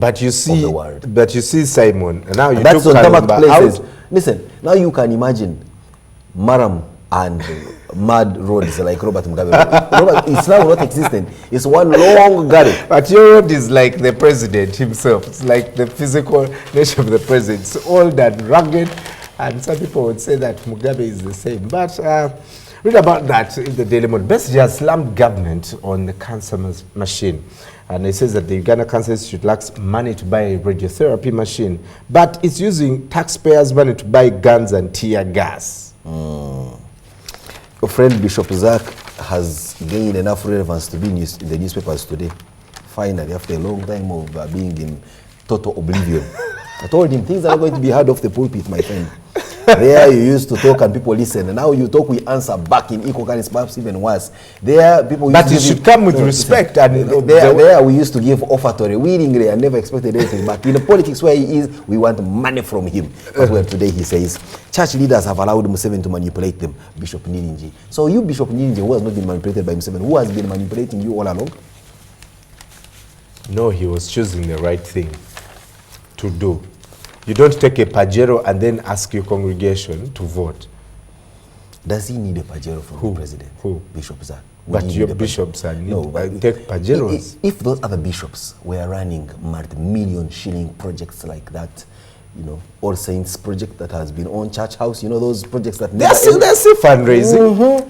But you see, of the world. But you see, Simon, and now you That's took on tarmac Kalumba places. out. Listen, now you can imagine Maram and mud roads like Robert Mugabe. Robert, it's now not existent. It's one long garage. But your road is like the president himself. It's like the physical nature of the president. It's old and rugged, and some people would say that Mugabe is the same. But read about that in the Daily Monitor. Besige has slammed government on the cancer machine. And it says that the Uganda Cancer Institute lacks money to buy a radiotherapy machine, but it's using taxpayers' money to buy guns and tear gas. Your friend Bishop Zach has gained enough relevance to be in the newspapers today. Finally, after a long time of being in total oblivion. I told him things are going to be heard off the pulpit, my friend. There you used to talk and people listen, and now you talk, we answer back in equal kind, perhaps even worse. There people But it should come with respect. And there we used to give offertory willingly and never expected anything. But in the politics where he is, we want money from him. But well, today he says, church leaders have allowed Museveni to manipulate them, Bishop Nirinji. So you, Bishop Nirinji, who has not been manipulated by Museveni, who has been manipulating you all along? No, he was choosing the right thing to do. You don't take a Pajero and then ask your congregation to vote. Does he need a Pajero from the president? Who? Bishop Zach. But your bishops are no, take Pajeros. If those other bishops were running multi-million shilling projects like that, you know, All Saints project that has been on Church House, you know, those projects that they're still fundraising.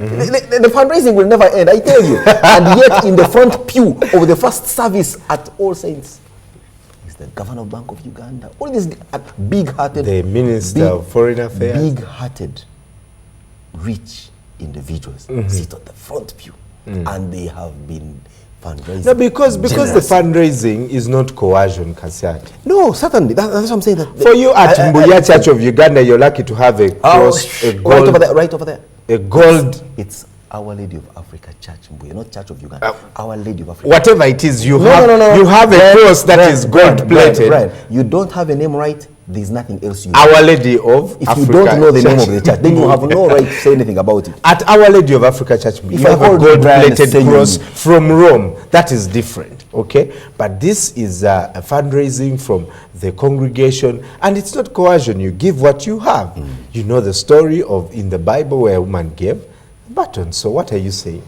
The fundraising will never end, I tell you. And yet in the front pew of the first service at All Saints, the governor of Bank of Uganda, all these big-hearted, the minister of foreign affairs, big-hearted, rich individuals sit on the front pew, and they have been fundraising. No, because the fundraising is not coercion, Kasiati. No, certainly. That's what I'm saying. That for you at Mbuya Church of Uganda, you're lucky to have a cross, a gold, right over there. A gold. It's Our Lady of Africa Church, Mbuya, not Church of Uganda. Our Lady of Africa. Whatever it is, you have a cross that is gold plated. Right. You don't have a name right. There's nothing else you Our Lady of If Africa you don't know the Church, name of the church, then you have no right to say anything about it. At Our Lady of Africa Church, if you have a gold-plated cross from Rome, that is different, okay? But this is a fundraising from the congregation, and it's not coercion. You give what you have. You know the story of in the Bible where a woman gave a baton. So what are you saying?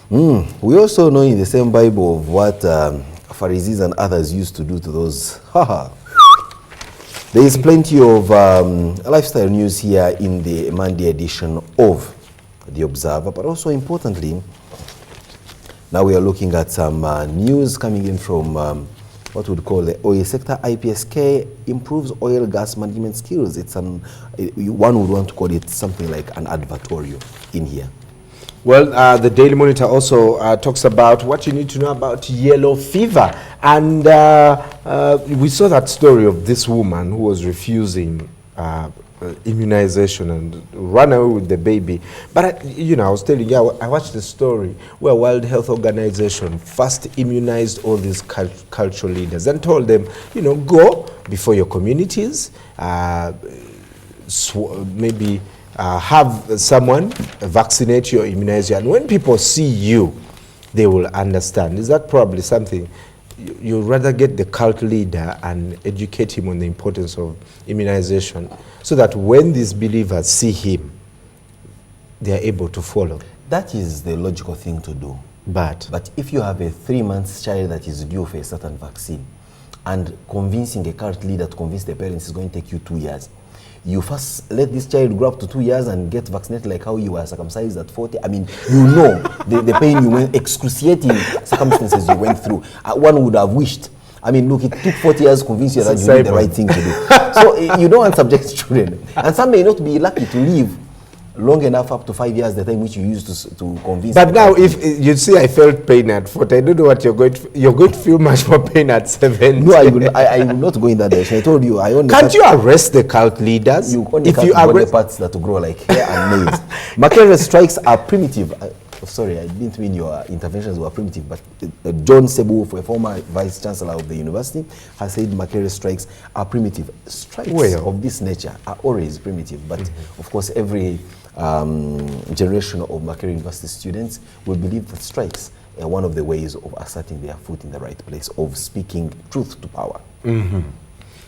We also know in the same Bible of what Pharisees and others used to do to those. There is plenty of lifestyle news here in the Monday edition of The Observer, but also importantly, now we are looking at some news coming in from what we would call the oil sector. IPSK improves oil gas management skills. It's one would want to call it something like an advertorial in here. Well, the Daily Monitor also talks about what you need to know about yellow fever. And we saw that story of this woman who was refusing immunization and ran away with the baby. But, you know, I was telling you, I watched the story where World Health Organization first immunized all these cultural leaders and told them, you know, go before your communities, maybe have someone vaccinate you or immunize you. And when people see you, they will understand. Is that probably something you'd rather get the cult leader and educate him on the importance of immunization so that when these believers see him, they are able to follow? That is the logical thing to do. But if you have a 3-month child that is due for a certain vaccine, and convincing a cult leader to convince the parents is going to take you 2 years, you first let this child grow up to 2 years and get vaccinated like how you were circumcised at 40. I mean, you know the pain you went, excruciating circumstances you went through. One would have wished. I mean, look, it took 40 years to convince you that you did the right thing to do. So you don't want subject children. And some may not be lucky to live long enough, up to 5 years, the time which you used to convince. But now, if you see, I felt pain at 40. I don't know what you're going to feel much more pain at 70. No, I will not go in that direction. I told you, I only. Can't you arrest the cult leaders? You only can't arrest the parts that grow like hair and nails. Makerere strikes are primitive. Sorry, I didn't mean your interventions were primitive, but John Sebu, a former vice chancellor of the university, has said Makerere strikes are primitive. Strikes of this nature are always primitive, but of course every generation of Makerere University students will believe that strikes one of the ways of asserting their foot in the right place, of speaking truth to power.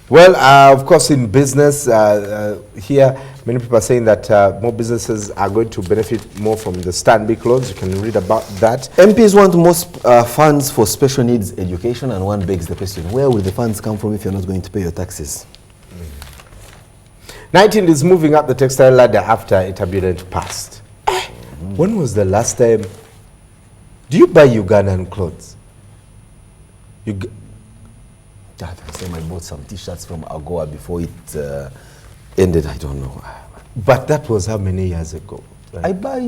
Well, of course, in business, here, many people are saying that more businesses are going to benefit more from the Stanbic loans. You can read about that. MPs want most funds for special needs education, and one begs the question, where will the funds come from if you're not going to pay your taxes? 19 is moving up the textile ladder after a turbulent past. When was the last time? Do you buy Ugandan clothes? I bought some T-shirts from Agoa before it ended. I don't know. But that was how many years ago? Right? I buy,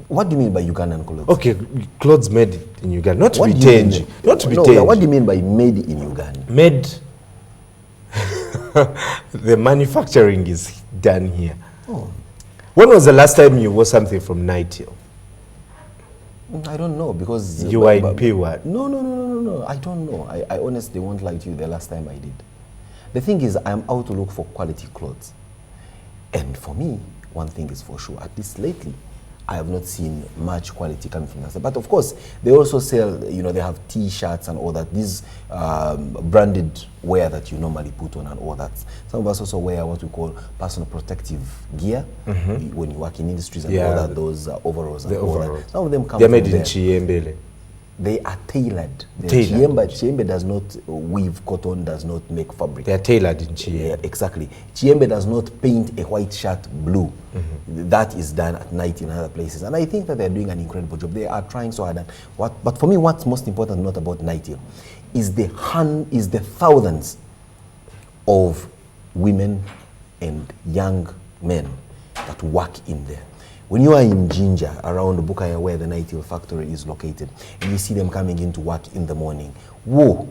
what do you mean by Ugandan clothes? Okay, clothes made in Uganda, not to be changed. Not to be changed. What do you mean by made in Uganda? Made, the manufacturing is done here. Oh. When was the last time you wore something from Nightingale? I don't know, because... You were in P1? No, I don't know. I honestly won't lie to you the last time I did. The thing is, I'm out to look for quality clothes. And for me, one thing is for sure, at least lately, I have not seen much quality coming from that. But of course, they also sell, they have T-shirts and all that, these branded wear that you normally put on and all that. Some of us also wear what we call personal protective gear when you work in industries and all that, those overalls and all that. Some of them come from there. They're made in Chiembele. They are tailored. Chiembe does not weave cotton, does not make fabric. They are tailored in Chiembe. Yeah, exactly. Chiembe does not paint a white shirt blue. That is done at night in other places. And I think that they're doing an incredible job. They are trying so hard. But for me, what's most important not about Nightingale is the thousands of women and young men that work in there. When you are in Jinja, around Bukaya, where the Nightingale factory is located, and you see them coming into work in the morning, whoa,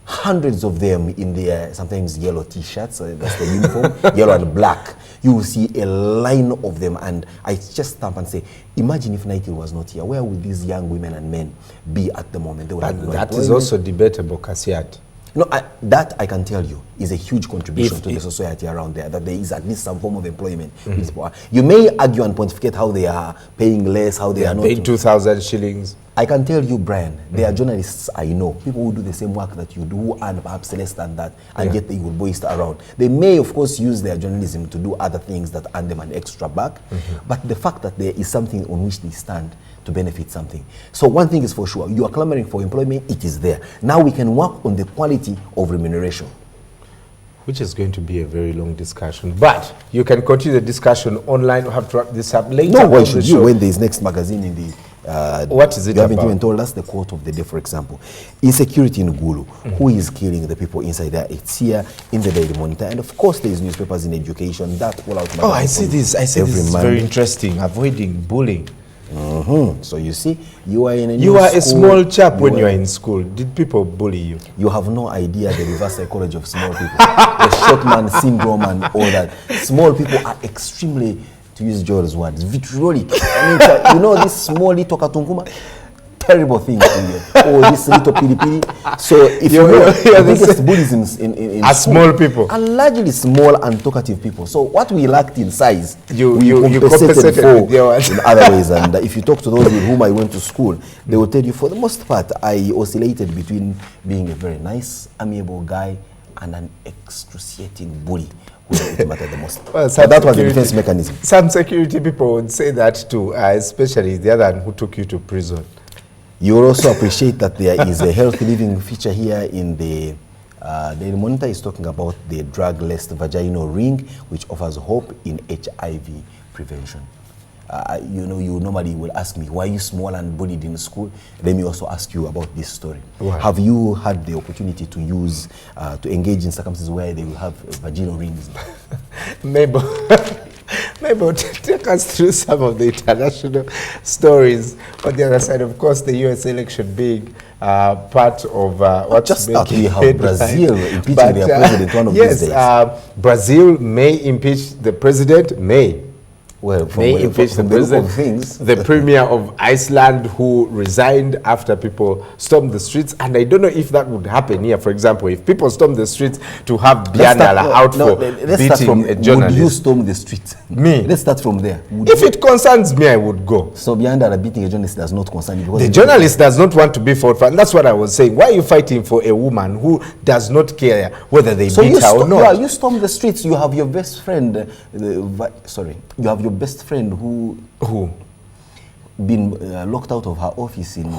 hundreds of them in their sometimes yellow T-shirts, that's the uniform, yellow and black. You will see a line of them, and I just stamp and say, imagine if Nightingale was not here, where would these young women and men be at the moment? They would have no that is also debatable, Kasiat. No, that I can tell you is a huge contribution to the society around there, that there is at least some form of employment. You may argue and pontificate how they are paying less, how they are not paying 2,000 shillings. I can tell you, Brian, there are journalists I know, people who do the same work that you do, who earn perhaps less than that, and yet they will boast around. They may, of course, use their journalism to do other things that earn them an extra buck, but the fact that there is something on which they stand to benefit something. So one thing is for sure, you are clamoring for employment, it is there. Now we can work on the quality of remuneration. Which is going to be a very long discussion. But you can continue the discussion online. We'll have to wrap this up later. No, why should you, when there is next magazine in the... what is it you haven't about? even told us the quote of the day, for example. Insecurity in Gulu. Who is killing the people inside there? It's here in the Daily Monitor. And of course, there is newspapers in education. That all out. Oh, I see this. I see this is very interesting. Avoiding bullying. So you see, you are in a You are a small chap when you are in school. Did people bully you? You have no idea the reverse psychology of small people. The short man syndrome and all that. Small people are extremely, to use Joel's words, vitriolic. I mean, you know this small little katunguma? Terrible thing to you. Oh, this little pili. So if you know, the biggest bullies in are small people. Are largely small and talkative people. So what we lacked in size, you compensated for in other ways. And if you talk to those with whom I went to school, they will tell you, for the most part, I oscillated between being a very nice, amiable guy and an excruciating bully. It mattered the most. Well, so that was the defense mechanism. Some security people would say that too, especially the other one who took you to prison. You will also appreciate that there is a healthy living feature here in the Daily Monitor is talking about the drug-less vaginal ring, which offers hope in HIV prevention. You know, you normally will ask me, why are you small and bullied in school? Let me also ask you about this story. Wow. Have you had the opportunity to use, to engage in circumstances where they will have vaginal rings? Maybe. Maybe take us through some of the international stories. On the other side, of course, the US election being part of what's just making we have Brazil impeaching their president one of these days. Brazil may impeach the president, may. Well, may impeach the president. The premier of Iceland, who resigned after people stormed the streets, and I don't know if that would happen here. For example, if people storm the streets to have Biandala out for beating a journalist. Would you storm the streets? Me? Let's start from there. If it concerns me, I would go. So Biandala beating a journalist does not concern you? The journalist does not want to be fought for, and that's what I was saying. Why are you fighting for a woman who does not care whether they beat her or not? Yeah, you storm the streets. You have your best friend. You have your best friend who been locked out of her office in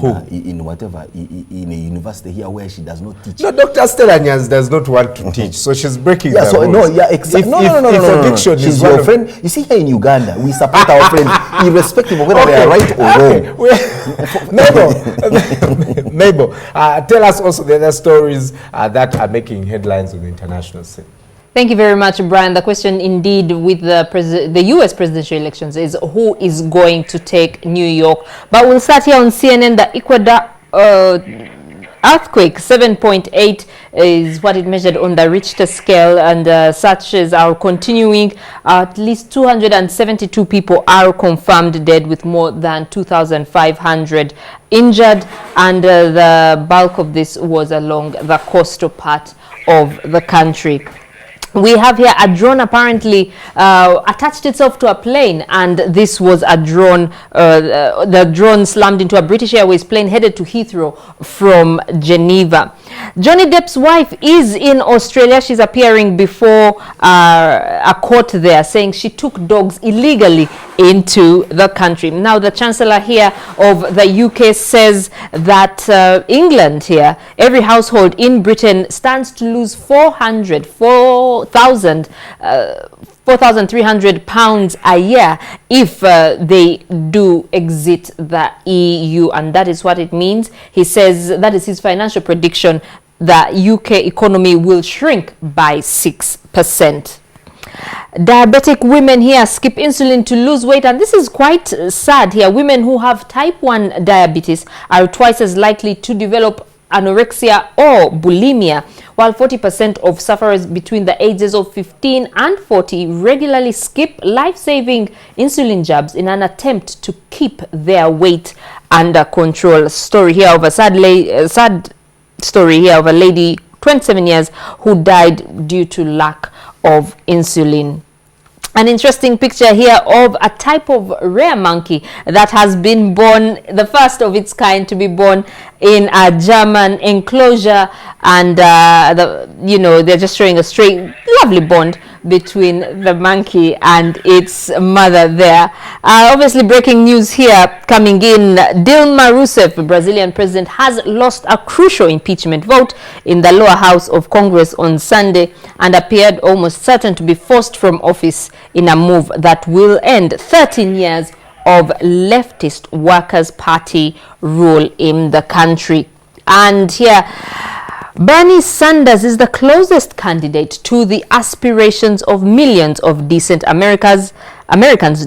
whatever in a university here where she does not teach. No, Dr. Stelanyans does not want to teach, so she's breaking the rules. No, yeah, exactly. No. She's your friend. You see, here in Uganda, we support our friends irrespective of whether they are right or wrong. Mabel, tell us also the other stories that are making headlines on the international scene. Thank you very much, Brian. The question indeed with the U.S. presidential elections is who is going to take New York. But we'll start here on CNN. The Ecuador earthquake, 7.8 is what it measured on the Richter scale, and such as are continuing. At least 272 people are confirmed dead, with more than 2,500 injured, and the bulk of this was along the coastal part of the country. We have here a drone apparently attached itself to a plane, and this was a drone. The drone slammed into a British Airways plane headed to Heathrow from Geneva. Johnny Depp's wife is in Australia. She's appearing before a court there, saying she took dogs illegally into the country. Now, the Chancellor here of the UK says that England here, every household in Britain stands to lose £4,300 a year if they do exit the EU, and that is what it means. He says that is his financial prediction. The UK economy will shrink by 6%. Diabetic women here skip insulin to lose weight, and this is quite sad here. Women who have type 1 diabetes are twice as likely to develop anorexia or bulimia, while 40% of sufferers between the ages of 15 and 40 regularly skip life-saving insulin jabs in an attempt to keep their weight under control. Story here of a sad story here of a lady, 27 years, who died due to lack of insulin. An interesting picture here of a type of rare monkey that has been born, the first of its kind to be born in a German enclosure, and they're just showing a straight, lovely bond between the monkey and its mother there. Obviously, breaking news here coming in. Dilma Rousseff, Brazilian president, has lost a crucial impeachment vote in the lower house of Congress on Sunday and appeared almost certain to be forced from office in a move that will end 13 years of leftist Workers' Party rule in the country. And here, Bernie Sanders is the closest candidate to the aspirations of millions of decent Americans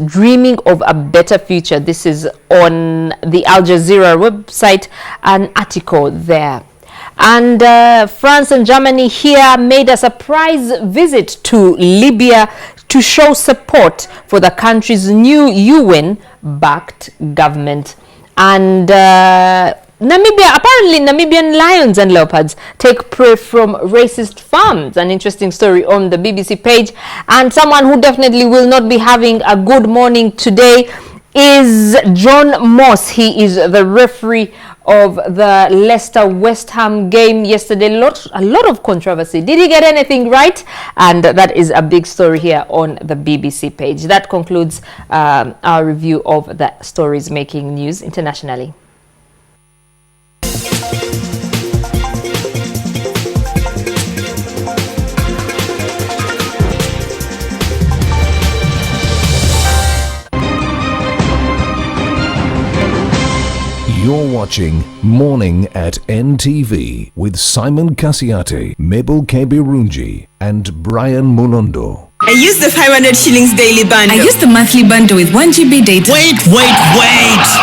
dreaming of a better future. This is on the Al Jazeera website, an article there. And France and Germany here made a surprise visit to Libya to show support for the country's new UN-backed government. And Namibia, apparently Namibian lions and leopards take prey from racist farms. An interesting story on the BBC page. And someone who definitely will not be having a good morning today is John Moss. He is the referee of the Leicester West Ham game yesterday. A lot of controversy. Did he get anything right? And that is a big story here on the BBC page. That concludes our review of the stories making news internationally. You're watching Morning at NTV with Simon Kasiate, Mabel Kebirunji and Brian Mulondo. I use the 500 shillings daily bundle. I use the monthly bundle with 1 GB data. Wait!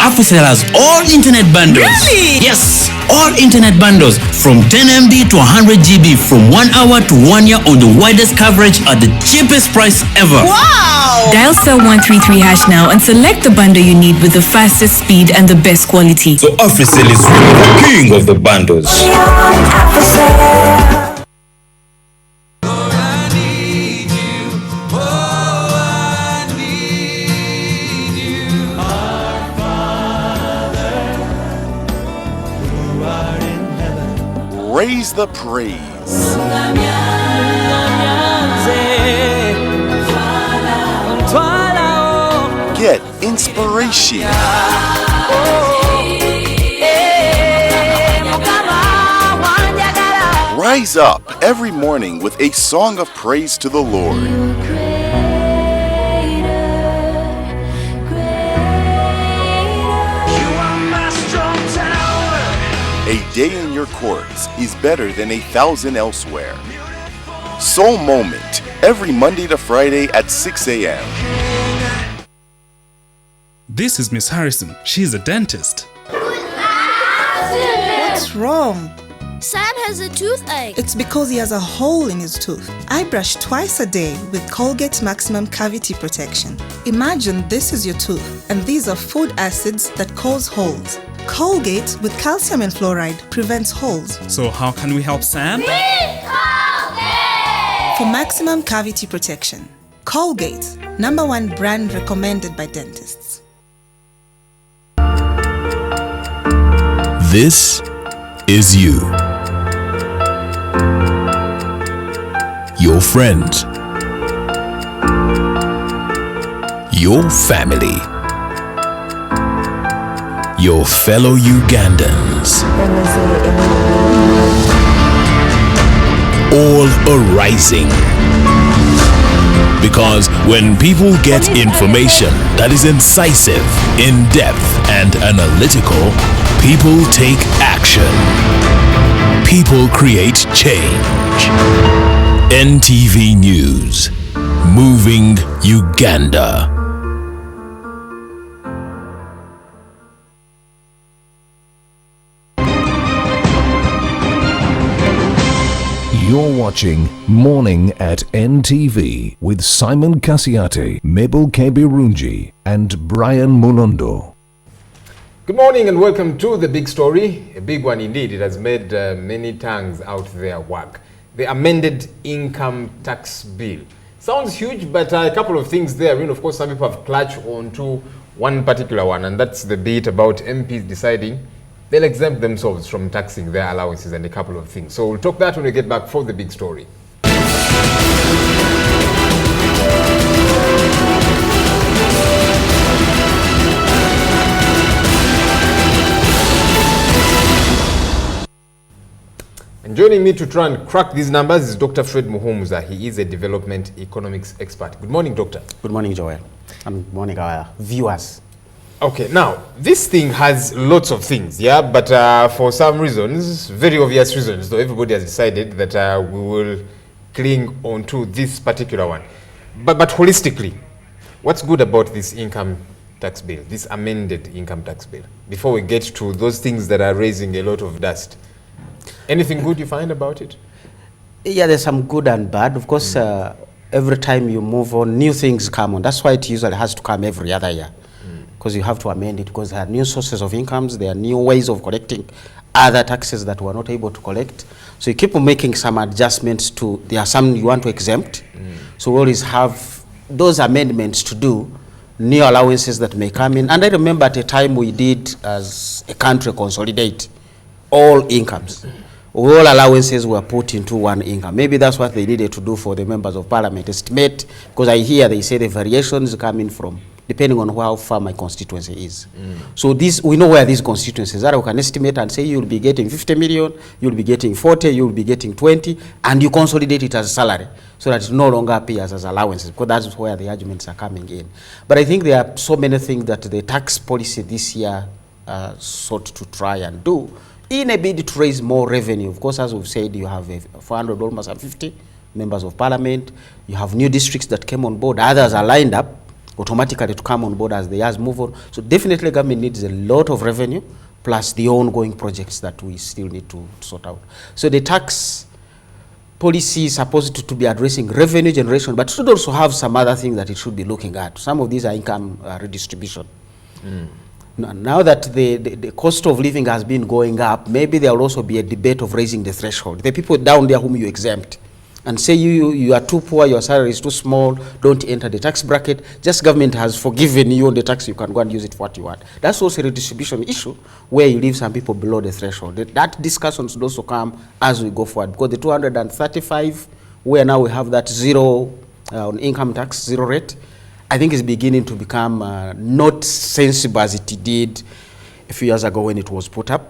AfriCell has all internet bundles. Really? Yes, all internet bundles from 10 MB to 100 GB from 1 hour to 1 year on the widest coverage at the cheapest price ever. Wow! Dial *133# now and select the bundle you need with the fastest speed and the best quality. So AfriCell is really the king of the bundles. Raise the praise. Get inspiration. Rise up every morning with a song of praise to the Lord. A day in your courts is better than 1,000 elsewhere. Soul Moment, every Monday to Friday at 6 a.m. This is Miss Harrison. She's a dentist. What's wrong? Sam has a toothache. It's because he has a hole in his tooth. I brush twice a day with Colgate Maximum Cavity Protection. Imagine this is your tooth, and these are food acids that cause holes. Colgate with calcium and fluoride prevents holes. So how can we help Sam? For maximum cavity protection, Colgate, #1 brand recommended by dentists. This is you. Your friends. Your family. Your fellow Ugandans. All arising. Because when people get information that is incisive, in-depth, and analytical, people take action. People create change. NTV News. Moving Uganda. You're watching Morning at NTV with Simon Kasiate, Mabel Kebirunji, and Brian Mulondo. Good morning and welcome to the big story. A big one indeed. It has made many tongues out there work. The amended income tax bill. Sounds huge, but a couple of things there. Of course, some people have clutched on to one particular one, and that's the bit about MPs deciding they'll exempt themselves from taxing their allowances and a couple of things. So we'll talk that when we get back for the big story. And joining me to try and crack these numbers is Dr. Fred Muhumuza. He is a development economics expert. Good morning, Doctor. Good morning, Joel. And good morning, our viewers. Okay, now, this thing has lots of things, yeah, but for some reasons, very obvious reasons, though everybody has decided that we will cling on to this particular one. But holistically, what's good about this income tax bill, this amended income tax bill, before we get to those things that are raising a lot of dust? Anything good you find about it? Yeah, there's some good and bad. Of course, every time you move on, new things come on. That's why it usually has to come every other year. Because you have to amend it, because there are new sources of incomes, there are new ways of collecting other taxes that we're not able to collect. So you keep on making some adjustments to, there are some you want to exempt. So we always have those amendments to do, new allowances that may come in. And I remember at a time we did, as a country, consolidate all incomes. All allowances were put into one income. Maybe that's what they needed to do for the members of parliament, estimate, because I hear they say the variations coming from, depending on how far my constituency is. So this, we know where these constituencies are. We can estimate and say you'll be getting 50 million, you'll be getting 40, you'll be getting 20, and you consolidate it as a salary so that it no longer appears as allowances, because that's where the arguments are coming in. But I think there are so many things that the tax policy this year sought to try and do in a bid to raise more revenue. Of course, as we've said, you have a 400 almost 50 members of parliament. You have new districts that came on board. Others are lined up automatically to come on board as the years move on. So definitely government needs a lot of revenue plus the ongoing projects that we still need to sort out. So the tax policy is supposed to be addressing revenue generation, but it should also have some other things that it should be looking at. Some of these are income redistribution. Now that the cost of living has been going up, maybe there will also be a debate of raising the threshold. The people down there whom you exempt, and say you are too poor, your salary is too small, don't enter the tax bracket, just government has forgiven you on the tax, you can go and use it for what you want. That's also a redistribution issue where you leave some people below the threshold. That discussion should also come as we go forward, because the 235, where now we have that zero on income tax, zero rate, I think is beginning to become not sensible as it did a few years ago when it was put up.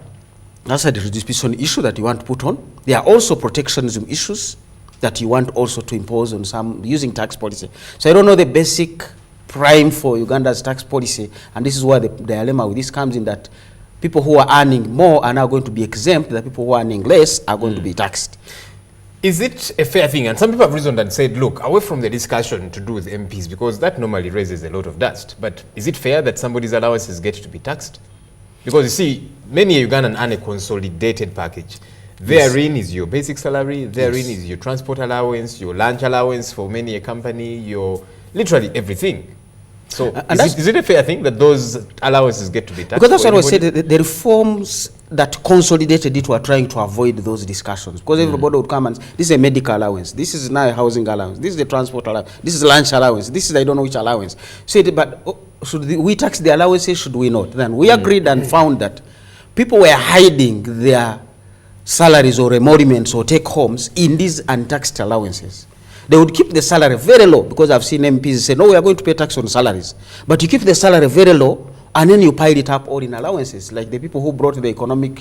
That's a redistribution issue that you want to put on. There are also protectionism issues that you want also to impose on some using tax policy. So I don't know the basic prime for Uganda's tax policy, and this is where the dilemma with this comes in, that people who are earning more are now going to be exempt, the people who are earning less are going to be taxed. Is it a fair thing? And some people have reasoned and said, look, away from the discussion to do with MPs, because that normally raises a lot of dust, but is it fair that somebody's allowances get to be taxed? Because you see, many Ugandan earn a consolidated package. Therein is your basic salary, therein is your transport allowance, your lunch allowance for many a company, your literally everything. So is it a fair thing that those allowances get to be taxed? Because that's what I said, the reforms that consolidated it were trying to avoid those discussions. Because everybody would come and say, this is a medical allowance, this is now a housing allowance, this is the transport allowance, this is lunch allowance, this is I don't know which allowance. So but should we tax the allowances, should we not? Then we agreed and found that people were hiding their salaries or emoluments or take homes in these untaxed allowances. They would keep the salary very low, because I've seen MPs say, no, we are going to pay tax on salaries. But you keep the salary very low, and then you pile it up all in allowances, like the people who brought the economic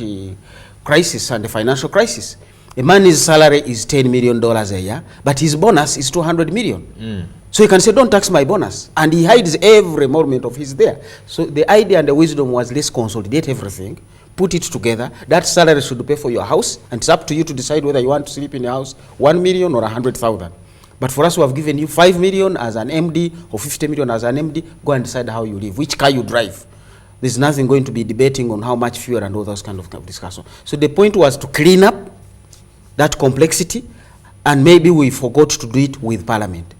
crisis and the financial crisis. A man's salary is $10 million a year, but his bonus is 200 million. So he can say, don't tax my bonus. And he hides every emolument of his there. So the idea and the wisdom was, let's consolidate everything, put it together. That salary should pay for your house, and it's up to you to decide whether you want to sleep in your house 1 million or 100,000. But for us who have given you 5 million as an MD or 50 million as an MD, go and decide how you live, which car you drive. There's nothing going to be debating on how much fuel and all those kind of discussion. So the point was to clean up that complexity, and maybe we forgot to do it with Parliament.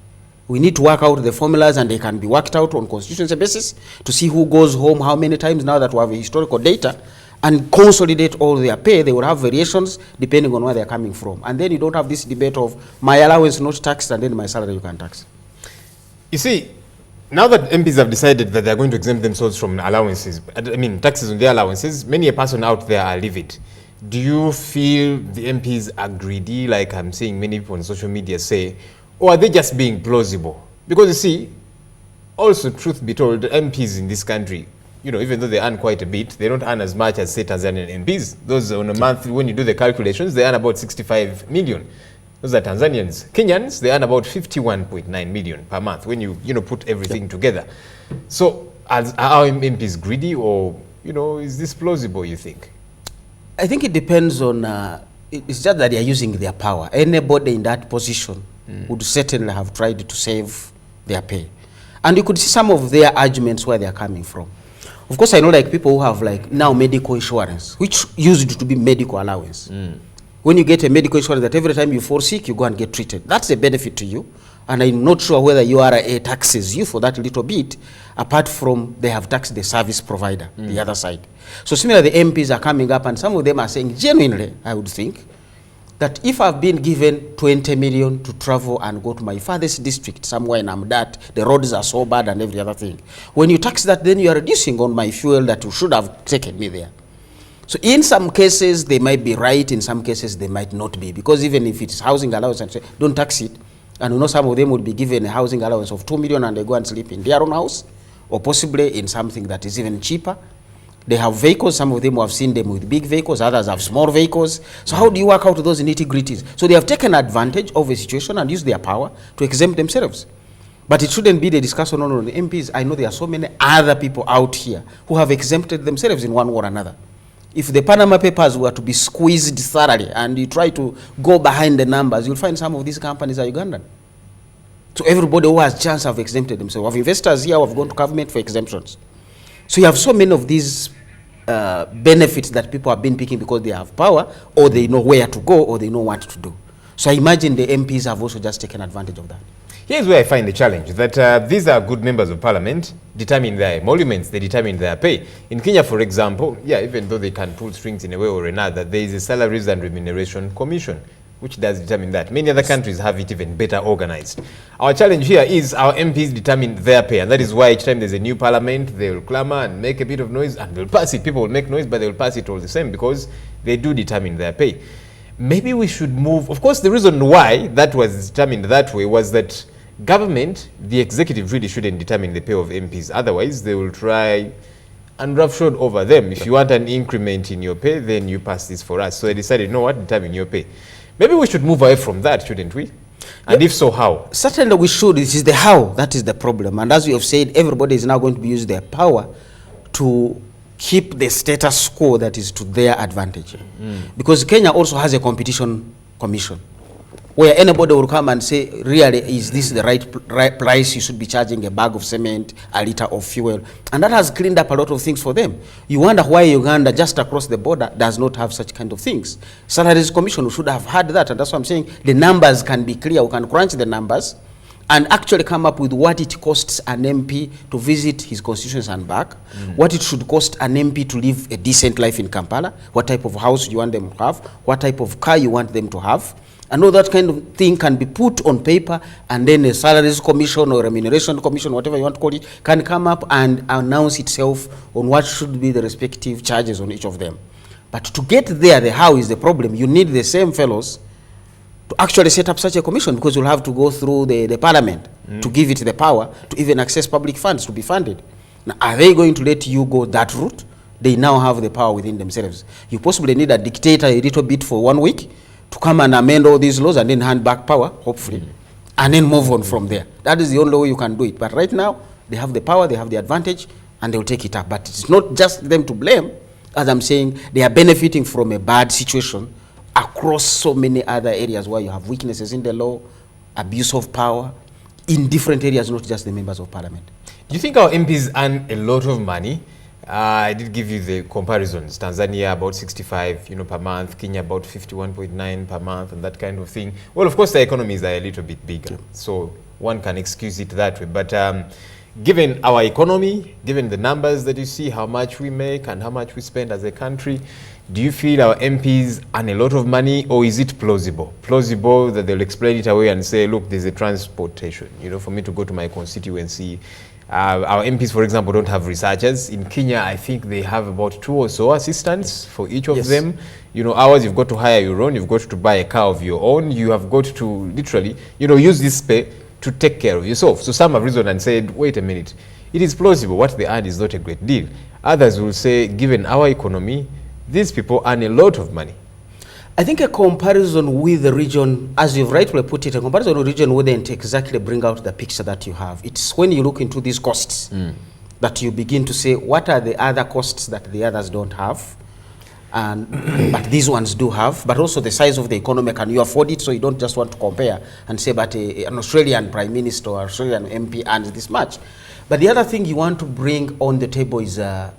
We need to work out the formulas, and they can be worked out on constituency basis to see who goes home how many times. Now that we have historical data, and consolidate all their pay, they will have variations depending on where they're coming from. And then you don't have this debate of my allowance not taxed and then my salary you can tax. You see, now that MPs have decided that they're going to exempt themselves from allowances, I mean taxes on their allowances, many a person out there are livid. Do you feel the MPs are greedy, like I'm seeing many people on social media say, or are they just being plausible? Because you see, also truth be told, MPs in this country, you know, even though they earn quite a bit, they don't earn as much as, say, Tanzanian MPs. Those on a month, when you do the calculations, they earn about 65 million. Those are Tanzanians. Kenyans, they earn about 51.9 million per month when you put everything together. So are our MPs greedy, or, is this plausible, you think? I think it depends on, it's just that they are using their power. Anybody in that position would certainly have tried to save their pay. And you could see some of their arguments where they are coming from. Of course, I know people who have now medical insurance, which used to be medical allowance. When you get a medical insurance that every time you fall sick, you go and get treated. That's a benefit to you. And I'm not sure whether URA taxes you for that little bit, apart from they have taxed the service provider, the other side. So similarly, the MPs are coming up, and some of them are saying, genuinely, I would think, that if I've been given 20 million to travel and go to my farthest district, somewhere in Amdat, the roads are so bad and every other thing. When you tax that, then you are reducing on my fuel that you should have taken me there. So in some cases, they might be right. In some cases, they might not be. Because even if it's housing allowance, and say, don't tax it. And some of them would be given a housing allowance of 2 million and they go and sleep in their own house, or possibly in something that is even cheaper. They have vehicles. Some of them have seen them with big vehicles. Others have small vehicles. So how do you work out those nitty-gritties? So they have taken advantage of a situation and used their power to exempt themselves. But it shouldn't be the discussion on the MPs. I know there are so many other people out here who have exempted themselves in one way or another. If the Panama Papers were to be squeezed thoroughly and you try to go behind the numbers, you'll find some of these companies are Ugandan. So everybody who has chance have exempted themselves. We have investors here who have gone to government for exemptions. So you have so many of these benefits that people have been picking because they have power, or they know where to go, or they know what to do. So I imagine the MPs have also just taken advantage of that. Here's where I find the challenge, that these are good members of parliament, determine their emoluments, they determine their pay. In Kenya, for example, yeah, even though they can pull strings in a way or another, there is a Salaries and Remuneration Commission, which does determine that. Many other countries have it even better organized. Our challenge here is our MPs determine their pay, and that is why each time there's a new parliament, they will clamor and make a bit of noise, and they'll pass it. People will make noise, but they'll pass it all the same because they do determine their pay. Maybe we should move. Of course, the reason why that was determined that way was that government, the executive, really shouldn't determine the pay of MPs. Otherwise, they will try and roughshod over them. If you want an increment in your pay, then you pass this for us. So they decided, you know what, determine your pay. Maybe we should move away from that, shouldn't we? And if so, how? Certainly we should. It is the how that is the problem. And as we have said, everybody is now going to use their power to keep the status quo that is to their advantage. Because Kenya also has a competition commission, where anybody will come and say, really, is this the right price you should be charging a bag of cement, a liter of fuel? And that has cleaned up a lot of things for them. You wonder why Uganda, just across the border, does not have such kind of things. Salaries Commission should have had that, and that's what I'm saying. The numbers can be clear. We can crunch the numbers and actually come up with what it costs an MP to visit his constituency and back, what it should cost an MP to live a decent life in Kampala, what type of house you want them to have, what type of car you want them to have. And all that kind of thing can be put on paper, and then a Salaries Commission or Remuneration Commission, whatever you want to call it, can come up and announce itself on what should be the respective charges on each of them. But to get there, the how is the problem. You need the same fellows to actually set up such a commission, because you'll have to go through the parliament to give it the power to even access public funds to be funded. Now, are they going to let you go that route? They now have the power within themselves. You possibly need a dictator a little bit for 1 week to come and amend all these laws and then hand back power, hopefully, and then move on from there. That is the only way you can do it. But right now, they have the power, they have the advantage, and they'll take it up. But it's not just them to blame. As I'm saying, they are benefiting from a bad situation across so many other areas where you have weaknesses in the law, abuse of power, in different areas, not just the members of parliament. Do you think our MPs earn a lot of money? I did give you the comparisons. Tanzania about 65, per month. Kenya about 51.9 per month, and that kind of thing. Well, of course, the economies are a little bit bigger, so one can excuse it that way. But given our economy, given the numbers that you see, how much we make and how much we spend as a country, do you feel our MPs earn a lot of money, or is it plausible? Plausible that they'll explain it away and say, look, there's a transportation, for me to go to my constituency. Our MPs, for example, don't have researchers. In Kenya, I think they have about 2 or so assistants for each of them. Ours, you've got to hire your own, you've got to buy a car of your own, you have got to literally, use this pay to take care of yourself. So some have risen and said, wait a minute, it is plausible, what they earn is not a great deal. Others will say, given our economy, these people earn a lot of money. I think a comparison with the region, as you've rightly put it, a comparison with the region wouldn't exactly bring out the picture that you have. It's when you look into these costs that you begin to say, what are the other costs that the others don't have? But these ones do have, but also the size of the economy, can you afford it? So you don't just want to compare and say, but an Australian Prime Minister or Australian MP earns this much. But the other thing you want to bring on the table is a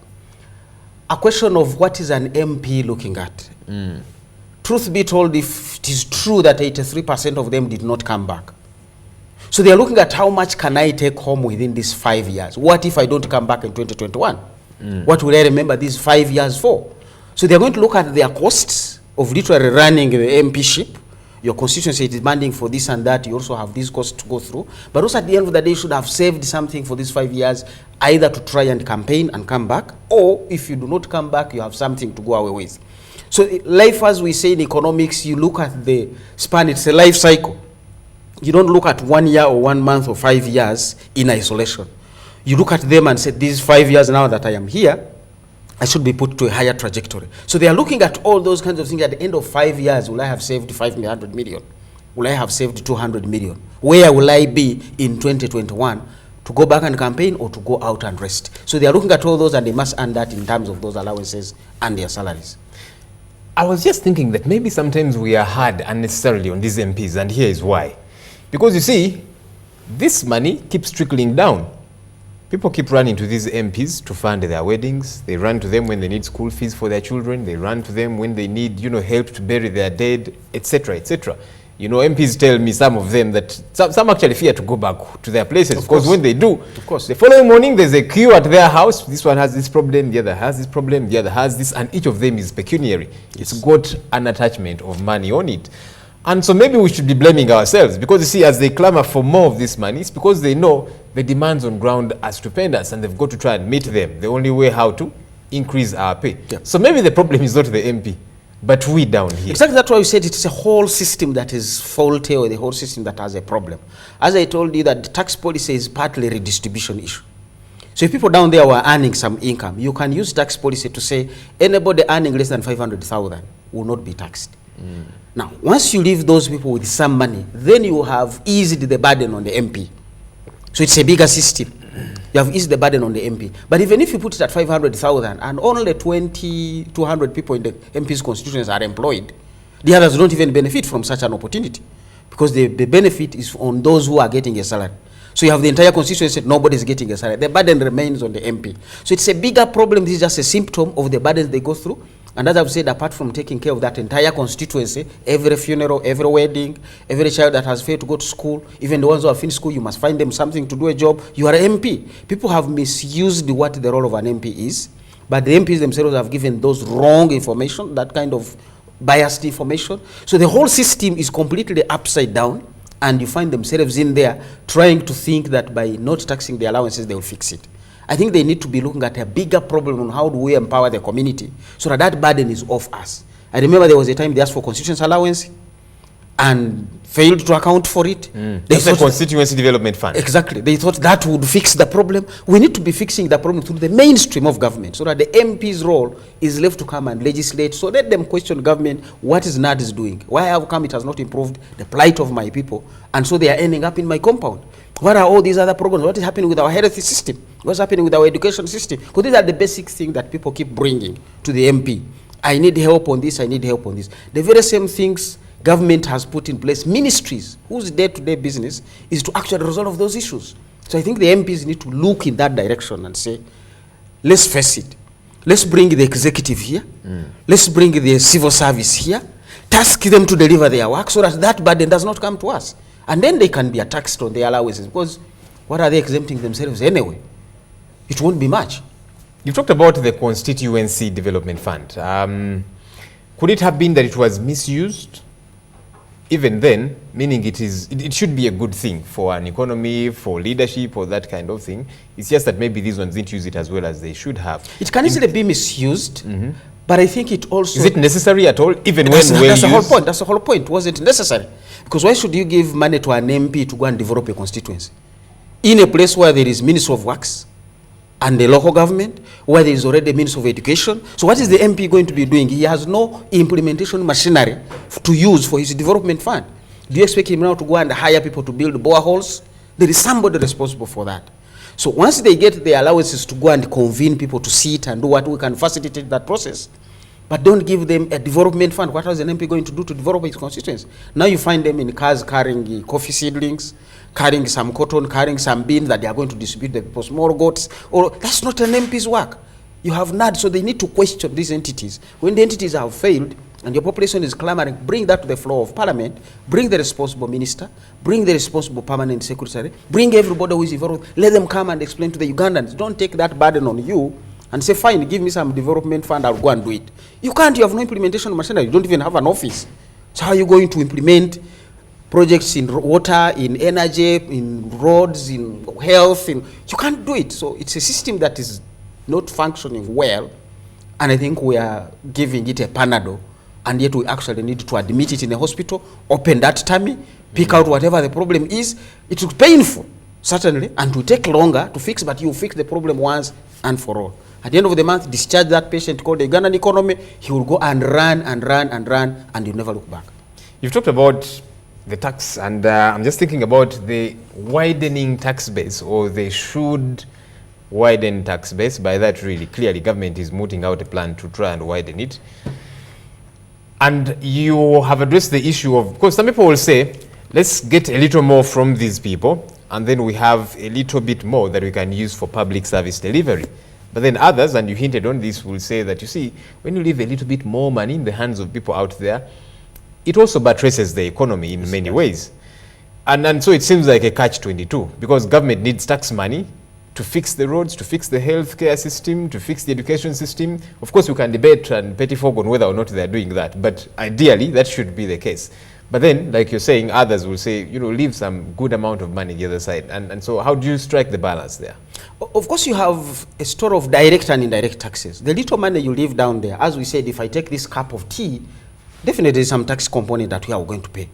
question of what is an MP looking at. Truth be told, if it is true that 83% of them did not come back, so they are looking at how much can I take home within these 5 years. What if I don't come back in 2021? What will I remember these 5 years for? So they are going to look at their costs of literally running the MP ship. Your constituency is demanding for this and that. You also have these costs to go through. But also at the end of the day, you should have saved something for these 5 years, either to try and campaign and come back, or if you do not come back, you have something to go away with. So life, as we say in economics, you look at the span, it's a life cycle. You don't look at 1 year or 1 month or 5 years in isolation. You look at them and say, these 5 years now that I am here, I should be put to a higher trajectory. So they are looking at all those kinds of things. At the end of 5 years, will I have saved 500 million? Will I have saved 200 million? Where will I be in 2021 to go back and campaign or to go out and rest. So they are looking at all those and they must earn that in terms of those allowances and their salaries. I was just thinking that maybe sometimes we are hard unnecessarily on these MPs, and here is why. Because you see, this money keeps trickling down. People keep running to these MPs to fund their weddings. They run to them when they need school fees for their children. They run to them when they need, help to bury their dead, etc., etc. MPs tell me, some of them, that some actually fear to go back to their places, because when they do, the following morning there's a queue at their house. This one has this problem, the other has this problem, the other has this, and each of them is pecuniary. It's got an attachment of money on it. And so maybe we should be blaming ourselves, because you see, as they clamor for more of this money, it's because they know the demands on ground are stupendous and they've got to try and meet them. The only way how to increase our pay. Yeah. So maybe the problem is not the MP, but we down here. Exactly, that's why we said it's a whole system that is faulty, or the whole system that has a problem. As I told you, that the tax policy is partly a redistribution issue. So if people down there were earning some income, you can use tax policy to say anybody earning less than 500,000 will not be taxed. Now, once you leave those people with some money, then you have eased the burden on the MP. So it's a bigger system. You have eased the burden on the MP. But even if you put it at 500,000 and only 200 people in the MP's constituencies are employed, the others don't even benefit from such an opportunity, because the benefit is on those who are getting a salary. So you have the entire constituency, nobody is getting a salary. The burden remains on the MP. So it's a bigger problem. This is just a symptom of the burdens they go through. And as I've said, apart from taking care of that entire constituency, every funeral, every wedding, every child that has failed to go to school, even the ones who have finished school, you must find them something to do a job. You are an MP. People have misused what the role of an MP is, but the MPs themselves have given those wrong information, that kind of biased information. So the whole system is completely upside down, and you find themselves in there trying to think that by not taxing the allowances, they will fix it. I think they need to be looking at a bigger problem on how do we empower the community so that that burden is off us. I remember there was a time they asked for constituency allowance and failed to account for it. That's the Constituency Development Fund. Exactly. They thought that would fix the problem. We need to be fixing the problem through the mainstream of government, so that the MP's role is left to come and legislate. So let them question government, what is NADS doing? Why how come it has not improved the plight of my people? And so they are ending up in my compound. What are all these other programs? What is happening with our health system? What's happening with our education system? Because these are the basic things that people keep bringing to the MP. I need help on this, I need help on this. The very same things government has put in place, ministries whose day-to-day business is to actually resolve those issues. So I think the MPs need to look in that direction and say, let's face it, let's bring the executive here, let's bring the civil service here, task them to deliver their work so that that burden does not come to us. And then they can be taxed on their allowances, because what are they exempting themselves anyway? It won't be much. You talked about the Constituency Development Fund. Could it have been that it was misused? Even then, meaning it should be a good thing for an economy, for leadership, or that kind of thing. It's just that maybe these ones didn't use it as well as they should have. It can easily be misused, but I think it also... Is it necessary at all, even when well used? That's the whole point. That's the whole point. Was it necessary? Because why should you give money to an MP to go and develop a constituency in a place where there is Ministry of Works and the local government, where there is already a Ministry of Education? So what is the MP going to be doing? He has no implementation machinery to use for his development fund. Do you expect him now to go and hire people to build boreholes? There is somebody responsible for that. So once they get the allowances to go and convene people to sit and do what, we can facilitate that process. But don't give them a development fund. What is an MP going to do to develop his constituency? Now you find them in cars carrying coffee seedlings, carrying some cotton, carrying some beans that they are going to distribute to the people, small goats. Or that's not an MP's work. You have NAD, so they need to question these entities. When the entities have failed and your population is clamoring, bring that to the floor of Parliament, bring the responsible minister, bring the responsible permanent secretary, bring everybody who is involved, let them come and explain to the Ugandans. Don't take that burden on you and say, fine, give me some development fund, I'll go and do it. You can't, you have no implementation machinery, you don't even have an office. So how are you going to implement projects in water, in energy, in roads, in health? You can't do it. So it's a system that is not functioning well, and I think we are giving it a Panadol, and yet we actually need to admit it in a hospital, open that tummy, pick out whatever the problem is. It will be painful, certainly, and it will take longer to fix, but you fix the problem once and for all. At the end of the month, discharge that patient called the Ugandan economy, he will go and run and run and run, and you'll never look back. You've talked about the tax, and I'm just thinking about the widening tax base, or they should widen tax base. By that, really, clearly, government is mooting out a plan to try and widen it. And you have addressed the issue of course, some people will say, let's get a little more from these people, and then we have a little bit more that we can use for public service delivery. But then others, and you hinted on this, will say that, you see, when you leave a little bit more money in the hands of people out there, it also buttresses the economy in many ways. And so it seems like a catch-22, because government needs tax money to fix the roads, to fix the healthcare system, to fix the education system. Of course, we can debate and petty folk on whether or not they're doing that, but ideally, that should be the case. But then, like you're saying, others will say, you know, leave some good amount of money the other side. And so how do you strike the balance there? Of course, you have a store of direct and indirect taxes. The little money you leave down there, as we said, if I take this cup of tea, definitely there's some tax component that we are going to pay.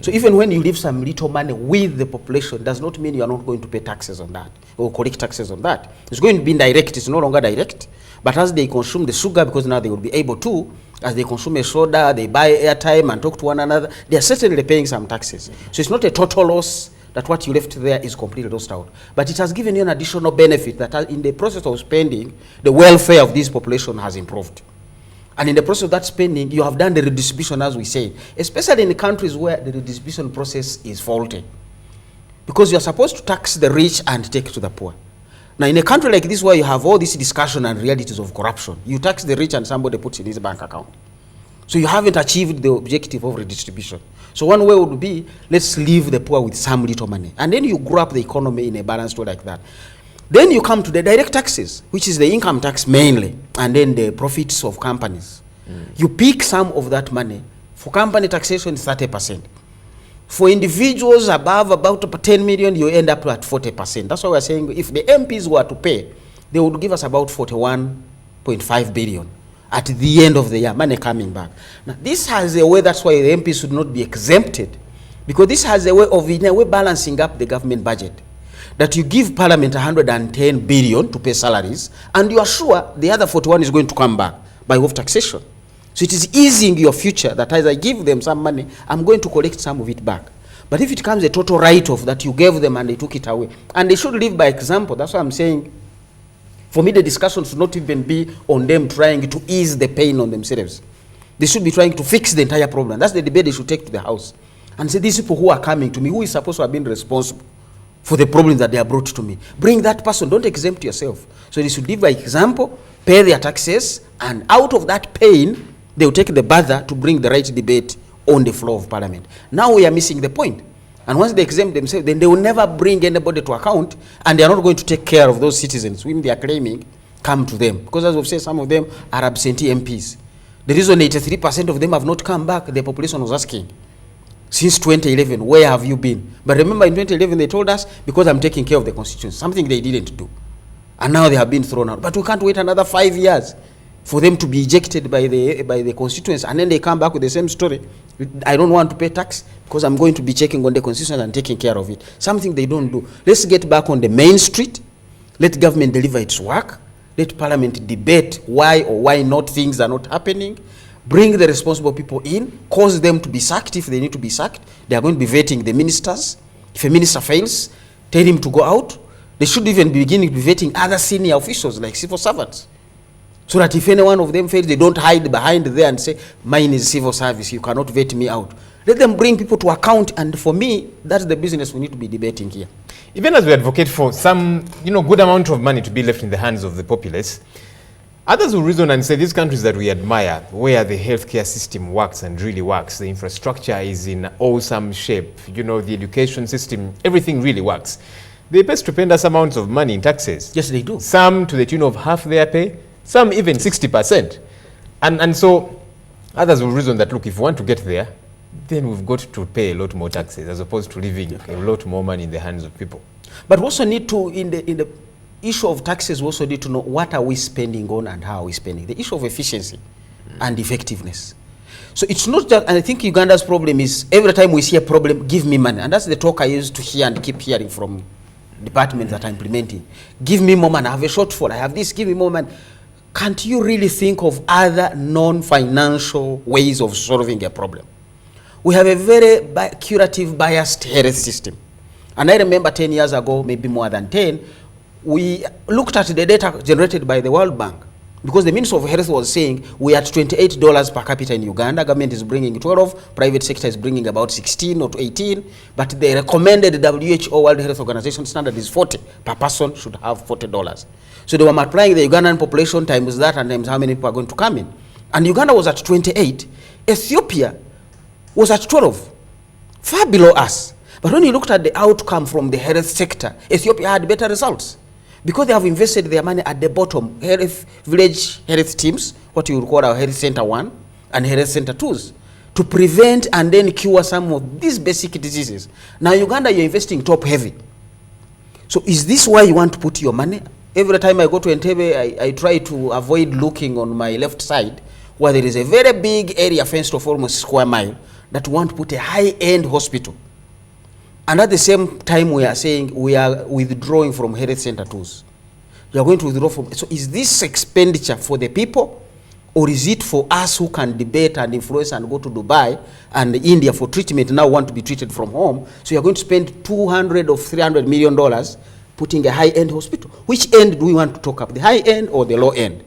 So even when you leave some little money with the population, does not mean you are not going to pay taxes on that or collect taxes on that. It's going to be indirect. It's no longer direct. But as they consume the sugar, because now they will be able to, as they consume a soda, they buy airtime and talk to one another, they are certainly paying some taxes. So it's not a total loss that what you left there is completely lost out. But it has given you an additional benefit that in the process of spending, the welfare of this population has improved. And in the process of that spending, you have done the redistribution, as we say, especially in the countries where the redistribution process is faulty. Because you are supposed to tax the rich and take to the poor. Now, in a country like this where you have all this discussion and realities of corruption, you tax the rich and somebody puts in his bank account. So you haven't achieved the objective of redistribution. So one way would be, let's leave the poor with some little money. And then you grow up the economy in a balanced way like that. Then you come to the direct taxes, which is the income tax mainly, and then the profits of companies. You pick some of that money. For company taxation, it's 30%. For individuals above about 10 million, you end up at 40%. That's why we're saying if the MPs were to pay, they would give us about 41.5 billion at the end of the year, money coming back. Now, this has a way, that's why the MPs should not be exempted, because this has a way of, in a way, balancing up the government budget. That you give Parliament 110 billion to pay salaries, and you are sure the other 41 is going to come back by way of taxation. So it is easing your future that as I give them some money, I'm going to collect some of it back. But if it comes a total write-off that you gave them and they took it away, and they should live by example, that's why I'm saying, for me the discussion should not even be on them trying to ease the pain on themselves. They should be trying to fix the entire problem. That's the debate they should take to the House. And say, these people who are coming to me, who is supposed to have been responsible for the problems that they are brought to me, bring that person, don't exempt yourself. So they should live by example, pay their taxes, and out of that pain, they will take the bother to bring the right debate on the floor of Parliament. Now we are missing the point. And once they exempt themselves, then they will never bring anybody to account, and they are not going to take care of those citizens whom they are claiming come to them. Because as we've said, some of them are absentee MPs. The reason 83% of them have not come back, the population was asking, since 2011, where have you been? But remember in 2011, they told us, because I'm taking care of the constituency, something they didn't do. And now they have been thrown out. But we can't wait another 5 years for them to be ejected by the constituents, and then they come back with the same story. I don't want to pay tax because I'm going to be checking on the constituents and taking care of it. Something they don't do. Let's get back on the main street. Let government deliver its work. Let Parliament debate why or why not things are not happening. Bring the responsible people in, cause them to be sacked if they need to be sacked. They are going to be vetting the ministers. If a minister fails, tell him to go out. They should even be beginning to be vetting other senior officials like civil servants. So that if any one of them fails, they don't hide behind there and say, mine is civil service, you cannot vet me out. Let them bring people to account, and for me, that's the business we need to be debating here. Even as we advocate for some, good amount of money to be left in the hands of the populace, others will reason and say these countries that we admire, where the healthcare system works and really works, the infrastructure is in awesome shape, the education system, everything really works. They pay stupendous amounts of money in taxes. Yes, they do. Some to the tune of half their pay, some even 60%. And so others will reason that, look, if we want to get there, then we've got to pay a lot more taxes as opposed to leaving a lot more money in the hands of people. But we also need to, in the issue of taxes, we also need to know what are we spending on and how are we spending. The issue of efficiency and effectiveness. So it's not that, and I think Uganda's problem is every time we see a problem, give me money. And that's the talk I used to hear and keep hearing from departments that are implementing. Give me more money, I have a shortfall, I have this, give me more money. Can't you really think of other non-financial ways of solving a problem? We have a very curative biased health system. And I remember 10 years ago, maybe more than 10, we looked at the data generated by the World Bank. Because the Minister of Health was saying we are at $28 per capita in Uganda. Government is bringing 12, private sector is bringing about 16 or 18. But the recommended WHO World Health Organization standard is 40. Per person should have $40. So they were multiplying the Ugandan population times that and times how many people are going to come in. And Uganda was at 28. Ethiopia was at 12, far below us. But when you looked at the outcome from the health sector, Ethiopia had better results. Because they have invested their money at the bottom, village health teams, what you would call our health center 1 and health center 2s, to prevent and then cure some of these basic diseases. Now Uganda, you're investing top heavy. So is this where you want to put your money? Every time I go to NTV, I try to avoid looking on my left side, where there is a very big area fenced off almost square mile, that want to put a high-end hospital. And at the same time, we are saying we are withdrawing from health center tools. You are going to withdraw from. So is this expenditure for the people, or is it for us who can debate and influence and go to Dubai and India for treatment, now want to be treated from home? So you are going to spend $200 or $300 million putting a high-end hospital. Which end do we want to talk about, the high end or the low end?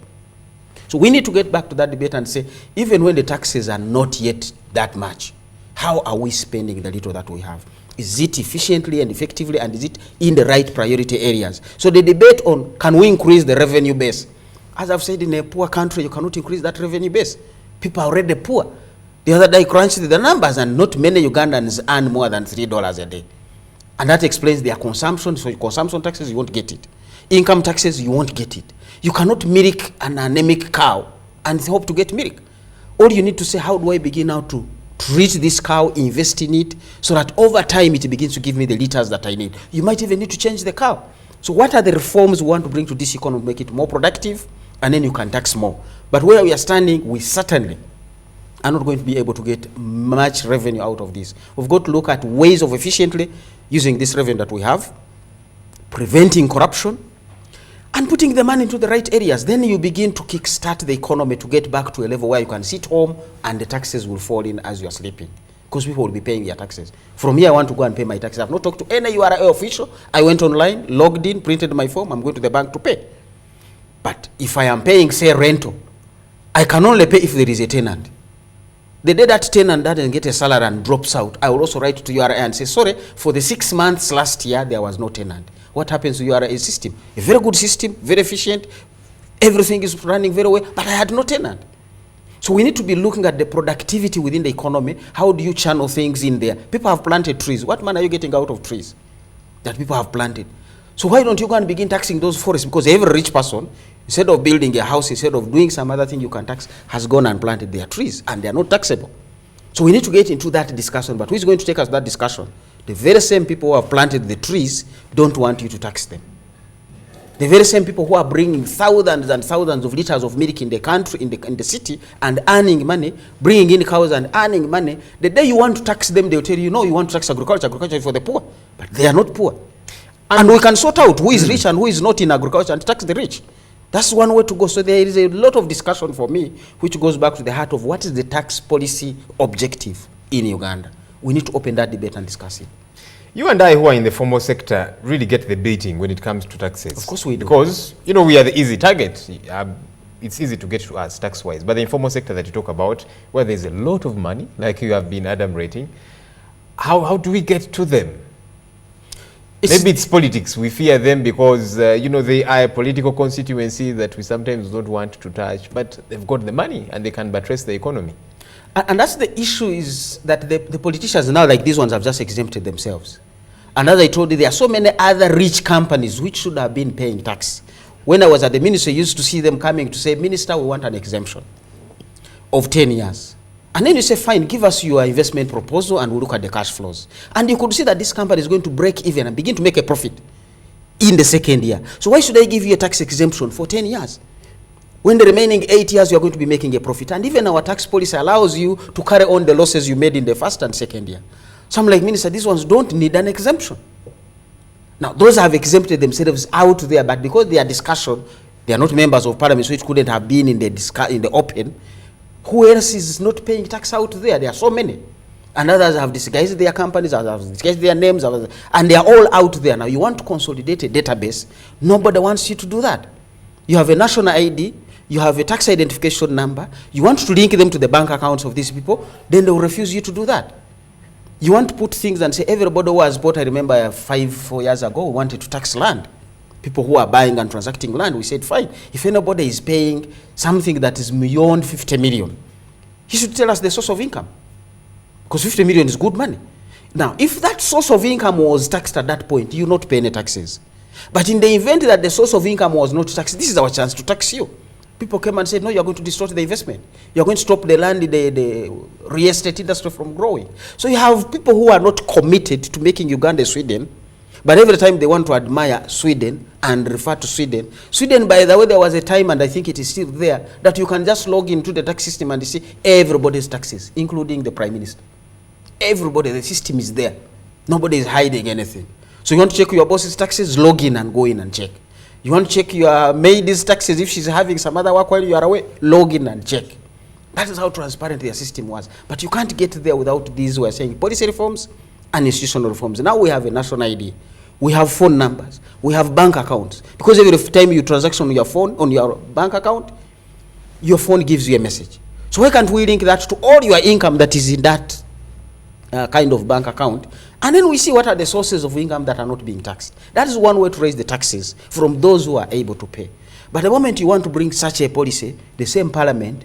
So we need to get back to that debate and say, even when the taxes are not yet that much, how are we spending the little that we have? Is it efficiently and effectively, and is it in the right priority areas? So the debate on can we increase the revenue base? As I've said, in a poor country, you cannot increase that revenue base. People are already poor. The other day I crunched the numbers, and not many Ugandans earn more than $3 a day. And that explains their consumption. So consumption taxes, you won't get it. Income taxes, you won't get it. You cannot milk an anemic cow and hope to get milk. All you need to say, how do I begin now to treat this cow, invest in it, so that over time it begins to give me the liters that I need. You might even need to change the cow. So what are the reforms we want to bring to this economy to make it more productive, and then you can tax more. But where we are standing, we certainly are not going to be able to get much revenue out of this. We've got to look at ways of efficiently using this revenue that we have, preventing corruption, and putting the money into the right areas. Then you begin to kickstart the economy to get back to a level where you can sit home and the taxes will fall in as you are sleeping, because people will be paying their taxes. From here, I want to go and pay my taxes. I've not talked to any URA official. I went online, logged in, printed my form. I'm going to the bank to pay. But if I am paying, say, rental, I can only pay if there is a tenant. The day that tenant doesn't get a salary and drops out, I will also write to URA and say, sorry, for the 6 months last year, there was no tenant. What happens to URA system? A very good system, very efficient, everything is running very well, but I had no tenant. So we need to be looking at the productivity within the economy. How do you channel things in there? People have planted trees. What money are you getting out of trees that people have planted? So why don't you go and begin taxing those forests? Because every rich person, instead of building a house, instead of doing some other thing you can tax, has gone and planted their trees, and they are not taxable. So we need to get into that discussion, but who is going to take us to that discussion? The very same people who have planted the trees don't want you to tax them. The very same people who are bringing thousands and thousands of liters of milk in the country, in the city, and earning money, bringing in cows and earning money, the day you want to tax them, they'll tell you, no, you want to tax agriculture. Agriculture is for the poor. But they are not poor. And we can sort out who is rich and who is not in agriculture and tax the rich. That's one way to go. So there is a lot of discussion for me, which goes back to the heart of what is the tax policy objective in Uganda. We need to open that debate and discuss it. You and I, who are in the formal sector, really get the baiting when it comes to taxes. Of course we do. Because, you know, we are the easy target. It's easy to get to us tax-wise. But the informal sector that you talk about, where there's a lot of money, like you have been adumbrating, how do we get to them? Maybe it's politics. We fear them because, you know, they are a political constituency that we sometimes don't want to touch, but they've got the money and they can buttress the economy. And that's the issue, is that the politicians now, like these ones, have just exempted themselves. And as I told you, there are so many other rich companies which should have been paying tax. When I was at the ministry, I used to see them coming to say, Minister, we want an exemption of 10 years. And then you say, fine, give us your investment proposal and we'll look at the cash flows. And you could see that this company is going to break even and begin to make a profit in the second year. So why should I give you a tax exemption for 10 years? When the remaining 8 years, you are going to be making a profit. And even our tax policy allows you to carry on the losses you made in the first and second year. So I'm like, Minister, these ones don't need an exemption. Now, those have exempted themselves out there, but because they are discussion, they are not members of parliament, so it couldn't have been in the open. Who else is not paying tax out there? There are so many. And others have disguised their companies, others have disguised their names, and they are all out there. Now, you want to consolidate a database. Nobody wants you to do that. You have a national ID, you have a tax identification number, you want to link them to the bank accounts of these people, then they will refuse you to do that. You want to put things and say, everybody who has bought, I remember 4 years ago, wanted to tax land. People who are buying and transacting land, we said, fine, if anybody is paying something that is beyond 50 million, he should tell us the source of income. Because 50 million is good money. Now, if that source of income was taxed at that point, you not pay any taxes. But in the event that the source of income was not taxed, this is our chance to tax you. People came and said, no, you are going to distort the investment. You are going to stop the land, the real estate industry from growing. So you have people who are not committed to making Uganda Sweden, but every time they want to admire Sweden and refer to Sweden. Sweden, by the way, there was a time, and I think it is still there, that you can just log into the tax system and you see everybody's taxes, including the Prime Minister. Everybody, the system is there. Nobody is hiding anything. So you want to check your boss's taxes, log in and go in and check. You want to check your maid's taxes, if she's having some other work while you are away, log in and check. That is how transparent their system was. But you can't get there without these, we are saying, policy reforms and institutional reforms. Now we have a national ID. We have phone numbers. We have bank accounts. Because every time you transaction on your phone, on your bank account, your phone gives you a message. So why can't we link that to all your income that is in that kind of bank account? And then we see what are the sources of income that are not being taxed. That is one way to raise the taxes from those who are able to pay. But the moment you want to bring such a policy, the same parliament,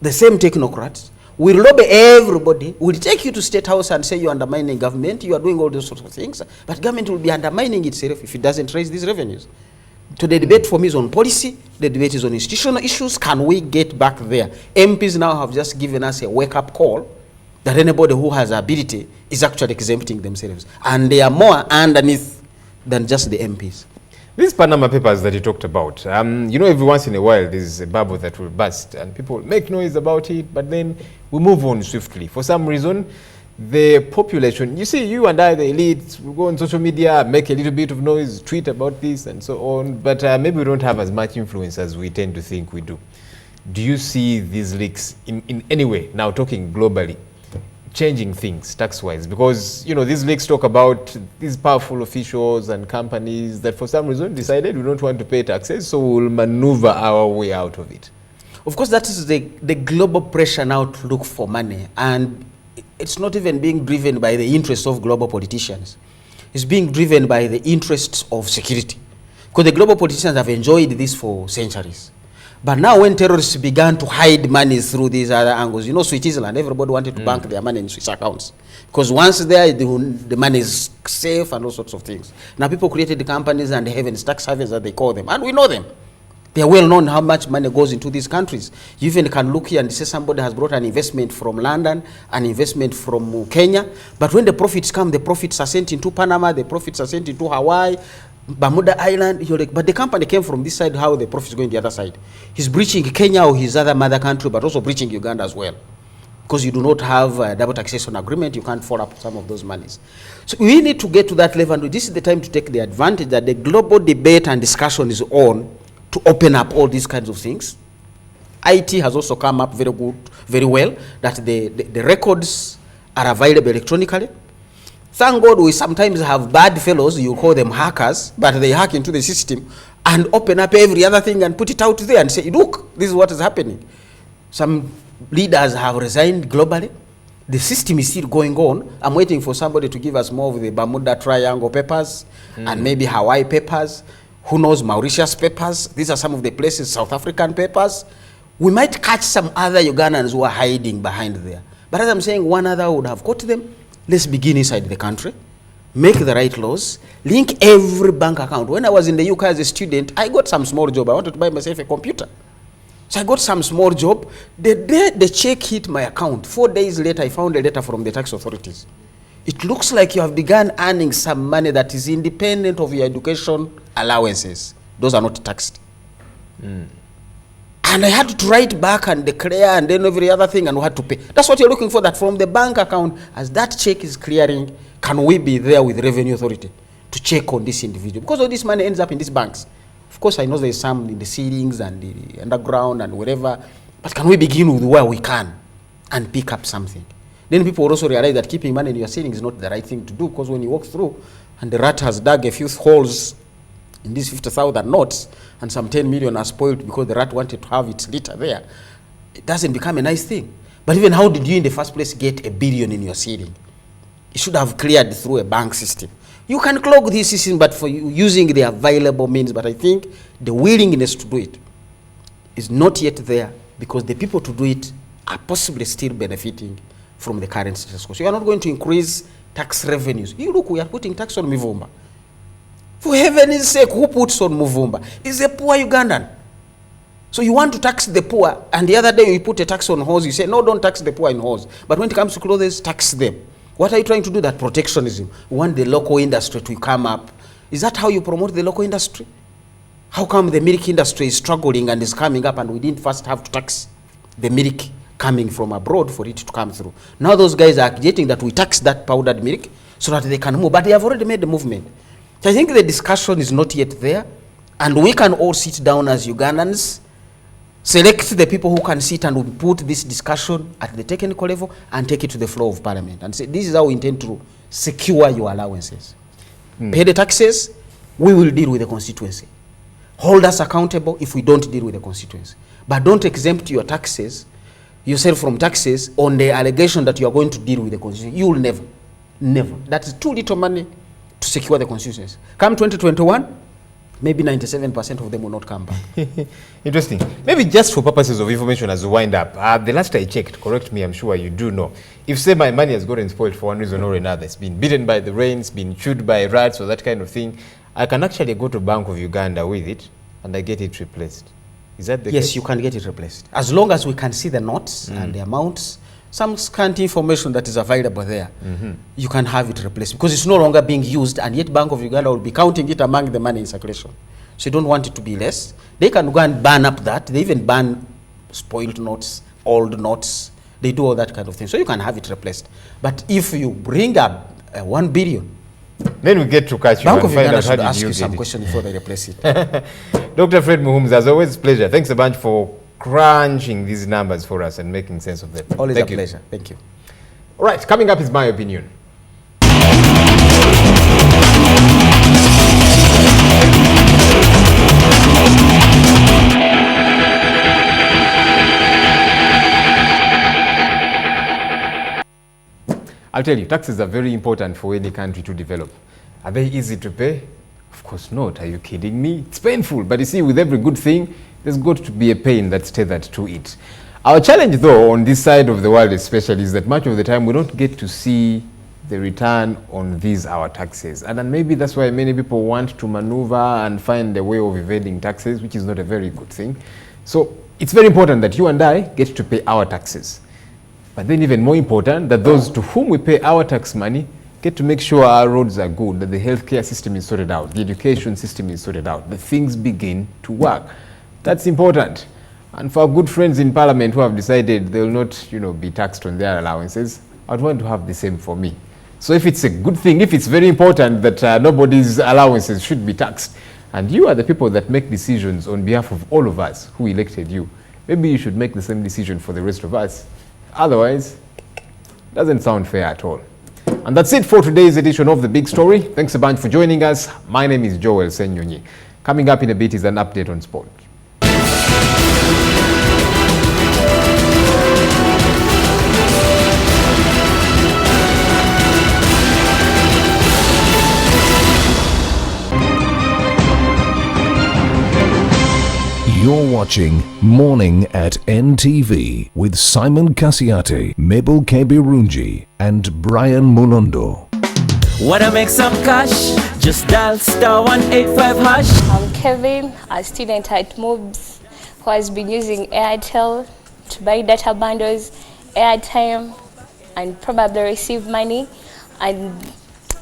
the same technocrats, will lobby everybody, will take you to State House and say you're undermining government, you are doing all those sorts of things, but government will be undermining itself if it doesn't raise these revenues. So the debate for me is on policy, the debate is on institutional issues. Can we get back there? MPs now have just given us a wake-up call that anybody who has ability is actually exempting themselves. And they are more underneath than just the MPs. These Panama Papers that you talked about, you know, every once in a while there's a bubble that will burst and people make noise about it, but then we move on swiftly. For some reason, the population, you see, you and I, the elite, we go on social media, make a little bit of noise, tweet about this and so on, but maybe we don't have as much influence as we tend to think we do. Do you see these leaks in any way, now talking globally, changing things tax-wise? Because, you know, these leaks talk about these powerful officials and companies that for some reason decided we don't want to pay taxes, so we'll maneuver our way out of it. Of course, that is the global pressure now to look for money. And it's not even being driven by the interests of global politicians. It's being driven by the interests of security. Because the global politicians have enjoyed this for centuries. But now when terrorists began to hide money through these other angles, you know, Switzerland, everybody wanted to bank their money in Swiss accounts. Because once there, the money is safe and all sorts of things. Now people created the companies and the havens, tax havens that they call them. And we know them. They are well known how much money goes into these countries. You even can look here and say somebody has brought an investment from London, an investment from Kenya. But when the profits come, the profits are sent into Panama, the profits are sent into Hawaii, Bermuda Island, you're like, but the company came from this side, how the profits going the other side? He's breaching Kenya or his other mother country, but also breaching Uganda as well. Because you do not have a double taxation agreement, you can't follow up some of those monies. So we need to get to that level, and this is the time to take the advantage that the global debate and discussion is on to open up all these kinds of things. IT has also come up very well, that the records are available electronically. Thank God we sometimes have bad fellows, you call them hackers, but they hack into the system and open up every other thing and put it out there and say, look, this is what is happening. Some leaders have resigned globally. The system is still going on. I'm waiting for somebody to give us more of the Bermuda Triangle papers and maybe Hawaii papers. Who knows, Mauritius papers. These are some of the places, South African papers. We might catch some other Ugandans who are hiding behind there. But as I'm saying, one other would have caught them. Let's begin inside the country, make the right laws, link every bank account. When I was in the UK as a student, I got some small job. I wanted to buy myself a computer. So I got some small job. The day the check hit my account, 4 days later, I found a letter from the tax authorities. It looks like you have begun earning some money that is independent of your education allowances. Those are not taxed. And I had to write back and declare and then every other thing and we had to pay. That's what you're looking for, that from the bank account, as that check is clearing, can we be there with the Revenue Authority to check on this individual? Because all this money ends up in these banks. Of course, I know there's some in the ceilings and the underground and wherever, but can we begin with where we can and pick up something? Then people also realize that keeping money in your ceiling is not the right thing to do, because when you walk through and the rat has dug a few holes in these 50,000 notes and some 10 million are spoiled because the rat wanted to have its litter there, it doesn't become a nice thing. But even how did you in the first place get $1 billion in your ceiling? It should have cleared through a bank system. You can clog this system, but for using the available means. But I think the willingness to do it is not yet there, because the people to do it are possibly still benefiting from the current status quo. So you are not going to increase tax revenues. You look, we are putting tax on Muvumba. For heaven's sake, who puts on Muvumba? It's a poor Ugandan. So you want to tax the poor, and the other day you put a tax on horse, you say, no, don't tax the poor in horse. But when it comes to clothes, tax them. What are you trying to do? That protectionism. You want the local industry to come up. Is that how you promote the local industry? How come the milk industry is struggling and is coming up, and we didn't first have to tax the milk coming from abroad for it to come through? Now those guys are getting that we tax that powdered milk so that they can move, but they have already made the movement. So I think the discussion is not yet there, and we can all sit down as Ugandans, select the people who can sit and we put this discussion at the technical level and take it to the floor of parliament and say, this is how we intend to secure your allowances. Pay the taxes, we will deal with the constituency. Hold us accountable if we don't deal with the constituency. But don't exempt your taxes, yourself from taxes on the allegation that you are going to deal with the constituency. You will never, never. That is too little money to secure the constituency. Come 2021, maybe 97% of them will not come back. Interesting. Maybe just for purposes of information as we wind up, the last I checked, correct me, I'm sure you do know, if say my money has gotten spoiled for one reason or another, it's been bitten by the rains, been chewed by rats or that kind of thing, I can actually go to Bank of Uganda with it and I get it replaced. Is that the case? Yes, you can get it replaced. As long as we can see the notes and the amounts, some scanty information that is available there, you can have it replaced, because it's no longer being used, and yet Bank of Uganda will be counting it among the money in circulation. So you don't want it to be less. They can go and ban up that. They even ban spoiled notes, old notes. They do all that kind of thing. So you can have it replaced. But if you bring up 1 billion, then we get to catch you Bank and of find Uganda out how should did ask you you get some it. question before they replace it. Dr. Fred Muhums, as always, pleasure. Thanks a bunch for crunching these numbers for us and making sense of them. Always a pleasure. Thank you. All right, coming up is my opinion. I'll tell you, taxes are very important for any country to develop. Are they easy to pay? Of course not. Are you kidding me? It's painful. But you see, with every good thing, there's got to be a pain that's tethered to it. Our challenge, though, on this side of the world especially, is that much of the time we don't get to see the return on these our taxes. And then maybe that's why many people want to maneuver and find a way of evading taxes, which is not a very good thing. So it's very important that you and I get to pay our taxes. But then even more important, that those to whom we pay our tax money get to make sure our roads are good, that the healthcare system is sorted out, the education system is sorted out, that things begin to work. That's important. And for our good friends in Parliament who have decided they will not, be taxed on their allowances, I'd want to have the same for me. So if it's a good thing, if it's very important that nobody's allowances should be taxed, and you are the people that make decisions on behalf of all of us who elected you, maybe you should make the same decision for the rest of us. Otherwise, it doesn't sound fair at all. And that's it for today's edition of The Big Story. Thanks a bunch for joining us. My name is Joel Senyonyi. Coming up in a bit is an update on sport. You're watching Morning at NTV with Simon Kasiate, Mabel Kebirunji, and Brian Mulondo. Wanna make some cash? Just dial *185 hash. I'm Kevin, a student at MOBS who has been using Airtel to buy data bundles, airtime, and probably receive money. And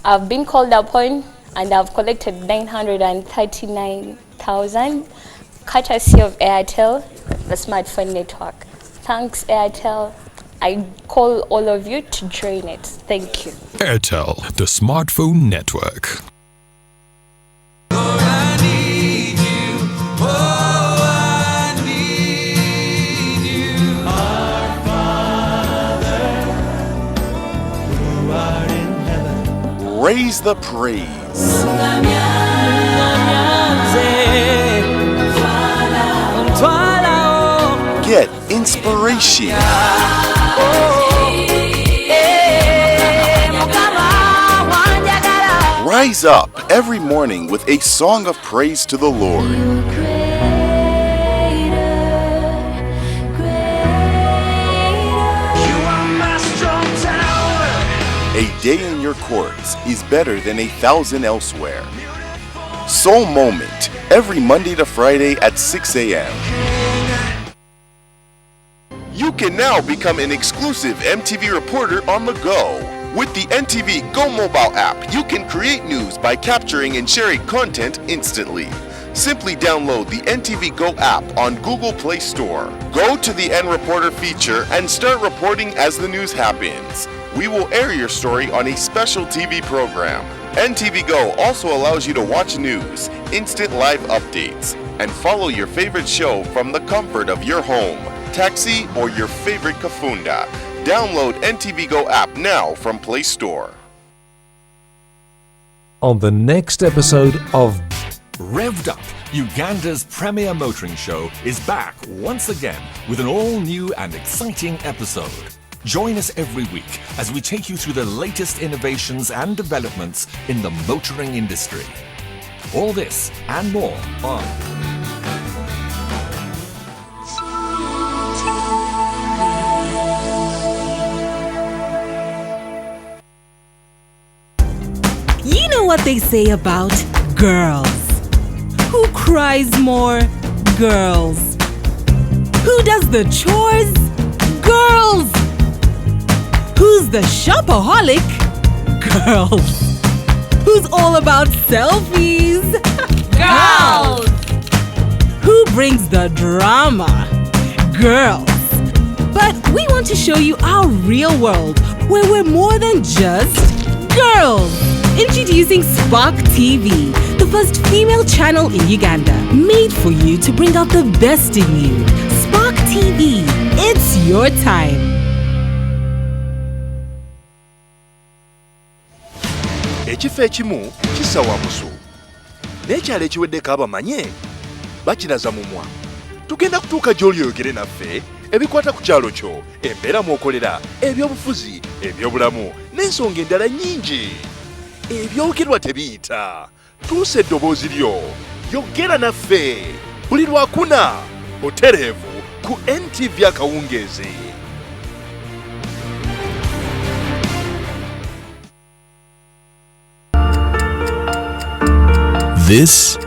I've been called upon and I've collected 939,000. Courtesy of Airtel, the smartphone network. Thanks, Airtel. I call all of you to join it. Thank you. Airtel, the smartphone network. raise the praise. Get inspiration. Rise up every morning with a song of praise to the Lord. A day in your courts is better than 1,000 elsewhere. Soul Moment, every Monday to Friday at 6 a.m. You can now become an exclusive NTV reporter on the go. With the NTV Go mobile app, you can create news by capturing and sharing content instantly. Simply download the NTV Go app on Google Play Store. Go to the N Reporter feature and start reporting as the news happens. We will air your story on a special TV program. NTV Go also allows you to watch news, instant live updates, and follow your favorite show from the comfort of your home, taxi, or your favorite kafunda. Download NTV Go app now from Play Store. On the next episode of Revved Up, Uganda's premier motoring show, is back once again with an all-new and exciting episode. Join us every week as we take you through the latest innovations and developments in the motoring industry. All this and more on You know what they say about girls. Who cries more? Girls. Who does the chores? Girls. Who's the shopaholic? Girls. Who's all about selfies? Girls. Who brings the drama? Girls. But we want to show you our real world where we're more than just girls. Introducing Spark TV, the first female channel in Uganda, made for you to bring out the best in you. Spark TV, it's your time. Ekifo ekimu kisawa musu n'ekyalo ekiweddeko abamanye bakiraza mumwa. Tugenda kutuuka gy'oli oyogere naffe ebikwata ku kyalo kyo, embeera mw'okolera, ebyobufuzi, ebyobulamu n'ensonga endala nnyingi. Ebyogerwa tebiyita. Tuusa eddoboozi lyo, yogera naffe buli lwakuna butereevu ku NTV akawungeezi. This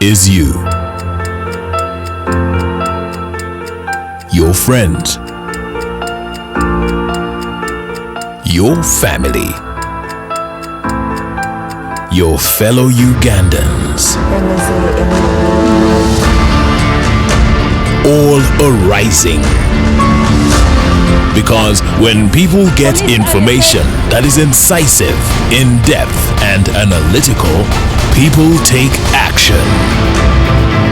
is you. Your friends. Your family. Your fellow Ugandans. All are rising. Because when people get information that is incisive, in-depth, and analytical, people take action.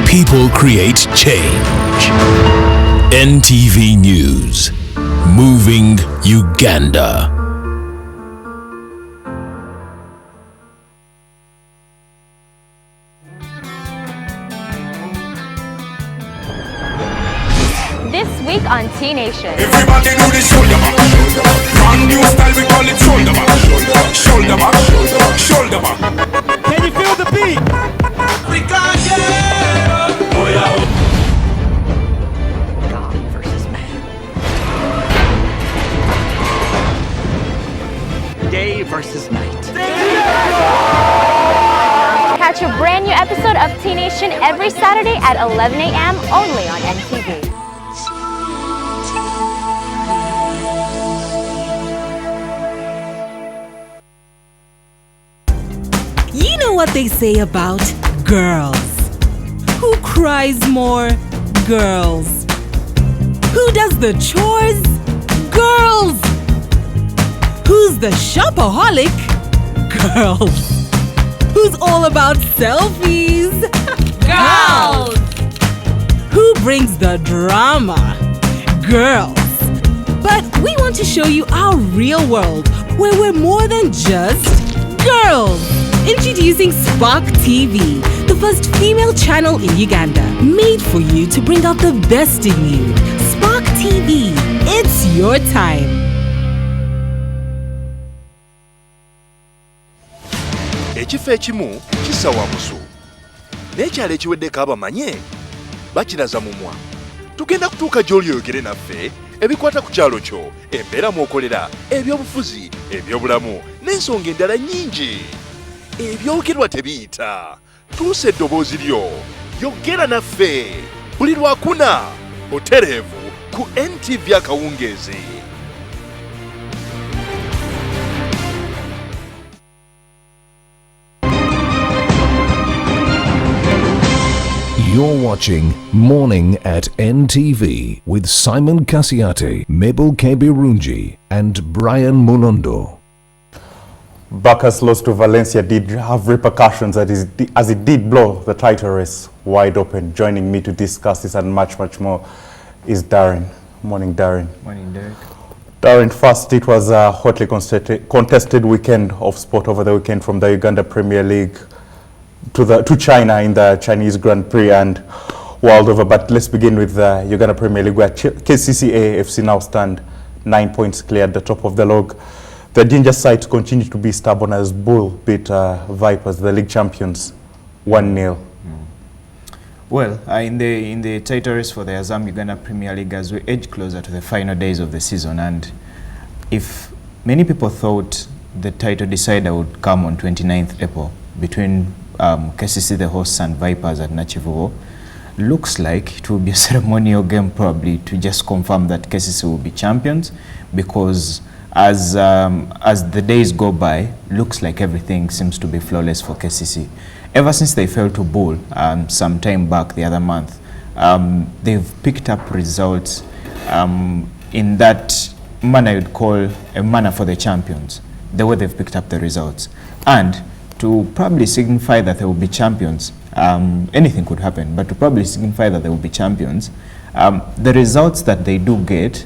People create change. NTV News. Moving Uganda. This week on T Nation. Everybody do the shoulder back. Brand new style, we call it shoulder back. Shoulder back, shoulder back. Can you feel the beat? We can't get up. Oh yeah. God versus man. Day versus night. Catch a brand new episode of T Nation every Saturday at 11 a.m. only on NTV. You know what they say about girls. Who cries more? Girls. Who does the chores? Girls. Who's the shopaholic? Girls. Who's all about selfies? Girls. Who brings the drama? Girls. But we want to show you our real world where we're more than just Girls! Introducing Spark TV, the first female channel in Uganda, made for you to bring out the best in you. Spark TV, it's your time. Ekifo ekimu kissa wamusu n'ekyalo ekiweddeko abamanye bakiraza mumwa. Tugenda kutuuka gy'oli oyogere naffe ebikwata ku kyalo kyo, embeera mw'okolera, ebyobufuzi, ebyobulamu n'ensonga endala nnyingi. Ebyogerwa tebiyita. Tuusa eddoboozi lyo, yogera naffe buli Lwakuna butereevu ku NTV akawungeezi. You're watching Morning at NTV with Simon Kasiate, Mabel Kebirunji and Brian Mulondo. Barca's loss to Valencia did have repercussions as it did blow the title race wide open. Joining me to discuss this and much more is Darren. Morning, Darren. Morning, Derek. Darren, first, it was a hotly contested weekend of sport over the weekend, from the Uganda Premier League to China in the Chinese Grand Prix and world over. But let's begin with the Uganda Premier League, where KCCA FC now stand 9 points clear at the top of the log. The Ginger side continue to be stubborn as Bull beat Vipers, the league champions, 1-0. Well, in the title race for the Azam Uganda Premier League, as we edge closer to the final days of the season, and if many people thought the title decider would come on 29th April between KCC, the hosts, and Vipers at Nachivubo, looks like it will be a ceremonial game probably to just confirm that KCC will be champions, because as the days go by, looks like everything seems to be flawless for KCC. Ever since they fell to Bull some time back the other month, they've picked up results in that manner you'd call a manner for the champions, the way they've picked up the results. And to probably signify that they will be champions, anything could happen, but to probably signify that they will be champions, the results that they do get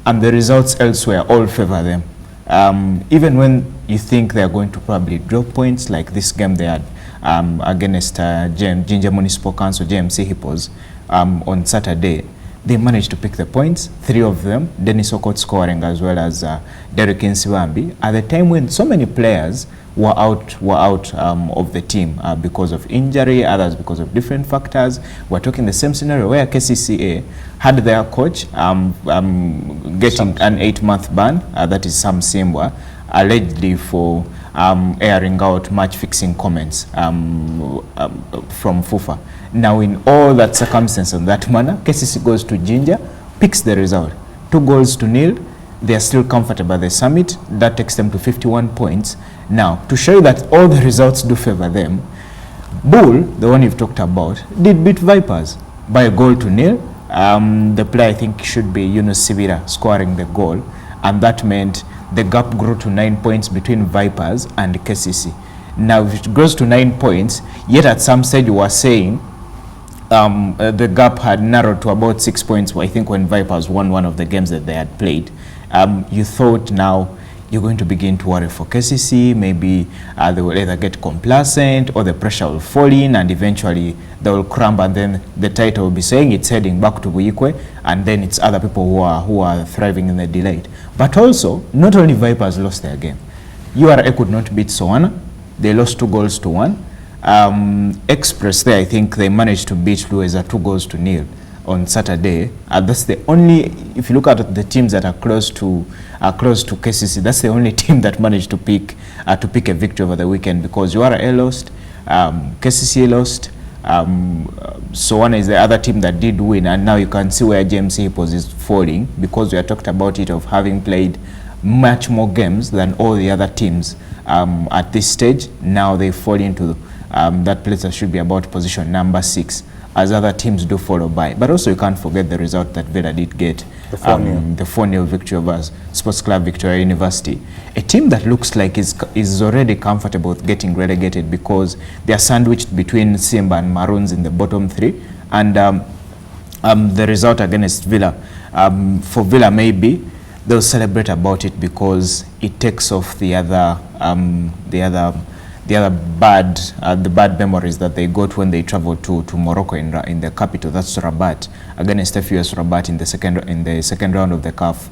and the results elsewhere all favor them. Even when you think they're going to probably drop points, like this game they had against Ginger Municipal Council, JMC Hippos, on Saturday, they managed to pick the points, 3 of them, Dennis Okot scoring as well as Derek Nsibambi, at the time when so many players were out of the team because of injury, others because of different factors. We're talking the same scenario where KCCA had their coach getting an 8-month ban, that is Sam Simbwa, allegedly for airing out match-fixing comments from FUFA. Now, in all that circumstance and that manner, KCC goes to Ginger, picks the result, 2-0. They are still comfortable at the summit. That takes them to 51 points. Now, to show you that all the results do favor them, Bull, the one you've talked about, did beat Vipers by 1-0. The player, I think, should be Yunus Sibira scoring the goal, and that meant the gap grew to 9 points between Vipers and KCC. Now, if it grows to 9 points, yet at some stage you were saying the gap had narrowed to about 6 points, I think, when Vipers won one of the games that they had played. You thought now you're going to begin to worry for KCC, maybe they will either get complacent or the pressure will fall in and eventually they will crumble, and then the title will be saying it's heading back to Buikwe, and then it's other people who are thriving in the delayed. But also, not only Vipers lost their game. URA could not beat Soana. They lost 2-1. Express there, I think they managed to beat Lueza 2-0 on Saturday. That's the only, if you look at the teams that are close to KCC, that's the only team that managed to pick a victory over the weekend, because URA lost, KCC lost, Soana is the other team that did win, and now you can see where JMC Hippos is falling, because we are talked about it of having played much more games than all the other teams at this stage. Now they fall into that place that should be about position number 6, as other teams do follow by. But also you can't forget the result that Vela did get, the 4-0 victory over Sports Club Victoria University, a team that looks like is already comfortable with getting relegated, because they are sandwiched between Simba and Maroons in the bottom 3, and the result against Villa, for Villa maybe they'll celebrate about it because it takes off the other the bad memories that they got when they traveled to Morocco in the capital, that's Rabat, against FUS Rabat in the second round of the CAF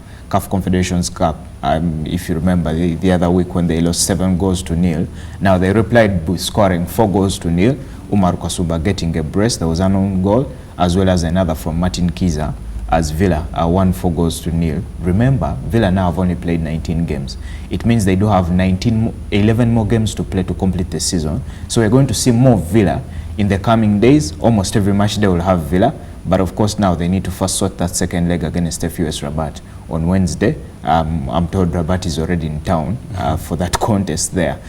Confederations Cup. If you remember the other week when they lost 7-0. Now they replied with scoring 4-0. Umar Kwasuba getting a brace. There was an own goal as well as another from Martin Kiza as Villa won 4-0. Remember, Villa now have only played 19 games. It means they do have 11 more games to play to complete the season. So we're going to see more Villa in the coming days. Almost every match they will have Villa. But of course now they need to first sort that second leg against FUS Rabat on Wednesday. I'm told Rabat is already in town for that contest there.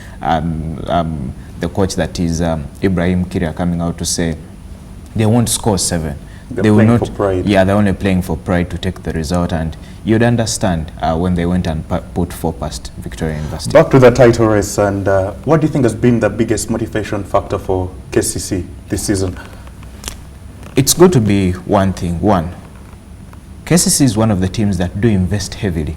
The coach, that is Ibrahim Kiria, coming out to say they won't score 7. They will not. For pride. Yeah, they're only playing for pride to take the result, and you'd understand when they went and put 4 past Victoria University. Back to the title race, and what do you think has been the biggest motivation factor for KCC this season? It's going to be one thing. One, KCC is one of the teams that do invest heavily.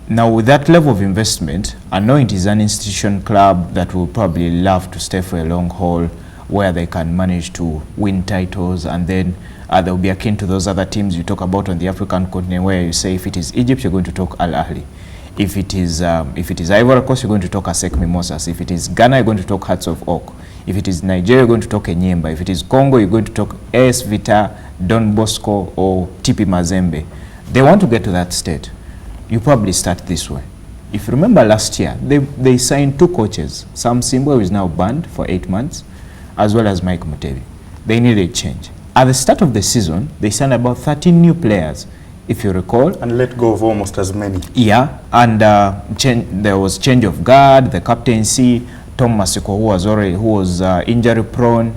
Now with that level of investment, I know it is an institution club that will probably love to stay for a long haul, where they can manage to win titles, and then they'll be akin to those other teams you talk about on the African continent, where you say if it is Egypt, you're going to talk Al Ahly. If it is Ivory Coast, you're going to talk ASEC Mimosas. If it is Ghana, you're going to talk Hearts of Oak. If it is Nigeria, you're going to talk Enyimba. If it is Congo, you're going to talk AS Vita, Don Bosco, or TP Mazembe. They want to get to that state. You probably start this way. If you remember last year, they signed 2 coaches. Sam Simbo, who is now banned for 8 months, as well as Mike Mutebi. They needed change. At the start of the season, they signed about 13 new players, if you recall. And let go of almost as many. Yeah, and there was change of guard, the captaincy. Tom Masiko, who was injury prone,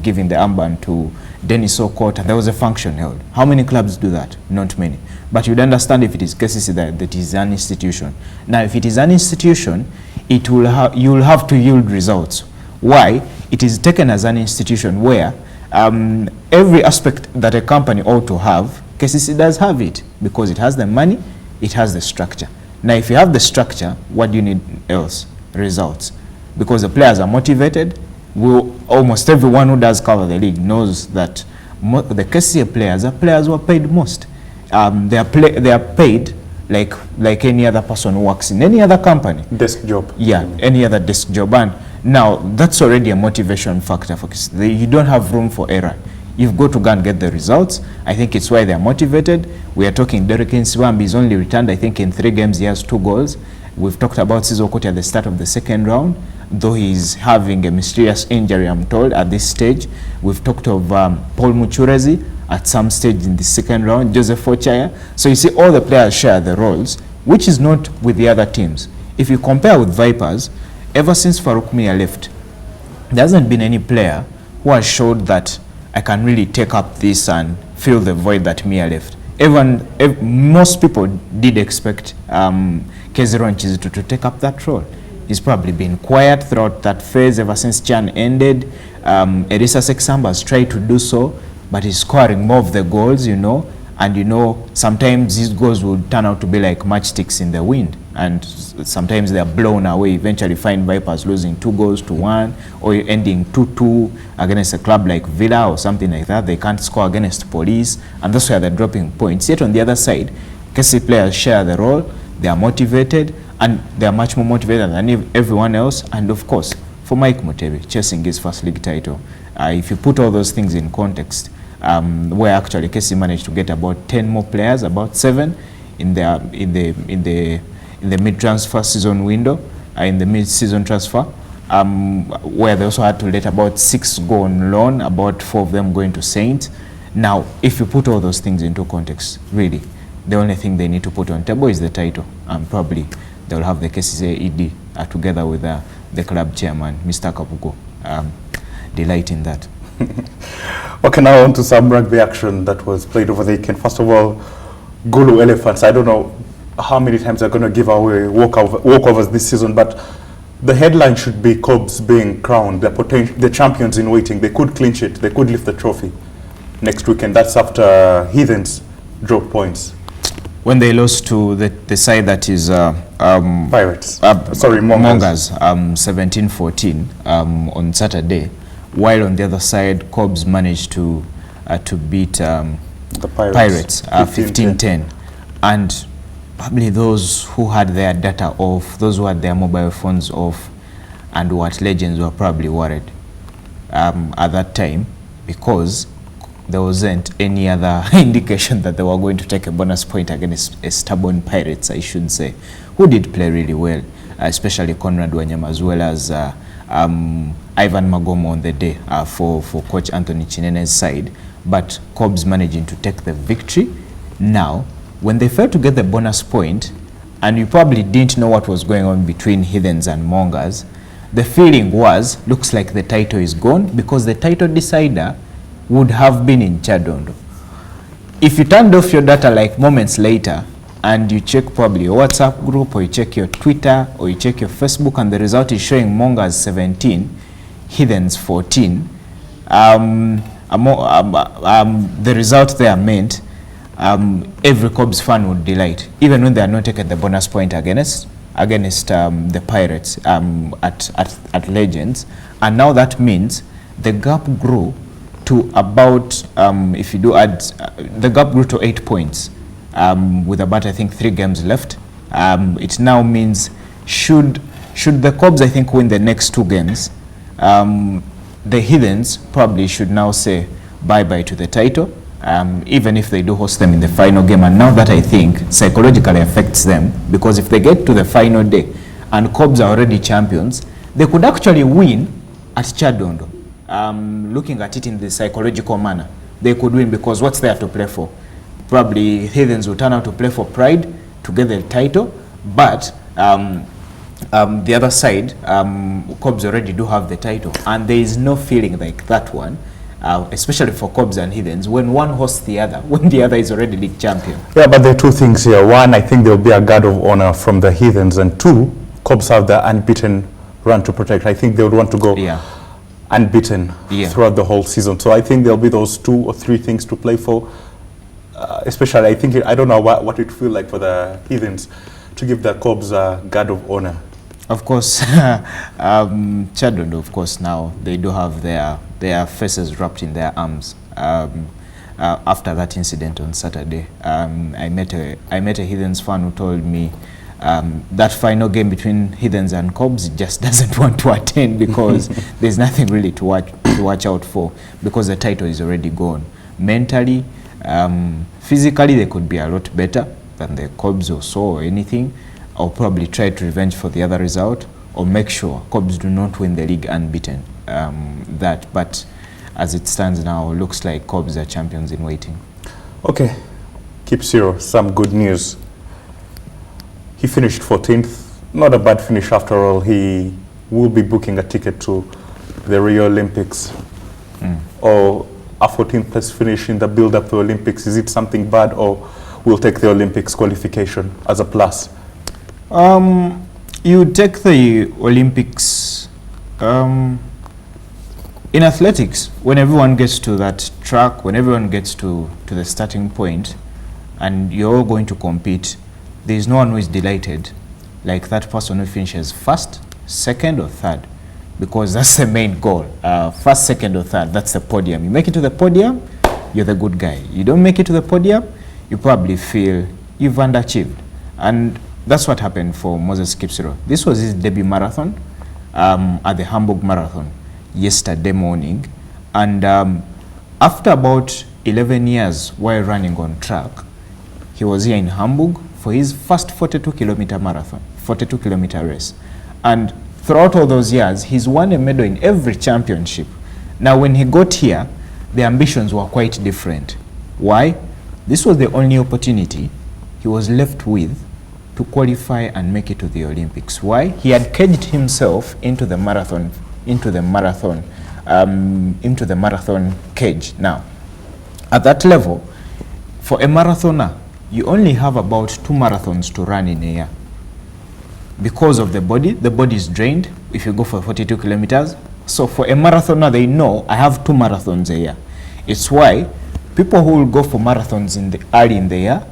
giving the armband to Dennis Okot, and there was a function held. How many clubs do that? Not many. But you'd understand if it is KCC that is an institution. Now, if it is an institution, you'll have to yield results. Why? It is taken as an institution where every aspect that a company ought to have, KCC does have it, because it has the money, it has the structure. Now, if you have the structure, what do you need else? Results. Because the players are motivated. Almost everyone who does cover the league knows that the KCC players are players who are paid most. They are paid like any other person who works in any other company. Desk job. Yeah, any other desk job. And now, that's already a motivation factor for KCC. You don't have room for error. You've got to go and get the results. I think it's why they're motivated. We are talking Derek Nsiwambi is only returned, I think, in 3 games. He has 2 goals. We've talked about Sizo Okoti at the start of the second round, though he's having a mysterious injury, I'm told, at this stage. We've talked of Paul Muchurezi at some stage in the second round, Joseph Ochaya. So you see all the players share the roles, which is not with the other teams. If you compare with Vipers, ever since Farouk Mia left, there hasn't been any player who has showed that I can really take up this and fill the void that Mia left. Most people did expect Kezero Nchizitu to take up that role. He's probably been quiet throughout that phase ever since Chan ended. Erisa Seksamba has tried to do so, but he's scoring more of the goals, you know. And you know, sometimes these goals will turn out to be like matchsticks in the wind. And sometimes they are blown away. Eventually find Vipers losing 2-1, or ending 2-2 against a club like Villa or something like that. They can't score against Police, and that's why they're dropping points. Yet on the other side, KCC players share the role. They are motivated, and they are much more motivated than everyone else. And of course, for Mike Mutebi, chasing his first league title, if you put all those things in context, where actually KCC managed to get about 10 more players, about 7 in the mid-transfer season window, in the mid-season transfer, where they also had to let about 6 go on loan, about 4 of them going to Saints. Now, if you put all those things into context, really, the only thing they need to put on table is the title, and probably they'll have the KCC ED together with the club chairman, Mr. Kapuko, delight in that. Okay, now on to some rugby action that was played over the weekend. First of all, Gulu Elephants. I don't know how many times they're going to give away walkovers this season, but the headline should be Cobs being crowned the champions in waiting. They could clinch it. They could lift the trophy next weekend. That's after Heathens dropped points. when they lost to the side that is Pirates. Sorry, Mongers, 17-14 on Saturday, while on the other side, Cobs managed to beat the Pirates 15-10. And probably those who had their data off, those who had their mobile phones off, and who at Legends were probably worried at that time, because there wasn't any other indication that they were going to take a bonus point against a stubborn Pirates, I should say, who did play really well, especially Conrad Wanyama, as well as Ivan Magomo on the day for Coach Anthony Chinene's side. But Cobs managing to take the victory. Now, when they failed to get the bonus point, and you probably didn't know what was going on between Heathens and Mongers, the feeling was, looks like the title is gone, because the title decider would have been in Chadondo. If you turned off your data like moments later, and you check probably your WhatsApp group, or you check your Twitter, or you check your Facebook, and the result is showing Mongers 17, Heathens 14, the result there meant every Cobs fan would delight, even when they are not taking the bonus point against the Pirates at Legends. And now that means the gap grew to about, if you do add, the gap grew to 8 points with about, I think, 3 games left. It now means should the Cobs, I think, win the next 2 games, the Heathens probably should now say bye-bye to the title, even if they do host them in the final game. And now that, I think, psychologically affects them, because if they get to the final day and Cobs are already champions, they could actually win at Chadondo. Looking at it in the psychological manner, they could win, because what's there to play for? Probably Heathens will turn out to play for pride to get the title, but the other side, Cobs already do have the title, and there is no feeling like that one, especially for Cobs and Heathens, when one hosts the other, when the other is already league champion. Yeah, but there are 2 things here. One, I think there will be a guard of honor from the Heathens, and 2, Cobs have the unbeaten run to protect. I think they would want to go unbeaten throughout the whole season. So I think there'll be those 2 or 3 things to play for. Especially, I think, I don't know what it feel like for the Heathens to give the Cobs a guard of honor. Of course, Chadondo, of course, now they do have their faces wrapped in their arms. After that incident on Saturday, I met a Heathens fan who told me that final game between Heathens and Cobs just doesn't want to attend, because there's nothing really to watch out for, because the title is already gone. Mentally, physically, they could be a lot better than the Cobs or so, or anything, or probably try to revenge for the other result, or make sure Cobs do not win the league unbeaten. But as it stands now, looks like Cobs are champions in waiting. Okay, keep 0, some good news. He finished 14th, not a bad finish after all. He will be booking a ticket to the Rio Olympics. Or a 14th place finish in the build-up to the Olympics, is it something bad, or will take the Olympics qualification as a plus? You take the Olympics in athletics, when everyone gets to that track, when everyone gets to the starting point, and you're all going to compete, there's no one who is delighted like that person who finishes first, second, or third, because that's the main goal. First, second, or third, that's the podium. You make it to the podium, you're the good guy. You don't make it to the podium, you probably feel you've underachieved. And that's what happened for Moses Kipsiro. This was his debut marathon at the Hamburg Marathon yesterday morning. And after about 11 years while running on track, he was here in Hamburg for his first 42-kilometer marathon, 42-kilometer race. And throughout all those years, he's won a medal in every championship. Now, when he got here, the ambitions were quite different. Why? This was the only opportunity he was left with to qualify and make it to the Olympics. Why? He had caged himself into the marathon cage. Now, at that level, for a marathoner, you only have about 2 marathons to run in a year. Because of the body is drained if you go for 42 kilometers. So for a marathoner, they know I have 2 marathons a year. It's why people who will go for marathons early in the year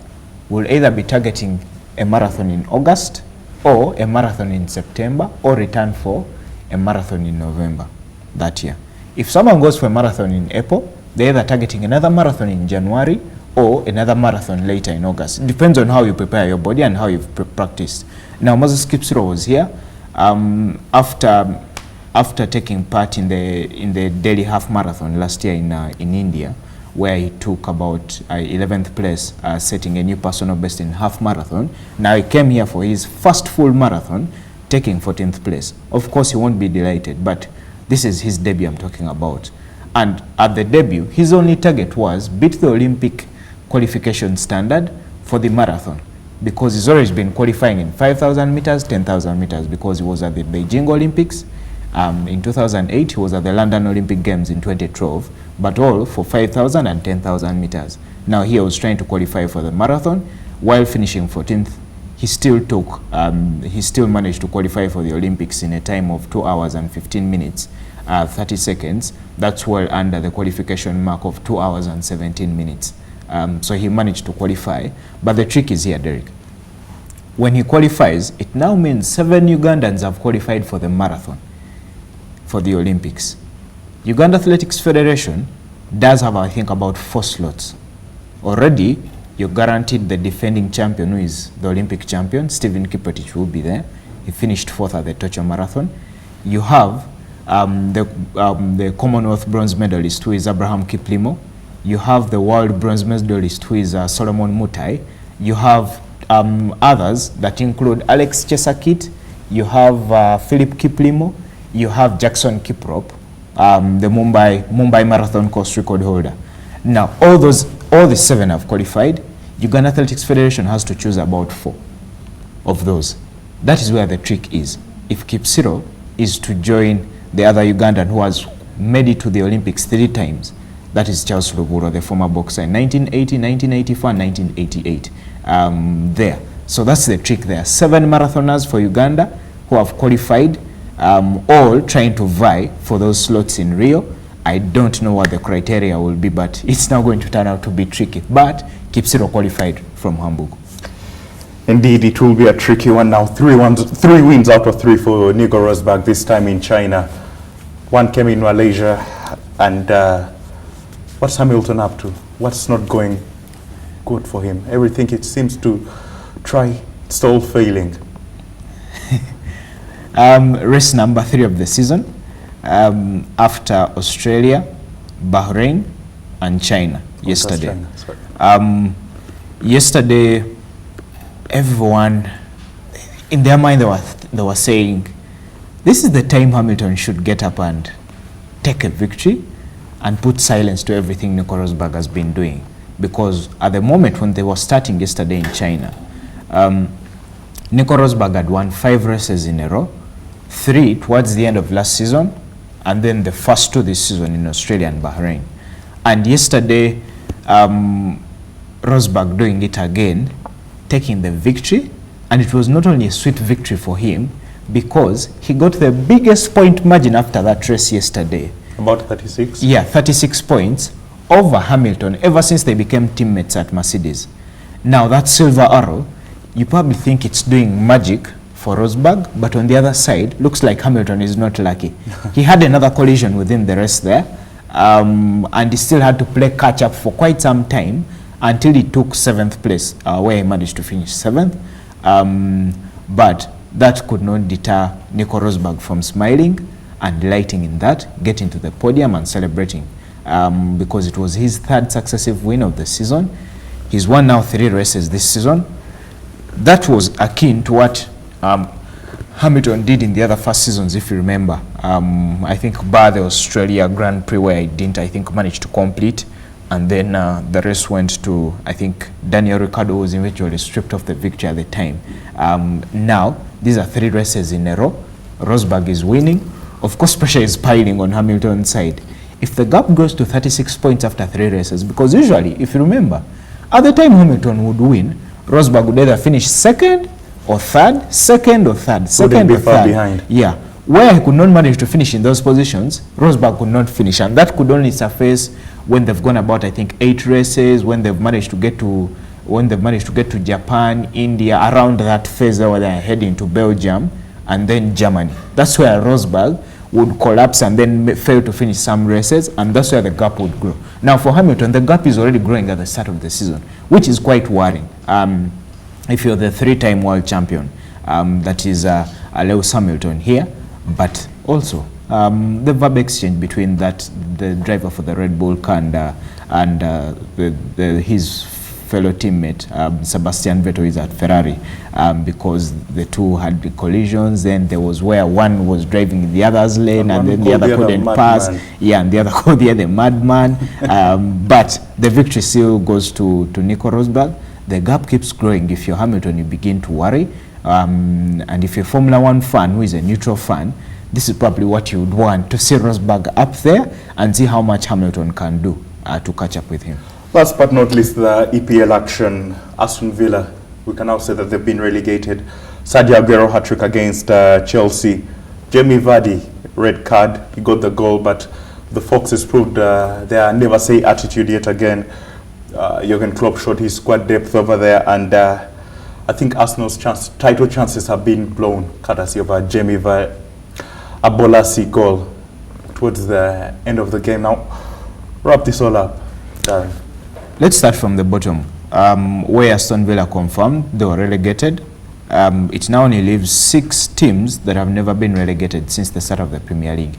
will either be targeting a marathon in August or a marathon in September or return for a marathon in November that year. If someone goes for a marathon in April, they're either targeting another marathon in January or another marathon later in August. It depends on how you prepare your body and how you've practiced. Now, Moses Kipsiro was here after taking part in the Delhi half marathon last year in India, where he took about 11th place, setting a new personal best in half marathon. Now he came here for his first full marathon, taking 14th place. Of course, he won't be delighted, but this is his debut I'm talking about. And at the debut, his only target was beat the Olympic qualification standard for the marathon, because he's always been qualifying in 5,000 meters, 10,000 meters, because he was at the Beijing Olympics. In 2008, he was at the London Olympic Games in 2012, but all for 5,000 and 10,000 meters. Now he was trying to qualify for the marathon. While finishing 14th, he still managed to qualify for the Olympics in a time of 2 hours and 15 minutes, 30 seconds. That's well under the qualification mark of 2 hours and 17 minutes. So he managed to qualify. But the trick is here, Derek. When he qualifies, it now means 7 Ugandans have qualified for the marathon, for the Olympics. Uganda Athletics Federation does have, I think, about 4 slots. Already, you're guaranteed the defending champion, who is the Olympic champion, Stephen Kiprotich, will be there. He finished 4th at the Tokyo Marathon. You have the Commonwealth bronze medalist, who is Abraham Kiplimo. You have the world bronze medalist, who is Solomon Mutai. You have others that include Alex Chesakit. You have Philip Kiplimo. You have Jackson Kiprop, the Mumbai Marathon course record holder. Now, all the 7 have qualified. Uganda Athletics Federation has to choose about 4 of those. That is where the trick is. If Kipsiro is to join the other Ugandan who has made it to the Olympics 3 times, that is Charles Luguro, the former boxer, in 1980, 1984, and 1988. There. So that's the trick there. 7 marathoners for Uganda who have qualified, all trying to vie for those slots in Rio. I don't know what the criteria will be, but it's now going to turn out to be tricky. But Kipsiro qualified from Hamburg. Indeed, it will be a tricky one now. 3 wins out of 3 for Nico Rosberg, this time in China. 1 came in Malaysia. And what's Hamilton up to? What's not going good for him? Everything it seems to try, it's all failing. Race number 3 of the season, after Australia, Bahrain, and China yesterday. Yesterday, everyone, in their mind, they were saying, this is the time Hamilton should get up and take a victory and put silence to everything Nico Rosberg has been doing. Because at the moment when they were starting yesterday in China, Nico Rosberg had won 5 races in a row, 3 towards the end of last season, and then the first 2 this season in Australia and Bahrain. And yesterday, Rosberg doing it again, taking the victory, and it was not only a sweet victory for him, because he got the biggest point margin after that race yesterday. About 36? Yeah, 36 points over Hamilton ever since they became teammates at Mercedes. Now that silver arrow, you probably think it's doing magic for Rosberg, but on the other side, looks like Hamilton is not lucky. He had another collision within the race there, and he still had to play catch up for quite some time until he took 7th place, where he managed to finish 7th. But that could not deter Nico Rosberg from smiling and delighting in that, getting to the podium and celebrating, because it was his 3rd successive win of the season. He's won now 3 races this season. That was akin to what Hamilton did in the other first seasons, if you remember. I think bar the Australia Grand Prix, where he didn't, I think, manage to complete, and then the race went to, I think, Daniel Ricciardo was eventually stripped of the victory at the time. Now, these are 3 races in a row. Rosberg is winning. Of course, pressure is piling on Hamilton's side. If the gap goes to 36 points after 3 races, because usually, if you remember, at the time Hamilton would win, Rosberg would either finish 2nd or 3rd, 2nd or 3rd, 2nd or 3rd. Behind. Yeah. Where he could not manage to finish in those positions, Rosberg could not finish. And that could only surface when they've gone about, I think, 8 races, when they've managed to get to when they managed to get to Japan, India, around that phase where they're heading to Belgium and then Germany. That's where Rosberg would collapse and then fail to finish some races, and that's where the gap would grow. Now for Hamilton, the gap is already growing at the start of the season, which is quite worrying. If you're the three-time world champion, that is Lewis Hamilton here, but also the verb exchange between the driver for the Red Bull car and his fellow teammate Sebastian Vettel is at Ferrari, because the two had the collisions. Then there was where one was driving in the other's lane and then the other couldn't pass. Yeah, and the other called the other madman. But the victory still goes to Nico Rosberg. The gap keeps growing. If you're Hamilton, you begin to worry. And if you're a Formula One fan who is a neutral fan, this is probably what you would want, to see Rosberg up there and see how much Hamilton can do to catch up with him. Last but not least, the EPL action. Aston Villa, we can now say that they've been relegated. Sergio Aguero hat-trick against Chelsea. Jamie Vardy, red card. He got the goal, but the Foxes proved their never-say attitude yet again. Jurgen Klopp showed his squad depth over there, and I think Arsenal's title chances have been blown, courtesy of a Jamie Vardy Abolasi goal towards the end of the game. Now, wrap this all up, Darren. Let's start from the bottom, where Aston Villa confirmed they were relegated. It now only leaves 6 teams that have never been relegated since the start of the Premier League.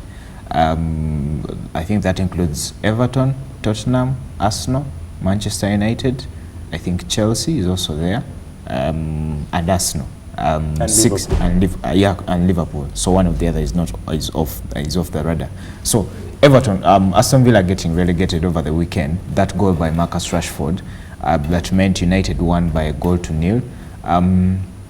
I think that includes Everton, Tottenham, Arsenal, Manchester United. I think Chelsea is also there, and Arsenal. And 6 Liverpool. and Liverpool. So one of the other is off the radar. So Everton, Aston Villa getting relegated over the weekend. That goal by Marcus Rashford, that meant United won by a goal to nil.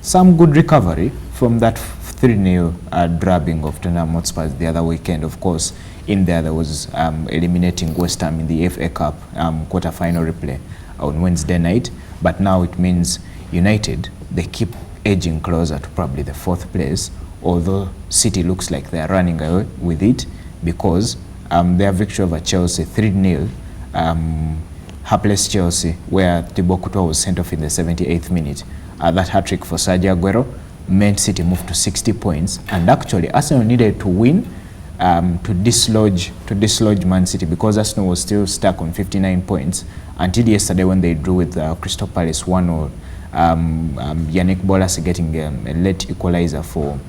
Some good recovery from that 3-0 drubbing of Tottenham Hotspur the other weekend. Of course, in there was eliminating West Ham in the FA Cup quarter-final replay on Wednesday night. But now it means United, they keep edging closer to probably the 4th place, although City looks like they are running away with it, because their victory over Chelsea 3-0, hapless Chelsea, where Thibaut Courtois was sent off in the 78th minute. That hat-trick for Sergio Aguero meant City moved to 60 points, and actually Arsenal needed to win to dislodge Man City, because Arsenal was still stuck on 59 points until yesterday when they drew with Crystal Palace 1-0. Yannick Bolas getting a late equalizer for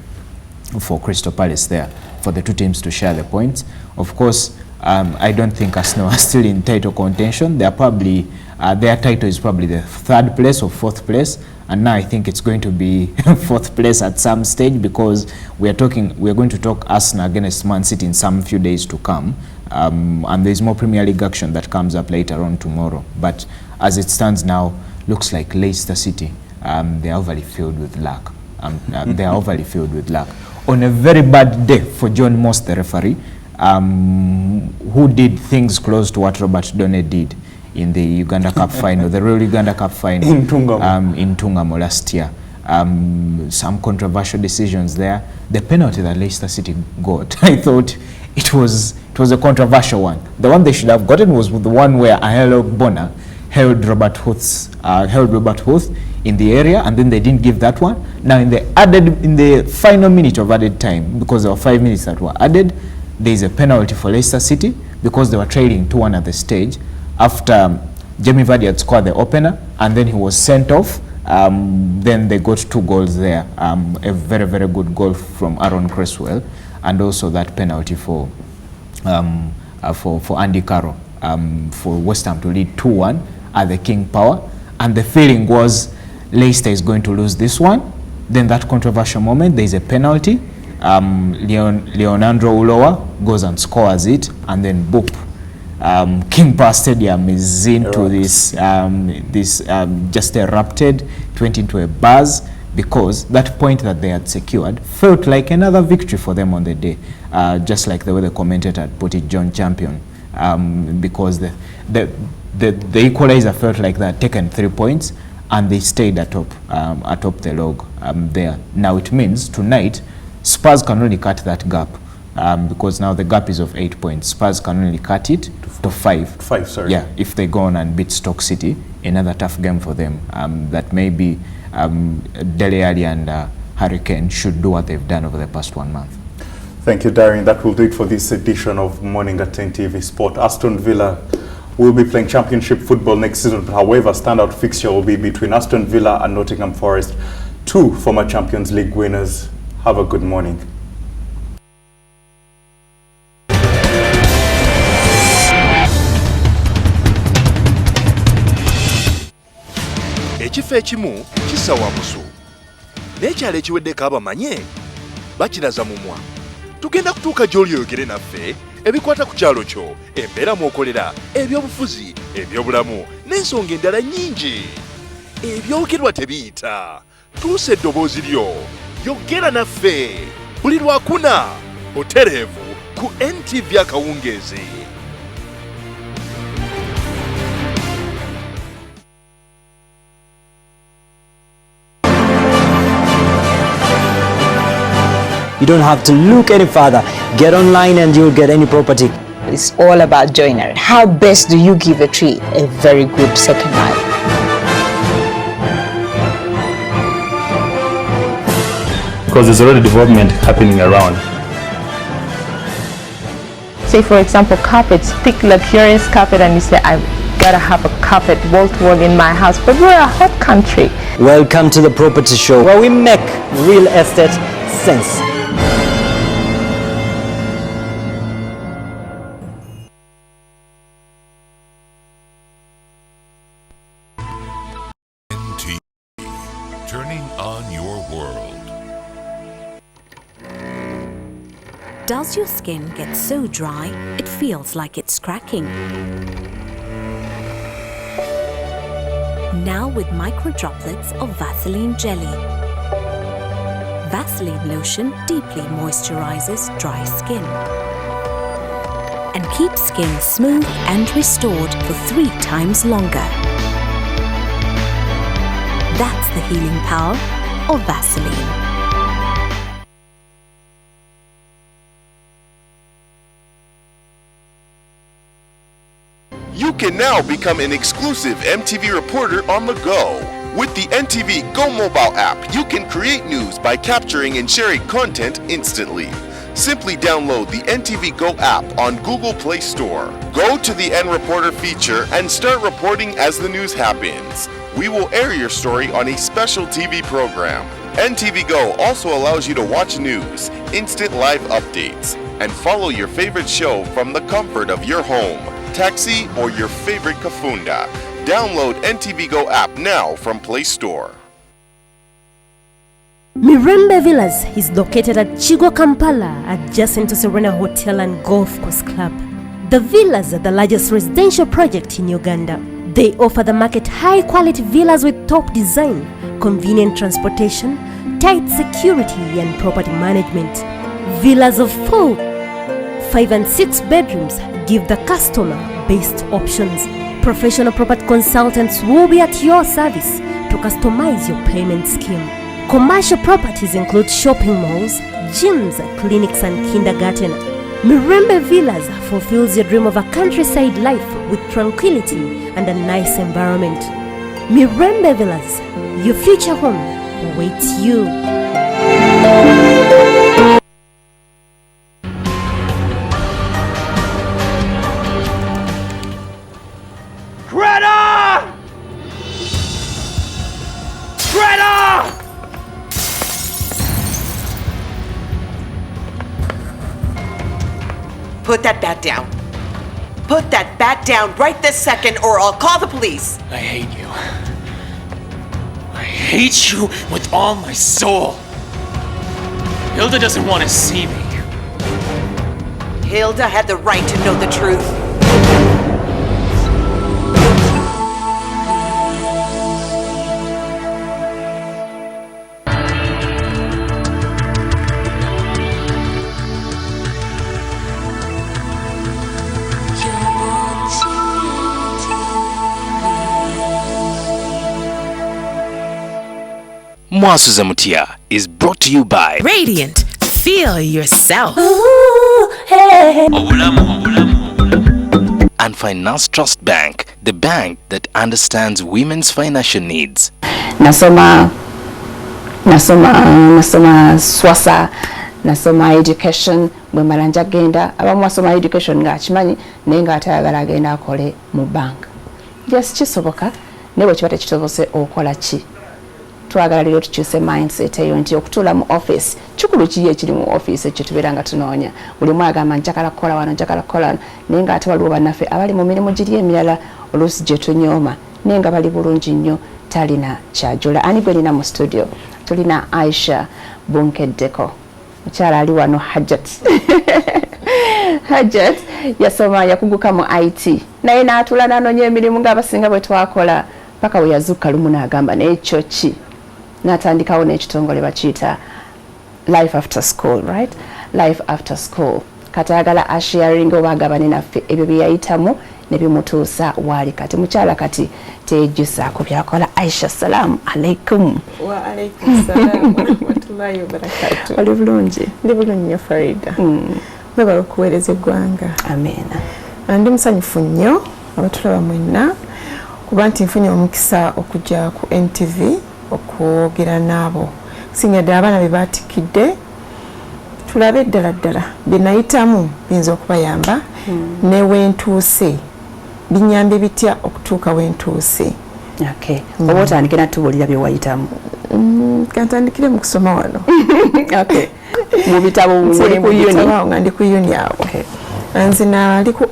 Crystal Palace there, for the two teams to share the points. Of course, I don't think Arsenal are still in title contention. They are probably their title is probably the 3rd place or 4th place, and now I think it's going to be 4th place at some stage, because we are going to talk Arsenal against Man City in some few days to come, and there's more Premier League action that comes up later on tomorrow. But as it stands now, looks like Leicester City, they are overly filled with luck. They are overly filled with luck. On a very bad day for John Moss, the referee, who did things close to what Robert Done did in the Uganda Cup final, the Royal Uganda Cup final in Tungamo last year. Some controversial decisions there. The penalty that Leicester City got, I thought it was a controversial one. The one they should have gotten was the one where Ahelo Bona held Robert Huth in the area, and then they didn't give that one. Now in the final minute of added time, because there were 5 minutes that were added, there is a penalty for Leicester City, because they were trailing 2-1 at the stage after Jamie Vardy had scored the opener, and then he was sent off. Then they got 2 goals there, a very, very good goal from Aaron Cresswell, and also that penalty for Andy Carroll, for West Ham to lead 2-1 at the King Power. And the feeling was Leicester is going to lose this one. Then that controversial moment, there is a penalty. Leonardo Uloa goes and scores it, and then boop, King Power Stadium is into this just erupted. It went into a buzz, because that point that they had secured felt like another victory for them on the day, just like the way the commentator had put it, John Champion, because the equalizer felt like they had taken 3 points, and they stayed atop the log there. Now it means tonight Spurs can only cut that gap, because now the gap is of 8 points. Spurs can only cut it to 5. 5, sorry. Yeah, if they go on and beat Stoke City another tough game for them. That maybe Dele Alli and Hurricane should do what they've done over the past 1 month. Thank you, Darren. That will do it for this edition of Morning at NTV Sport. Aston Villa will be playing championship football next season. However, standout fixture will be between Aston Villa and Nottingham Forest, 2 former Champions League winners. Have a good morning. Ekifo ekimu kissa wamusu n'ekyalo ekiweddeko abamanye bakiraza mumwa. Tugenda kutuuka gy'oli oyogere naffe ebikwata ku kyalo kyo, embeera mw'okolera, ebyobufuzi, ebyobulamu n'ensonga endala nnyingi. Ebyogerwa tebiyita. Tuusa eddoboozi lyo, yogera naffe buli lwakuna butereevu ku NTV akawungeezi. You don't have to look any further. Get online and you'll get any property. It's all about joinery. How best do you give a tree a very good second life? Because there's already development happening around. Say for example carpets, thick luxurious carpet, and you say I've gotta have a carpet wall to wall in my house, but we're a hot country. Welcome to the property show where we make real estate sense. Turning on your world. Does your skin get so dry it feels like it's cracking? Now with micro droplets of Vaseline jelly. Vaseline lotion deeply moisturizes dry skin and keeps skin smooth and restored for 3 times longer. That's the healing power of Vaseline. You can now become an exclusive MTV reporter on the go. With the NTV Go mobile app, you can create news by capturing and sharing content instantly. Simply download the NTV Go app on Google Play Store. Go to the N Reporter feature and start reporting as the news happens. We will air your story on a special TV program. NTV Go also allows you to watch news, instant live updates, and follow your favorite show from the comfort of your home, taxi, or your favorite kafunda. Download NTV Go app now from Play Store. Mirembe Villas is located at Chigo, Kampala, adjacent to Serena Hotel and Golf Course Club. The villas are the largest residential project in Uganda. They offer the market high-quality villas with top design, convenient transportation, tight security and property management. Villas of 4, 5 and 6 bedrooms give the customer best options. Professional property consultants will be at your service to customize your payment scheme. Commercial properties include shopping malls, gyms, clinics and kindergarten. Mirembe Villas fulfills your dream of a countryside life with tranquility and a nice environment. Mirembe Villas, your future home awaits you. Greta! Greta! Put that bat down. Put that bat down right this second or I'll call the police. I hate you. I hate you with all my soul. Hilda doesn't want to see me. Hilda had the right to know the truth. Mwasuza Mutia is brought to you by Radiant. Feel yourself. and Finance Trust Bank. the bank that understands women's financial needs. Nasoma swasa, nasoma education, bwe mala nja genda abamu asoma education ng'akimanyi naye ng'atayagala agenda akole mu bank. Yes, kisoboka naye bwe kiba tekitobose okola ki. Twagala leero tukyuse mindset eyo nti okutuula mu office kikulu kiri ekiri mu office ekyo tubeera nga tunoonya. Buli mwe agamba njagala kukola wano njagala kukola wano naye ng'ate waliwo bannaffe abali mu mirimu giri emirala oluusi gye tunyooma naye nga bali bulungi nnyo talina kyajula. Ani gwe lina mu studio? Tulina Aisha Bunkeddeko, mukyala ali wano Hajat. Hajat yasoma yakuguka mu IT naye n'atuula n'anoonya emirimu ng'abasinga bwe twakola paka we yazuuka lumu n'agamba n'ekyo ki n'atandikawo n'ekitongole bakiyita life after school, right? Life after school. Kati ayagala asharinga oba agabane naffe ebyo bye yayitamu ne bimutuusa waali kati. Mukyala kati teyejjusaako byakola. Aisha, salamu alaikum. Wa alaikum salam wa rahmatullahi wa barakatuh. Oli bulungi? Ndi bulungi nnyo Farida. Webala okuweereza eggwanga. Ameena. Ndi musanyufu nnyo abatulaba mwenna kuba nti nfunye omukisa okujja ku NTV okwogera naabo. Singa ddala abaana be baatikidde tulabe ddala bye nayitamu biyinza okubayamba ne wentuuse binyambe bitya okutuuka wentuuse. Okay. Oba otandike natubuulira bye wayitamu. Kantandikire mu kusoma wano. Okay. Mu bitabo ndi ku uni awo. Okay. Nze nali ku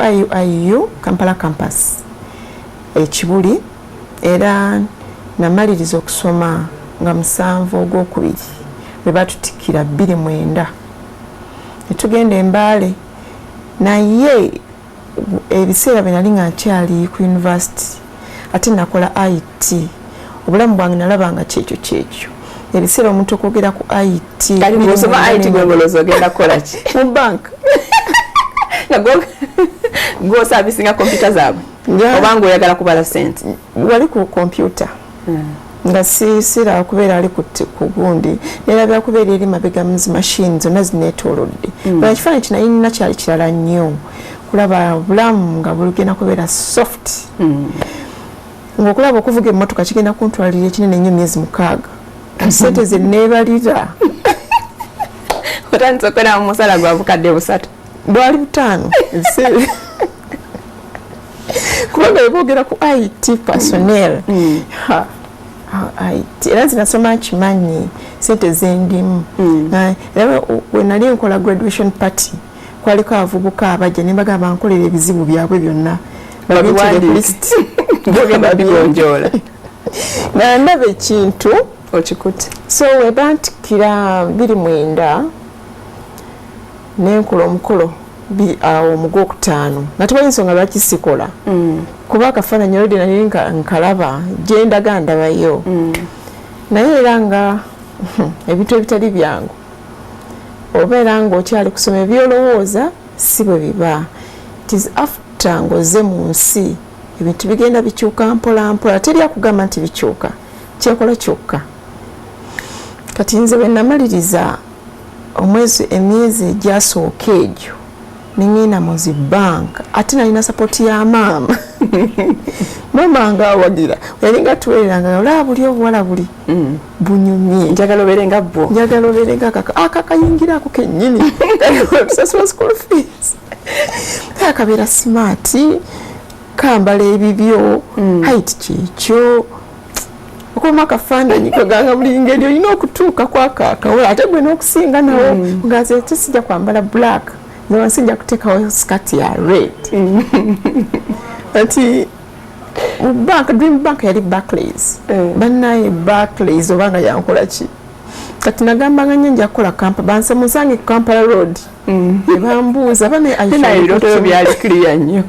IU Kampala campus ekibuli era namaliriza okusoma nga 7 Ogwokubiri bwe batutikira 29 netugenda Embaale naye ebiseera bwe nali nga nkyali ku university ate nakola IT obulamu bwange nalabanga kyekyo ebiseera omuntu okwogera ku IT kali ng'osoma IT gwegoloza ogenda kukola ki mu bank go servicing computer zaabwe obanga oyagala kubala sente wali ku computer nga sira okubeera ali ku gundi nerabira kubeera eri mabega machine zonna zineetoolodde bwe kifaananyi kinayina kyali kirala nnyo kulaba bulamu nga bulugenda kubeera soft ng'okulaba okuvuga emmotoka kigenda kuntwalira ekinene nnyo myezi 6 sente ze neebalira otandise okwera mu musala gwa bukadde 3 bwali 5 kubanga beboogera ku IT personnel IT era zinasoma kimanyi sente zendimu era we nali nkola graduation party kwaliko abavubuka abajja ne bagamba nkolera ebizibu byabwe byonna bagenda bigonjoola nandaba ekintu okikutte so we bantikira 29 nenkola omukolo awo mu Gwokutaano nga tebaali nsonga lwaki sikola kuba akafaananyi olwedde nali nkalaba gye ndaga ndabayo naye era nga ebintu ebitali byangu obeera ng'okyali kusoma ebyolowooza si bwe biba. It is after ng'ozze mu nsi ebintu bigenda bikyuka mpola mpola teri akugamba nti bikyuka kyekola kyokka. Kati nze bwe namaliriza emyezi egyasooka egyo ningenda mu zi bank ate nalina support ya maama mama nga awagira yalinga tuweeranga olaba buli obuwala buli bunyumye njagala obeere nga bwo njagala obeere nga akakayingira ako kennyini kusasula school fees akabeera smart kambala ebibyo height kyekyo okoma akafaananyi kaganga buli ngeri olina okutuuka kwakakawola ate gwe n'okusinga nawo ngaze tesijja kwambala black nzawasijja kuteekawo skati ya red ati dream bank yali Barclays bannaye Barclays obanga yankola ki kati nagambanga nnyo nja kukola banse musange ku Kampala road nebambuuza banaebirooto byali clear nnyo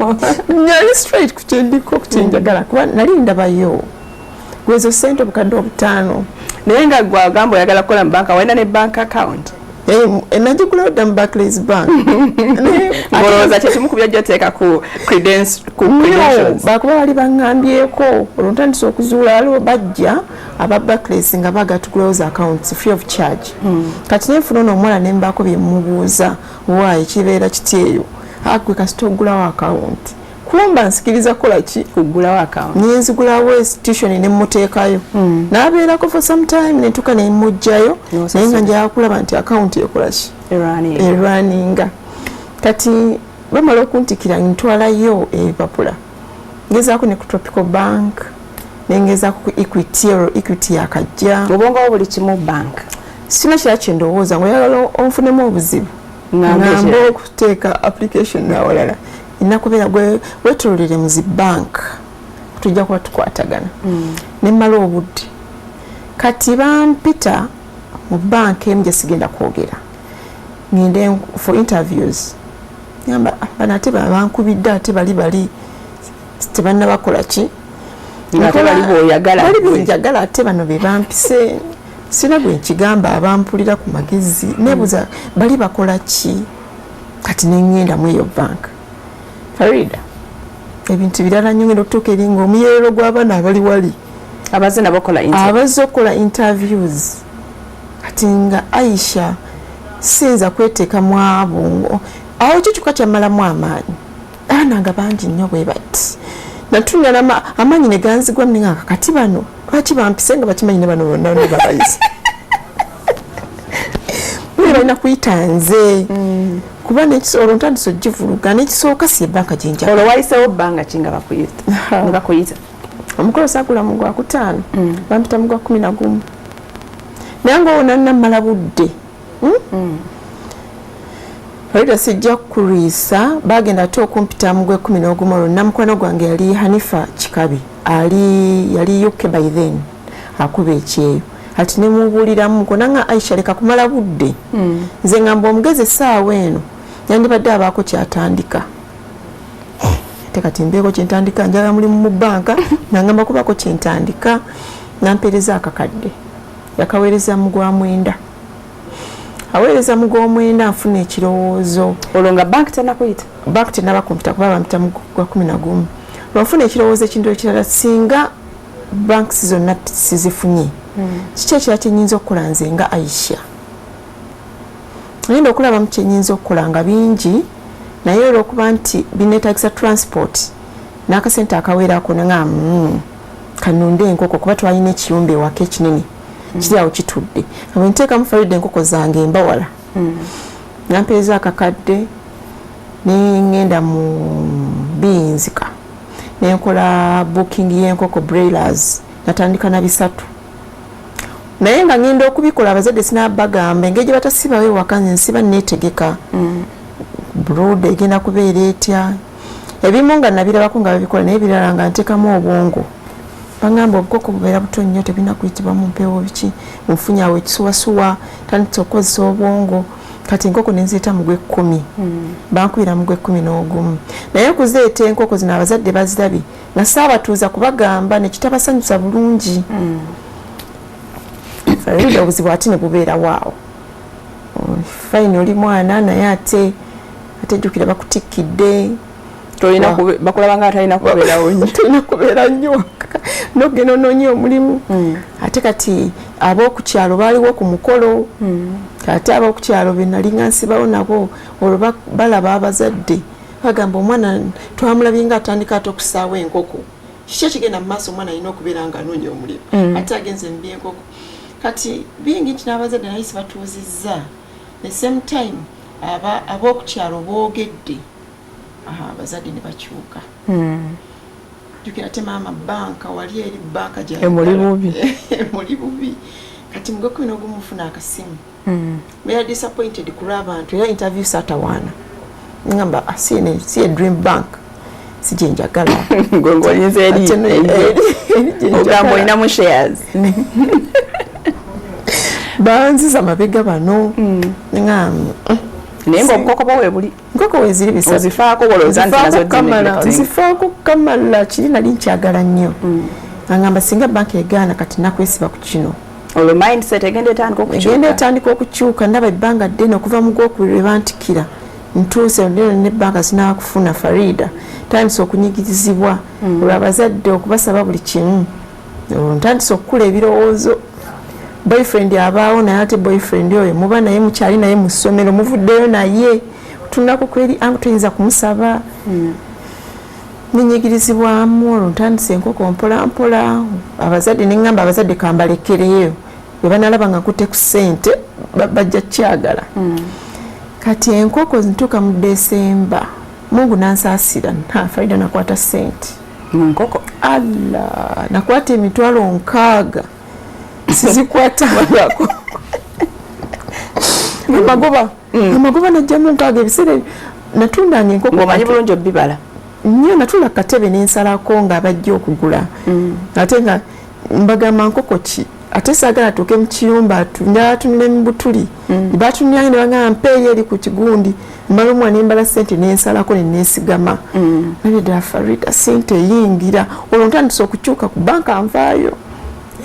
nyali straight ku kyendiko ku kyenjagala kuba nali ndabayo gwezo sente obukadde 5 naye nga gwagamba oyagala kukola mu banka walina ne bank account najigula odda mu Barclays bank olowooza kyekimu ku byajja oteeka ku credentials bakuba bali baŋŋambyeko olwotandisa okuzuula aliwo bajja aba Barclays nga bagatugulawoza accounts free of charge kati nenfuna ono omuwala nembaako bye mubuuza waayi kibeera kiti eyo gwe kasita ogulawo account kumba nsikiriza kola ki kugulawo account nyenzigulawo institution ne muteekayo n'abeerako for some time ne ntuka ne mujjayo naye nga njala kulaba nti account ekola ki erunninga kati bamala okuntikira ntwalayo ebipapula ngezaako ne ku Tropical Bank nengezaako ku Equity yakajja obongawo buli kimu bank sina kira kyendowooza ngaoyagala onfunemu obuzibu ngamba okuteeka application nawalala inakubeera wetololere mu zi bank tujja kuba tukwatagana nemmala obudde kati bampita mu bank emu gye sigenda kwogera ngende for interviews ngamba bano ate bankubidde ate bali tebanna bakola ki bali benjagala ate bano be bampise sina gwe nkigamba abampulira ku magezi nebuza bali bakola ki kati nengenda mu eyo bank Farida ebintu birala nnyo ngenda okutuuka eri ng'omuyeero gw'abaana abali wali abazze okola interviews kati nga Aisha sinza kweteeka mu abo awo kikyuka kyammalamu amaanyi nga bangi nnyo bwe bati natunya amaanyi ne ganzigwa nga kati bano lwaki bampise nga bakimanyi ne bano bonna babayizi balina kuyita nze kuba olwo ntandise ogivuluga nekisooka si ebbanka gyenjagala olwo wayiseewo bbanga ki nga bakuyita omukolo saagula mu gwa kutaano bampita mu gwa 11 naye ngaowo nannamala budde Farida sijja kuriisa bagenda ate okumpita mu gwe 11 olwo namukwano gwange yali Hanifa Kikabi yali UK by then akuba ekyeyo ati nemubuuliramu konanga Aisha leka kumala budde nze ngamba omugezi essaawa eno yandibadde abaako kyatandika ate kati mbeeko kyentandika njala mulimu mu banka nangamba kubako kyentandika nampeereza akakadde yakaweereza mu gwa 9 aweereza mu gwa 9 afuna ekirowoozo olwo nga bank tenakuyita bank tenabakumpita kuba bampita mu gwa 11 lwafuna ekirowoozo ekintu ekirala singa banks zonna sizifunye kiki ekira kyenyinza okukola nze nga Aisha ngenda okulabamu kyenyinza okukola nga bingi naye olwokuba nti bineetagisa transport n'akasente akaweerako nga kanunde enkoko kuba twalina ekiyumba ewaka ekinene kiri awo kitudde nga nteekamu Farida enkoko zange embawala nampeereza akakadde nengenda mu binzika nenkola booking y'enkoko broilers natandika na 3 naye nga ngenda okubikola abazadde sinabagamba engeri gye batasibawo ewaka nze nsiba neetegeka brood egenda kubeera etya ebimu nga nabirabako nga babikola naye birala nga nteekamu obwongo bangamba obukoko bubeera buto nnyo tebina kuyitibwa mu mpeewo biki nfunye awo ekisuwasuwa tanditse okukozesa obwongo kati enkoko nenziyita mu gwe 10 bankubira mu gwe 11 naye kuzeeta enkoko zino abazadde bazirabye nga saabatuuza kubagamba nekitabasanyusa bulungi Farida obuzibu ate ne bubeera waawo fine oli mwana naye ate jjukira bakutikkidde bakulaba nga atalina kubeerawo nnyo talina kubeera nnyo nogenda onoonye omulimu ate kati ab'okukyalo baaliwo ku mukolo ate ab'okukyalo be nali nga nsibawo nabo olwo balaba abazadde bagamba omwana twamulabye nga atandika ate okusaawo enkoko kiki ekigenda mu maaso omwana alina okubeera nga anoonya omulimu ate agenze mu byenkoko kati bingi nti n'abazadde naye sibatuuzizza the same time ab'okukyalo boogedde abazadde ne bakyuka jukira te maama banka wali eri banka emuli bubi kati mugwe 11 mufuna akasimu beera disappointed kula abantu era interview satawaana ngamba si dream bank sije njagala ngongonyeze eri ogamba olinamu shares banziza mabega bano ngamba naye ng'obukoko bwo weebuli nkoko weeziri bisatu ozifaako bolowooza nti nazo nzifaako kamala kiri nali nkyagala nnyo angamba singa banka egaana kati nakwesiba ku kino olwo mindset egenda etandika okukyuka ndaba ebbanga ddene okuva mu gwokubiri lwe bantikira ntuuse nebbanka sinaba kufuna Farida tandise okunyigirizibwa olwo abazadde okubasaba buli kimu ntandise okukula ebirowoozo boyfriend abaawo naye ate boyfriend oyo muba naye mukyali naye mu ssomero muvuddeyo naye tunako kweri angu tuyinza kumusaba ninyigirizibwamu olwo ntandise enkoko mpolampola abazadde neŋŋamba abazadde kambalekereyo bwe banalaba nga nkutte ku ssente bajja kyagala kati enkoko ntuuka mu Desemba Mungu nansaasira Farida nakwata ssente nkoko alla nakwata emitwalo 6 sizikwata wako amagoba najjamu 6 ebiseera natundanga enkoko omanyi bulungi obibala nnyo natula katebe n'ensalako nga bajja okugula ate nga mbagamba nkoko ki ate saagala tuuke mu kiyumba tunule mu butuli batunulyange ne bagamba mpeeyo eri ku kigundi mbala omwana embala ssente n'ensalako ne neesigama nabye ddala Farida ssente eyingira olwo ntandise okukyuka ku banka nvaayo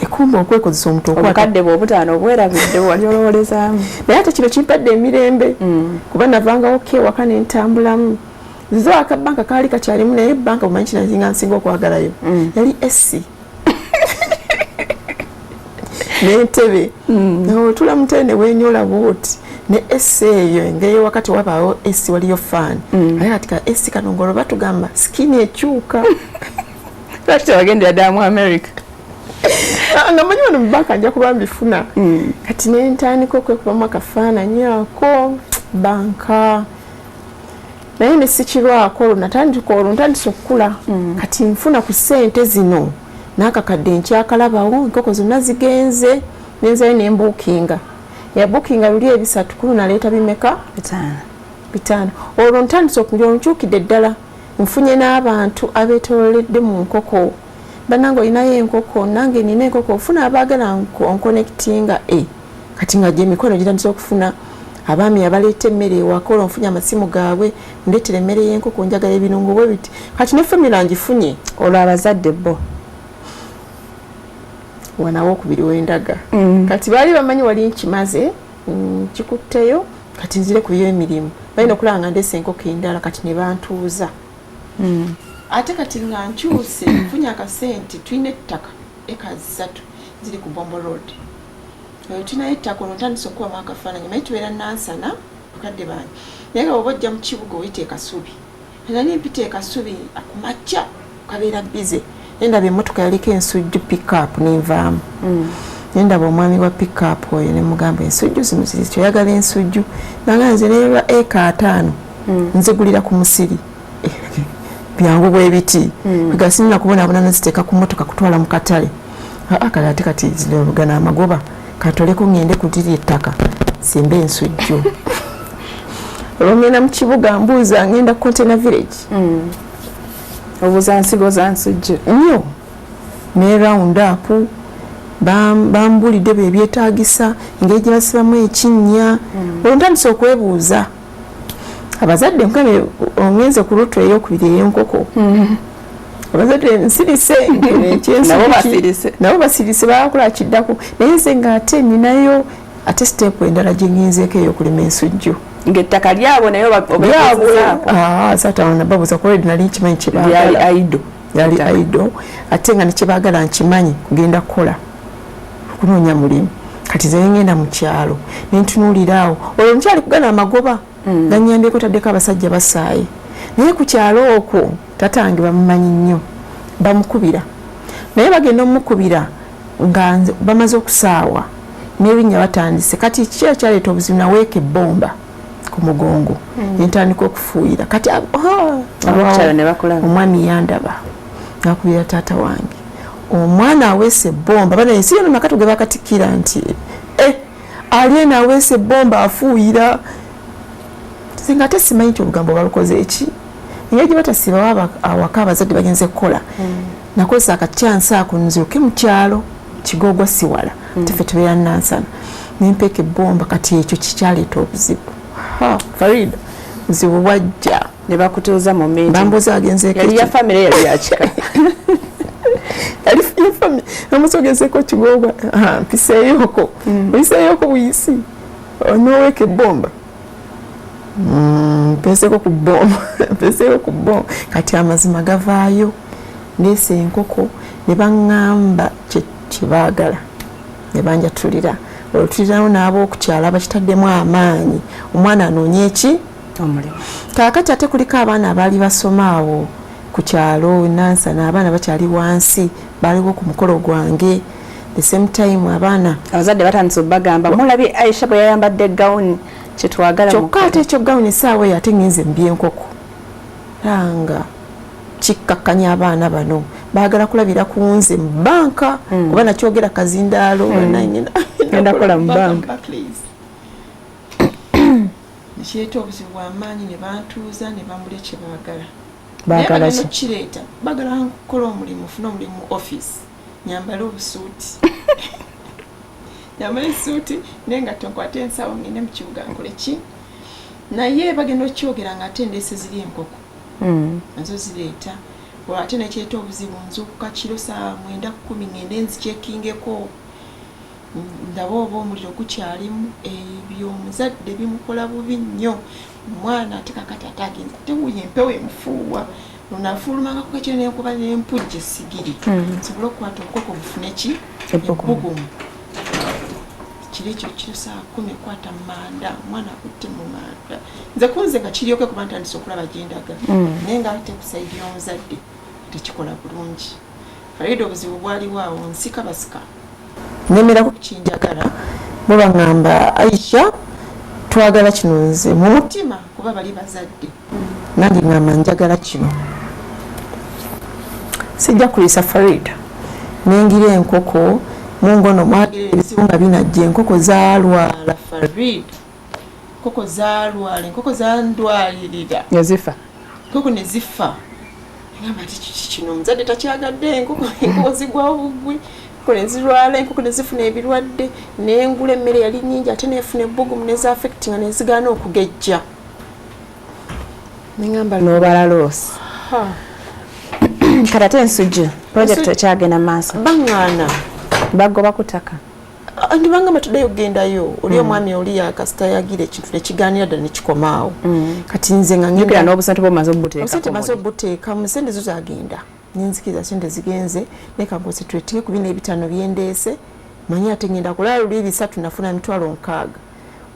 ekumba okwekozesa omuntu obukadde bw'obutaano obwerabidde wali olowolezaamu naye ate kino kimpadde emirembe kuba navangawo kewaka n'entambulamu nzize akabanka kaali kakyalimu naye banka bumanyi kinazinga nsinga okwagalayo yali esi n'entebe otula mutebe ne weenyola bwoti ne esi eyo engeri wakati wabaawo esi waliyo faani naye kati ka esi kano ngolo batugamba sikini ekyuka lwaki tewagendera ddala mu America nga manyi wano mu banka nja kuba mbifuna kati nentandika okwekubamu akafaananyi ako banka naye nesikirwako olwo ntandise okukula kati nfuna ku ssente zino n'akakadde nkyakalabawo enkoko zonna zigenze nenzayo nembuukinga yabuukinga luli 3 kulu naleeta bimeka 5 olwo ntandise okulya onkyukidde ddala nfunye n'abantu abeetoololedde mu nkoko banange olinayo enkoko nange nina enkoko ofuna abaagala onkonectinga kati nga gyemikono gitandise okufuna abaami abaleeta emmere ewaka olwo nfunye amasimu gaabwe ndeetera emmere y'enkoko njagala ebirungo bwe biti kati ne famira ngifunye olwo abazadde bo wanawo okubiri wendaga kati baali bamanyi wali nkimaze kikutteyo kati nzire kuyo emirimu balina okulaba nga ndeese enkoko endala kati ne bantuuza ate kati nga nkyuse nfunye akasente tulina ettaka eka 3 ziri ku Bombo Road tulinayo ettaka olwo ntandise okubamu akafaananyi naye tubeera nansana bakadde bange naye nga bwoba ojja mu kibuga oyita ekasubi nani mpita ekasubi akumakya kabeera bize nendaba emmotoka yaliko ensujju pickup nenvaamu nendaba omwami wa pickup oyo nemugamba ensujju zino ziri kyoyagala ensujju nanga nze neyolwa eka 5 nzigulira ku musiri byangu bwebiti bigasinira kubonabona neziteeka ku mmotoka kutwala mu katale kale ate kati zirogana amagoba katoleko ngende kutiri ettaka simba ensujju olwongenda mu kibuga mbuuza ngenda ku Container Village obuuza nsigo za nsujju nnyo ne round up bambulidde bye byetaagisa engeri gye basibamu ekinnya olwo ntandise okwebuuza abazadde nkabe ongenze ku lutu ey'okubiri ey'enkoko abazadde nsirise nabo basirise bakola kiddako naye nze ng'ate ninayo ate siteepu endala gye ngenzeeko ey'okulima ensujju ng'ettaka lyabwe nayo saatawana babuuza kuba nali nkimanyi yali aido ate nga nekyebaagala nkimanyi kugenda kukola okunoonya mulimu kati ze ngenda mu kyalo nentunuuliraawo olwo mukyali kugana amagoba ganyambyeko taddeko abasajja basaaye naye ku kyalo okwo tatange bamumanyi nnyo bamukubira naye bagenda omukubira nga bamaze okusaawa n'ebinnya batandise kati kiki kyaleeta obuzibu naweeka ebbomba ku mugongo nentandika okufuuyira kati omwami yandaba nakubira taata wange omwana aweese ebbomba bana ensi yona nakatu ge bakatikira nti ali eno aweese ebbomba afuuyira singa ate simanyi nti obugambo balukoze eki engeri gye batasibawo awaka abazadde bagenze kukola nakozesa akacyansi ako nziruke mu kyalo Kigoogwa siwala tefe tubeera nansana nempeeka ebbomba kati ekyo kikyaleeta obuzibu Farida buzibu bwajja ne bakutuuza mu meeting bambuuza agenzeeko yali ya famire yali yakika yali ya famire namusa ogenzeeko Kigoogwa mpiseeyoko oyiseeyoko buyisi onoweeka ebbomba mpeseeko ku bbomba kati amazima gavaayo ndeese enkoko ne baŋŋamba kyebaagala ne banjatulira olutulirawo n'ab'okukyala bakitaddemu amaanyi omwana anoonya eki omulimu kaakati ate kuliko abaana abaali basoma awo ku kyalo nansana abaana bakyali wansi baliwo ku mukolo gwange the same time abaana abazadde batandise bagamba mulabye Aisha bwe yayambadde gawuni kyetwagala kyokka ate ekyo gawuni essaawa eyo ate ngenze mbyenkoko anga kikkakkanya abaana bano baagala kulabira ku nze mu banka kuba nakyogera kazindaalo genda kukola mu banka nekireeta obuzibu bw'amaanyi ne bantuuza ne bambula kye baagala kireeta bagala nkukola omulimu funa omulimu mu offisi nyambale obusuuti nyambale esuuti naye nga tonkwate ensawo ngende mu kibuga nkole ki naye bagenda okyogera nga ate endeese ziri enkoko nazo zireeta ate nekireeta obuzibu nzuukuka kiro saa 9:10 ngende nzikyekingeko ndaba oba omuliro gukyalimu ebyo omuzadde bimukola bubi nnyo omwana ate kakati ate agenza ate wuyo empewo emufuuwa lunafuulumanga ku kakiro nenkuba nempujja esigiri nsobole okukwata obukoko bufune ki ebbugumu kiri ekyo kiro saa 10 ekwata mu manda omwana akutte mu manda nze kunze nga kiryoke kuba ntandise okulaba gyendaga naye nga ate kusaidi y'omuzadde tekikola bulungi faida obuzibu bwaliwo awo nsika basika nemerako kinjagala bo baŋŋamba Aisha twagala kino nze mu mutima kuba bali bazadde nange ŋŋamba njagala kino sijja kulisa Farida nengira enkoko mungono mwagerera ebizibu nga binajja enkoko zaalwala Farida enkoko zaalwala enkoko zandwalirira nezifa enkoko nezifa ngamba ti kino omuzadde takyagadde enkoko zigwawo bugwi nezirwala enkoko nezifuna ebirwadde nengula emmere yali nyingi ate nefuna ebbugumu nezaafectinga nezigaana okugejja neŋamba nobala loosi kati ate ensujju projekiti ekyagenda maaso baŋŋaana bagoba kutaka ndibangamba tuddeyo kugendayo oli omwami oli yakasita yagira ekintu nekigaanira ddala nekikomaawo kati nze nga ngenda n'obusente bwomaze obuteeka mu sente zo zagenda ninzikiriza sente zigenze nekagose twetinge ku bino ebitano byendeese manyi ate ngenda kulala luli 3 nafuna 6,000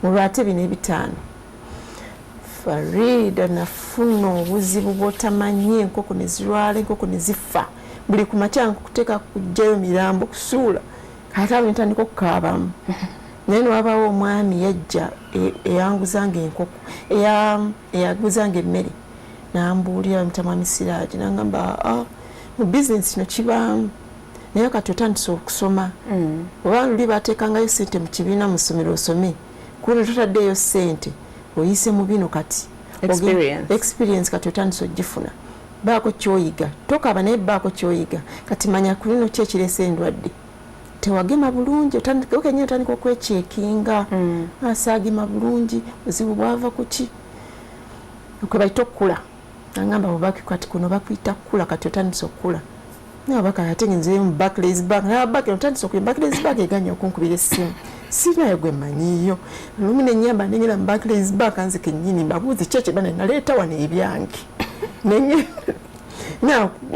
mulwate bino ebitano Farida nafuna obuzibu bwotamanyi enkoko nezirwala enkoko nezifa buli kumakya kuteeka kujjayo mirambo kusuula kati abo ntandika okukaabamu naye newabaawo omwami yajja eyanguzanga enkoko eyaguzanga emmere nambuulira mutamwami Siraaji nangamba mu bizinesi kino kibaamu naye kati otandise okusoma oba luli bateekangayo sente mu kibiina mu ssomero osome kuno totaddeeyo sente oyise mu bino kati experience kati otandise ogifuna baako kyoyiga tokaba naye baako kyoyiga kati manya ku lino ki ekirese endwadde tewagema bulungi okenyini otandika okwekyekinga asaagema bulungi buzibu bwava ku ki kwe bayita okukula angamba bwebaki kati kuno bakuyita kukula kati otandise okukula naye baka ate ngenzeyo mu Barclays Bank nabaki otandise okuya Barclays Bank eganya okunkubira essimu sinayo gwe manyiyo lumu nenyamba nengera mu Barclays Bank nze kennyini mbabuuzi ki ekyo bana naleeta wano ebyange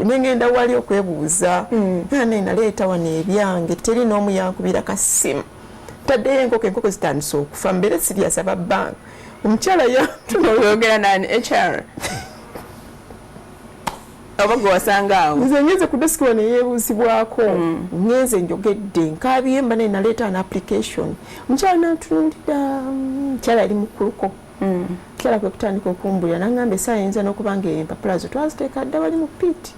nengenda wali okwebuuza naye naleeta wano ebyange teri n'omu yankubira kasimu taddeyo enkoko zitandise okufa mbere sirias aba bank omukyala yatunoyogera nani HR oba gwe wasanga awo nze ngenze ku deski wano eyeebuuzibwako ngenze njogedde nkabyemba naye naleeta an application omukyala natunuulira mukyala yali mukuluko mukyala kwe kutandika okumbulira nangamba esaa yinza n'okubanga empapula zo twaziteeka dda wali mu piiti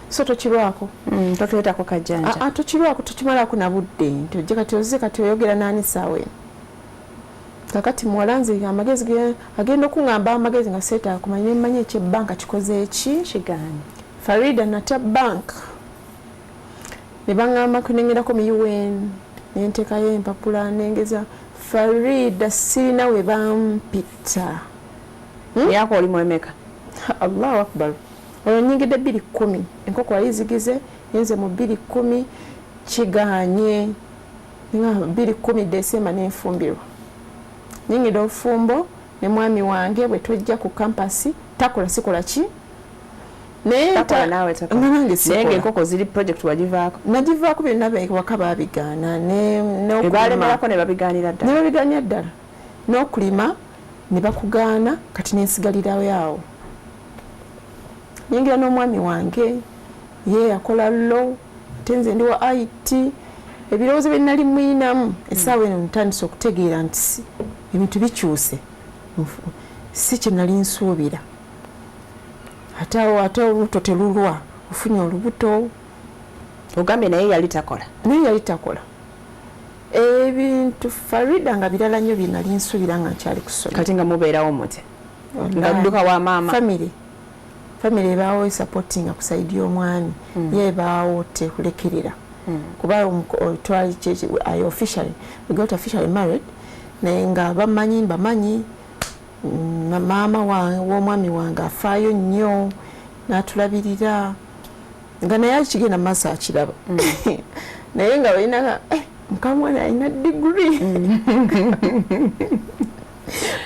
so tokirwako totuleetako kajjanja tokirwako tokimalako na budde nti ojje kati ozze kati oyogera naani saawa eno kakati muwalanze amagezi agenda okuŋŋamba amagezi nga seeta kumanya mmanyi ekyebbanka kikoze eki kigaanye Farida nata bank ne baŋŋamba kunengerako mu UN nenteekayo empapula nengeza Farida sirina we bampita yako oli mwemeka Allahu akbar olwo nyingidde 210 enkoko wayizigize yenze mu 210 kigaanye nga 210 Desemba nenfumbirwa nyingidde obufumbo ne mwami wange bwe tujja ku kampasi takola sikola ki takola nawe takola naye enkoko ziri project wagivaako nagivaako byonna waka babigaana ebalemerako ne babigaanira ddala ne babigaanira ddala n'okulima ne bakugaana kati nensigalirayo awo nyingira n'omwami wange ye yakola law ate nze ndi wa IT ebirowoozo bye nali mwinamu essaawa eno ntandise okutegeera nti ebintu bikyuse si kye nali nsuubira ate olubuto telulwa ofunye olubuto ogambye naye yali takola ebintu Farida nga birala nnyo bye nali nsuubira nga nkyali kusoma kati nga mubeerawo mute nga dduka wa maama family ebaawo supporting ku side y'omwami ye ebaawo tekulekerera kuba twali I officially we got officially married naye nga bamanyi maama w'omwami wange afaayo nnyo n'atulabirira nga naye akigenda mu maaso akiraba naye nga balina mukamwana alina diguri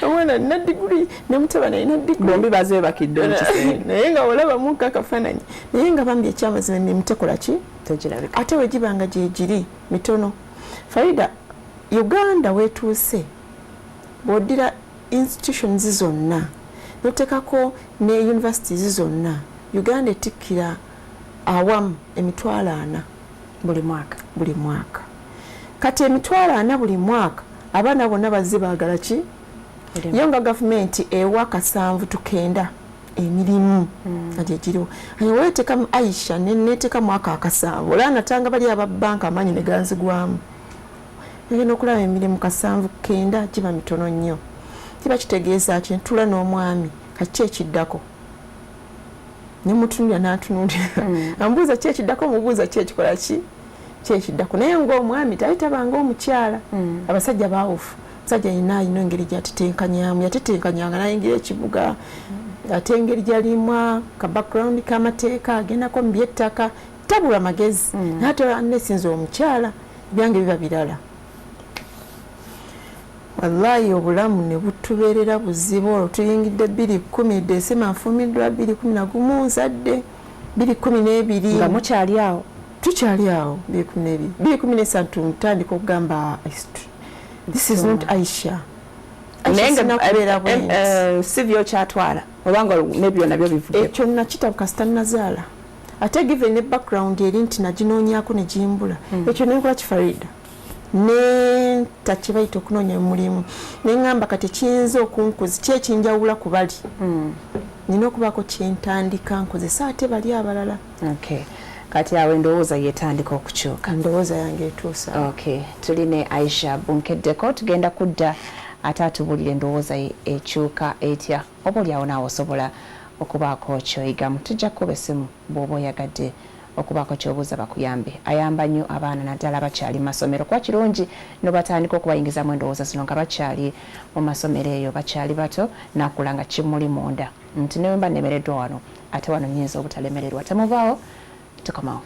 omwana alina diguri ne mutabani alina diguri bombi baze bakidde naye nga olabamu akafaananyi naye nga bambi ekyamazima nemutekola ki tegirabika ate wegibanga gyegiri mitono. Farida, Uganda wetuuse bw'oddira institutions zonna notekako ne universities zonna Uganda etikkira awamu emitwalo 4 buli mwaka kati emitwalo 4 buli mwaka abaana bonna bazze baagala ki yonga gavumenti ewa 7-9 emirimu ate giriwo weetekamu Aisha neetekamu akakasaavu olaba natanga bali ababbanka amaanyi ne ganzigwamu egenda okulaba emirimu 7-9 giba mitono nnyo kiba kitegeeza ki ntula n'omwami kaki ekiddako nemutunulira n'atunuulira ambuuza ki ekiddako mubuuza ki ekikola ki ekiddako naye ng'omwami talitabanga omukyala abasajja baawufu musajja alina engeri gyatetenkanyamu yatetenkanyanga nayingira ekibuga ate engeri gyalimwa ka background k'amateeka agendako mu by'ettaka tabula magezi naate nesinza omukyala ebyange biba birala wallahi obulamu ne butubeerera buzibu olwo tuyingidde 2010 December nfumiddwa 2011 nzadde 2012 nga mukyali awo tukyali awo 2013 ntandika okugamba history this is not Aisha si byokyatwala obanga nebyo nabyo bivuga ekyo nakitabu kasita nazaala ate given ne background eri nti naginoonyaako ne gimbula ekyo nenkola Kifarida ne takibaita okunoonya mulimu neŋŋamba kati kiyinza okunkuzi kyekinjawula ku bali nina okubaako kyentandika nkozesa ate bali abalala kati awo endowooza yetandika okukyuka endowooza yange etuusa tuline Aisha bunkeddeko tugenda kudda ate atubulira endowooza ekyuka etya oba oliawo naawe osobola okubaako kyoyigamu tujja kuba essimu bw'oba oyagadde okubaako kyobuuza bakuyambe ayamba nnyo abaana naddala bakyali mu masomero kuba kirungi nobatandika okubayingizamu endowooza zino nga bakyali mu masomero eyo bakyali bato nakula nga kimuli munda nti newe mba nemereddwa wano ate wano nyinza obutalemererwa temuvaawo tukomawo.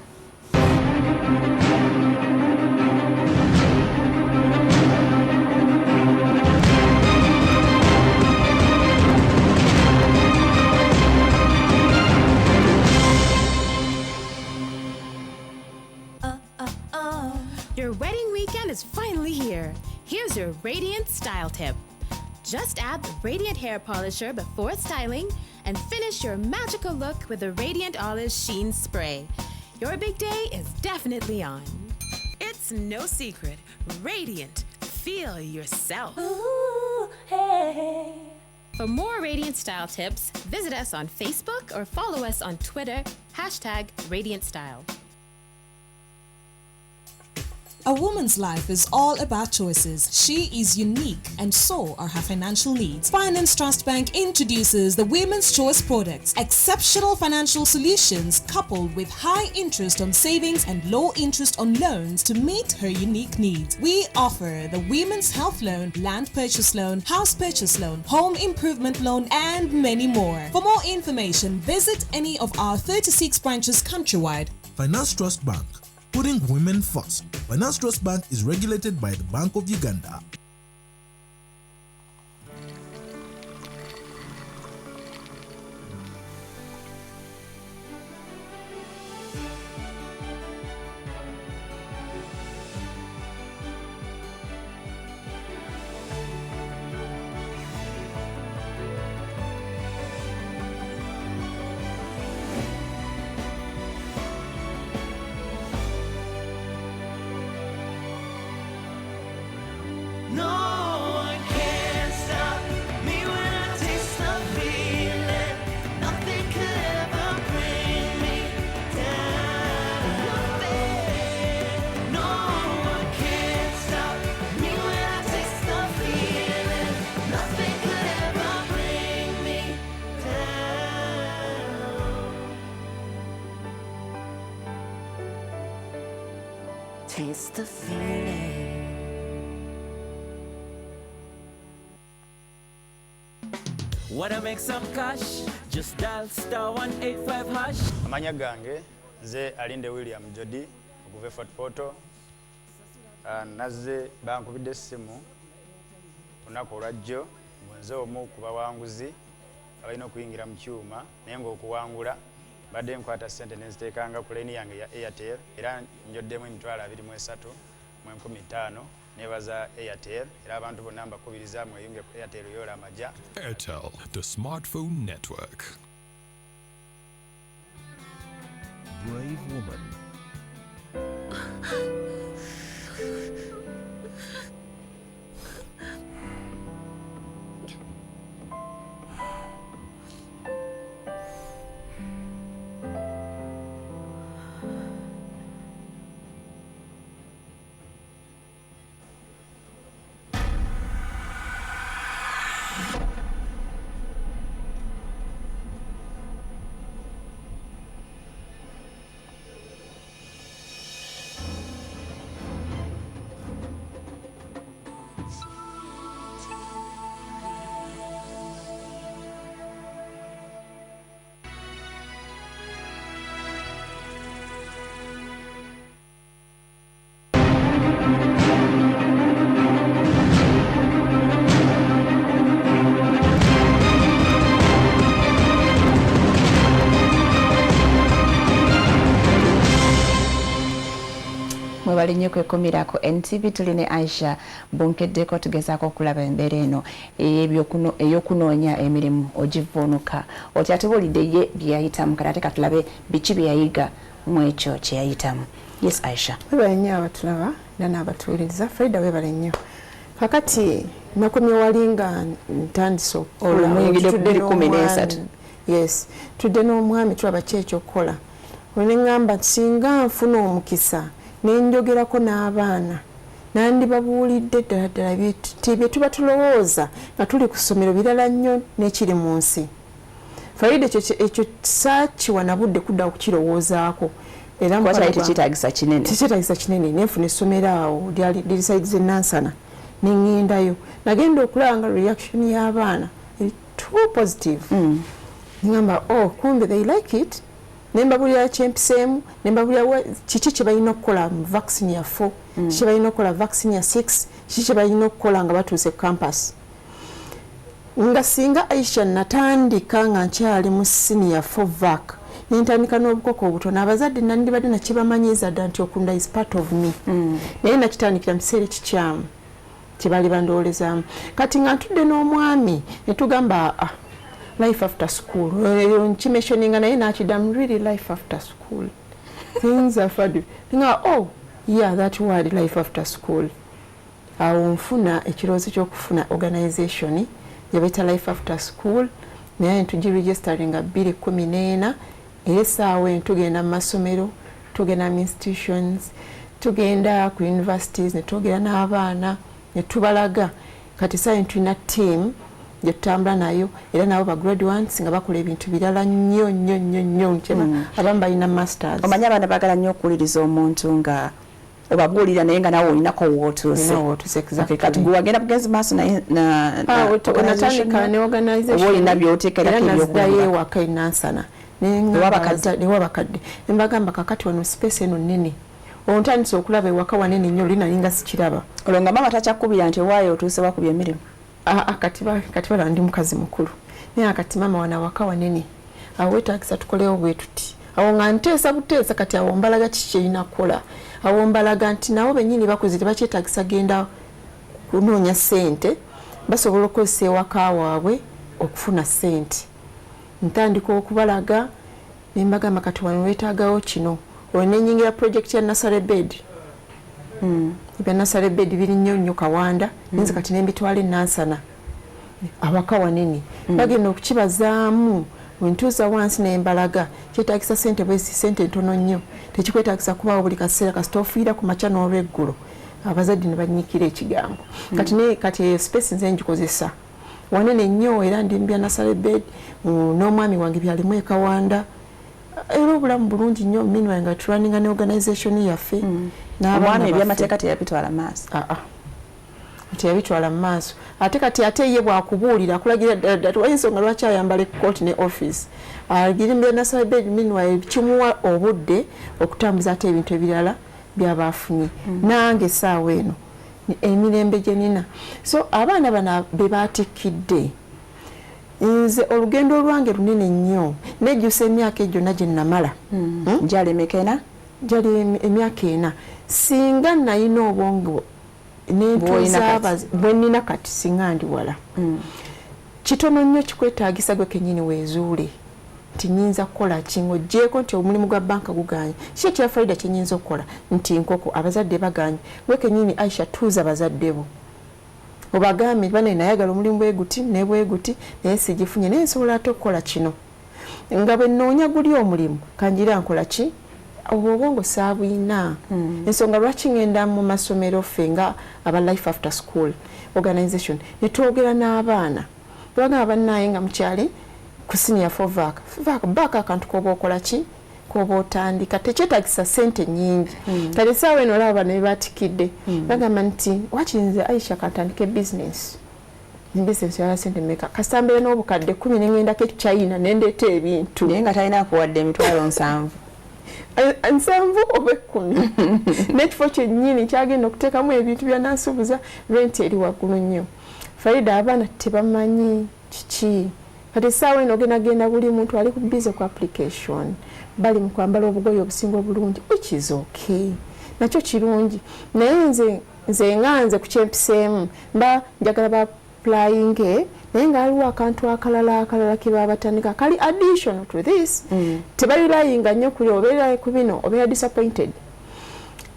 Your wedding weekend is finally here. Here's your Radiant Style Tip. Just add the Radiant Hair Polisher before styling and finish your magical look with the Radiant Olive Sheen Spray. Your big day is definitely on. It's no secret. Radiant. Feel yourself. Ooh, hey. For more Radiant Style tips, visit us on Facebook or follow us on Twitter, #RadiantStyle. A woman's life is all about choices. She is unique, and so are her financial needs. Finance Trust Bank introduces the Women's Choice products, exceptional financial solutions coupled with high interest on savings and low interest on loans to meet her unique needs. We offer the Women's Health Loan, Land Purchase Loan, House Purchase Loan, Home Improvement Loan, and many more. For more information, visit any of our 36 branches countrywide. Finance Trust Bank, putting women first. Finance Trust Bank is regulated by the Bank of Uganda. Taste the feeling. Wanna make some cash? Just dial *185#. Amanya gange nze Alinde William Jody okuva Fort Portal. Nazze bankubidde essimu lunaku olwajjo nze omu ku bawanguzi abalina okuyingira mu kyuma naye ng'okuwangula badde nkwata ssente ne nziteekanga ku leeni yange ya Airtel era njoddemu $2,315 nebaza Airtel era abantu bonna mbakubiriza mweyunge ku Airtel yola amajja. Airtel, the smartphone network. Brave woman. Mwebale nnyo kwekomerako NTV tuline Aisha bunkeddeko tugezaako okulaba embeera eno ey'okunoonya emirimu ogivvuunuka oti ate bulidde ye bye yayitamu kati ate katulabe biki bye yayiga mu ekyo kye yayitamu. Yes Aisha. Webale nnyo abatulaba era n'abatuwuliriza. Frida webale nnyo. Kakati nakomye walinga ntandise okukola. Yes. Tudde n'omwami tulaba ki ekyokukola. Olengamba singa nfuna omukisa nenjogerako n'abaana nandibabuulidde ddala bye tuba tulowooza nga tuli ku ssomero birala nnyo n'ekiri mu nsi. Farida ekyo saakiwa nabudde kudda okukirowoozaako era tekyeetaagisa kinene nenfuna essomero awo lirisaidize Nansana neŋŋendayo nagenda okulaba nga reaction y'abaana eri too positive. Ngamba kumbe they like it. Nembabulira kyempiseemu nembabulira kiki kye balina okukola mu vaccine ya 4 kiki balina okukola vaccine ya 6 kiki kye balina okukola nga batuuse campus. Nga singa Aisha natandika nga nkyali mu senior 4 vac nentandika n'obukoko obutono abazadde nandibadde nakibamanyiza dda nti okunda is part of me. Naye nakitandikira mu kiseera ekikyamu kye bali bandoolezaamu kati nga ntudde n'omwami ne tugamba life after school. Mentioning naye nakiddamu really life after school. Things are fun. Yeah, that word life after school. Awo nfuna ekirowoozo ky'okufuna organization yabeta life after school naye tugiregisteringa 2014 era essaawa tugenda mu masomero tugenda mu institutions tugenda ku universities ne twogera n'abaana ne tubalaga kati saa tulina team jetambula nayo era nabo ba graduates nga bakola ebintu birala nnyo abamu balina masters. Omanya abaana bagala nnyo okuwuliriza omuntu nga obabuulira naye nga nawe olinako wootuuse. Kati gwe wagenda bugenzi maaso natandika ne organization olina byoteekerako ebyokudayo ewaka Nansana newabakadde nembagamba kakati wano space eno nnene ontandise okulaba ewaka wanene nnyo olinalinga sikiraba olwo nga mama takyakubira nti owaayo otuuse bakubya emirimu. Kati bala ndi mukazi mukulu naye akati mama wana waka wanene awo wetaagisa tukolewo bwe tuti awo nga nteesa buteesa kati awo mbalaga kiki kyerina kukola awo mbalaga nti nabo bennyini bakozi tebakyetaagisa genda kunoonya ssente basobola okukozesa ewaka waabwe okufuna ssente. Ntandika okubalaga ne mbagamba kati wano weetaagawo kino olwo nenyingira project ya nursery bed. Ibya nursery bed biri nnyo Kawanda nze kati nembitwala Nansana awaka wanene bagenda okukibazaamu wentuuza wansi nembalaga kyetaagisa ssente bwezi ssente ntono nnyo tekikwetaagisa kubaawo buli kaseera kasita ofiira ku makya n'olweggulo abazadde ne banyiikira ekigambo kati space nze ngikozesa wanene nnyo era ndimbya nursery bed n'omwami wange byalimu e Kawanda era obulamu bulungi nnyo meanwhile nga tulaninga ne organization yaffe Omwami ebyamateeka teyabitwala maaso. Teyabitwala mu maaso ate ye bwakubuulira akulagira ddala wayensonga lwaki ayambala ekkooti ne office agirimbe national bed meanwhile kimuwa obudde okutambuza ate ebintu ebirala byabaafunye nange essaawa eno emirembe gye nina so abaana bano be baatikidde nze olugendo lwange lunene nnyo nejjusa emyaka egyo na gye nnamala gyali emekena gyali emyaka ena singa nayina obwongo bwe nnina kati singa ndi wala kitono nnyo kikwetaagisa gwe kennyini weezuule nti nyinza kukola ki ng'oggyeko nti omulimu gwa banka guganye ki ekya Farida kye nyinza okukola nti nkoko abazadde baganye gwe kennyini Aisha tuuza bazadde bo obagambe bane nayagala omulimu bweguti ne bweguti naye sigifunye naye nsobola ate okukola kino nga bwe nnoonya guli omulimu kanjira nkola ki obwongo saabwina ensonga lwaki ngenda mu masomero ffe nga aba life after school organization ne twogera n'abaana bagamba bannaye nga mukyali ku senior for vaaka akantu koba okola ki koba otandika tekyetagisa ssente nnyingi kale essaawa eno olaba bano bebatikidde bagamba nti wakinze Aisha kantandika business ya sente meka kasambere n'obukadde 10 nengendako China nendeeta ebintu naye nga talina kuwadde emitwalo 7 nsanvu oba 10 n'ekifo kyennyini kyagenda okuteekamu ebintu byanansuubuza rent eri waggulu nnyo Farida abaana tebamanyi kiki kati essaawa eno ogendagenda buli muntu ali ku bize ku application bali mu kwambala obugoye obusinga obulungi which is okay nakyo kirungi naye nze nganze ku kyempiseemu mba njagala ba applying naye nga aliwo akantu akalala ke babatandika kali additional to this tebayilayinga nnyo kuli obeera ku bino obeera disappointed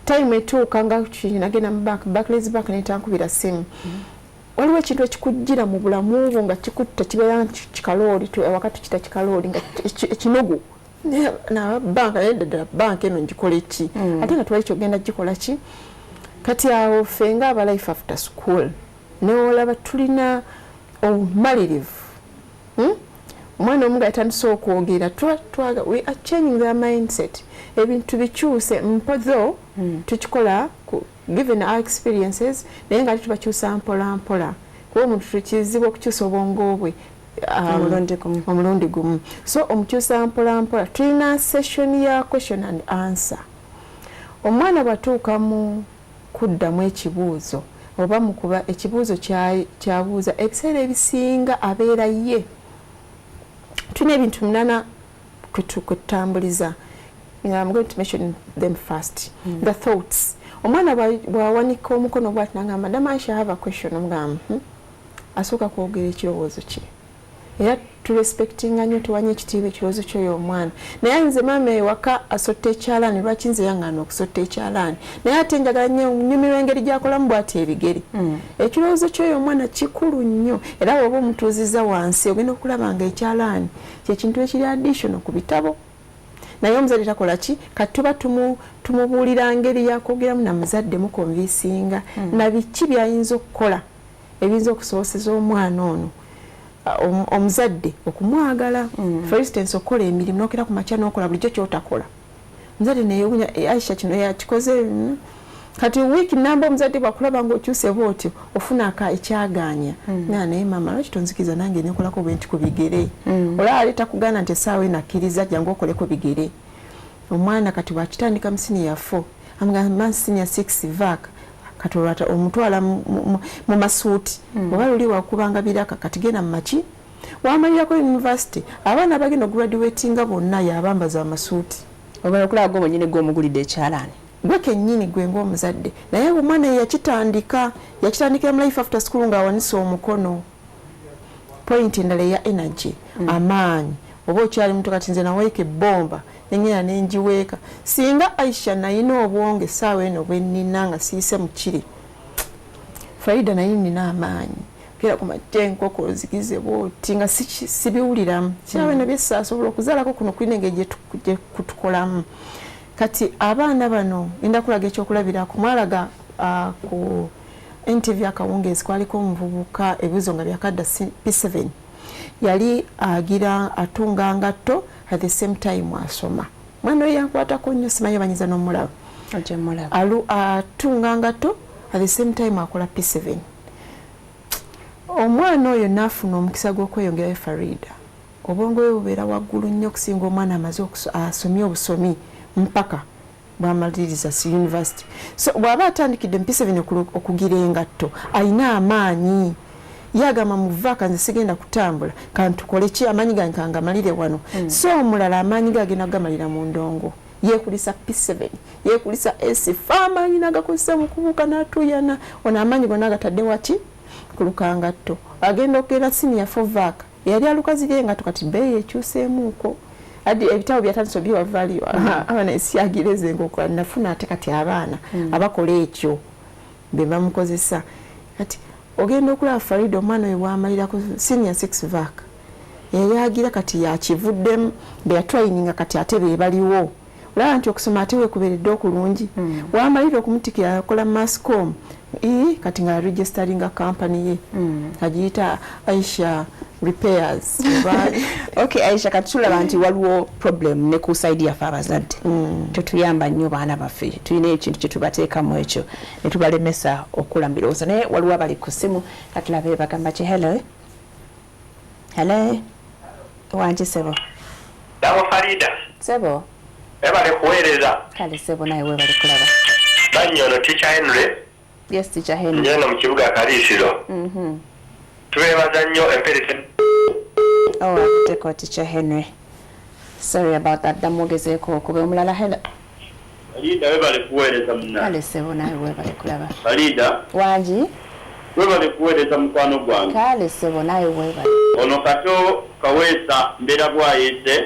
time etuuka nga nagenda mu Barclays Bank netankubira ssimu waliwo ekintu ekikujjira mu bulamu bwo nga kikutta kibeera kikalooli wakati kita kikalooli nga ekinogu nabanka naye ddala banka eno ngikole ki ate nga twali kyogenda gikola ki kati awo ffe nga aba life after school neolaba tulina obumalirivu omwana omu nga yatandise okwogera we are changing their mindset ebintu bikyuse mpotho tukikola given our experiences naye nga tubakyusa mpola mpola kuba omuntu tukizibu okukyusa obwongo bwe omulundi gumu so omukyusa mpola mpola tulina session ya question and answer omwana bwatuuka mu kuddamu ekibuuzo oba mukuba ekibuuzo kyabuuza ebiseera ebisinga abeera ye tulina ebintu 8 kwetutambuliza I'm going to mention them first the thoughts omwana bwawanika omukono bwati nanga Madam Aisha have a question omugamba asooka kwogera ekirowoozo kye era turespectinga nnyo tuwanye ekitiibwa ekirowoozo ky'oyo omwana naye nze maama ewaka asotta ekyalaani lwaki nze yangaana okusotta ekyalaani naye ate njagala nnyo nnyumirwa engeri gyakolamu bw'ati ebigere ekirowoozo ky'oyo omwana kikulu nnyo era bw'oba omutuuziza wansi ogenda okulaba nga ekyalaani kyekintu ekiri additional ku bitabo naye omuzadde takola ki kati tuba tumubuulira ngeri yakwogeramu na muzadde mukonvisinga na biki byayinza okukola ebiyinza okusoboseza omwana ono omuzadde okumwagala for instance okola emirimu nokera ku makya nokola bulijjo kyotakola muzadde neyewunya Aisha kino yakikoze kati wiiki namba omuzadde bwakulaba nga okyuse bwotyo ofuna ekyaganya naye maama lwaki tonzikiza nange nekolako bwenti ku bigere olaba ali takugana nti essaawa enakkiriza jangu okoleko bigere omwana kati bwakitandika mu senior 4 amugamba senior 6 vaaka kati olwata omutwala mu masuuti oba luli wakubanga biraka kati genda mu maki wamalirako university abaana bagenda graduatinga bonna yabambaza amasuuti obala okulaga omwenyini gw'omugulidde ekyalaani gwe kennyini gwe ng'omuzadde naye omwana yakitandikira mu life after school ng'awanisa omukono point endala eya energy amaanyi oba okyali muto kati nze naweeka ebbomba nengenda nenjiweeka singa Aisha nayina obwonge essaawa eno bwe nnina nga siise mukiri Farida naye nina amaanyi kera ku majja enkoko ozigize bwoti nga sibiwuliramu kyaawe eno byesaasobola okuzaalako kuno kulina engeri gye kutukolamu kati abaana bano enda kulaga ekyokulabirako mwalaga ku NTV akawungeezi kwaliko omuvubuka ebibuzo nga byakadda P7 yali agira atunga ngatto at the same time asoma mwana we yankwatako nnyo simanyi banyiza n'omulaba atunga ngatto at the same time akola P7. Omwana oyo nafuna omukisa gw'okweyongerayo Farida. Obwongo bwe bubeera waggulu nnyo okusinga omwana amaze asomye obusomi mpaka bw'amaliriza si university. So bw'aba atandikidde P7 okugira engatto alina amaanyi. Yagama mu vaka nze sigenda kutambula kantukole ki amaanyi gange kangamalire wano. So omulala amaanyi ge agenda gamalira mu ndongo. Yekulisa P7, yekulisa S fama nyina gakozesa mu kubuka n'atuyana. Ona amaanyi gonna agatadde waki kulukangatto. Agenda okugenda senior for vaka. Yali alukazi nga tukati bei ekyuseemuuko. Adi ebitabo byatandise biwa value. Abana esiyagireze ngoko nafuna ate kati abaana abakola ekyo be bamukozesa. Kati ogenda okulaba Farida omwana we wamalira ku senior 6 vaka. Yali agira kati yakivuddemu be yatraininga kati ate be baliwo. Olaba nti okusoma ate wekubeeredde okulungi. Wamalira okumutikira akola Mascom. Kati nga registeringa company ye. Agiyita Aisha Repairs. Okay, Aisha katulaba nti waliwo problem ne ku side ya abazadde. Tetuyamba nnyo baana baffe. Tulina ekintu kye tubateekamu ekyo ne tubalemesa okulambira. Oso naye waliwo abali ku ssimu katulabe bagamba ki hello. Hello. Wanji sebo. Dawo Farida. Sebo. Ebale kuweereza. Kale sebo naye we bali kulaba. Banyono teacher Henry. Yes, teacher Henry. Njeno mu kibuga Kalisiro. Tuweebaza nnyo emperese. Oh, take out teacher Henry. Sorry about that. Damugezeeko okube omulala hello. Farida ebale kuweereza munna. Kale sebo naye we bali kulaba. Farida. Wanji. Webale kuweereza mukwano gwange. Kale sebo naye we bali. Ono kato kaweesa mbeera bwayise.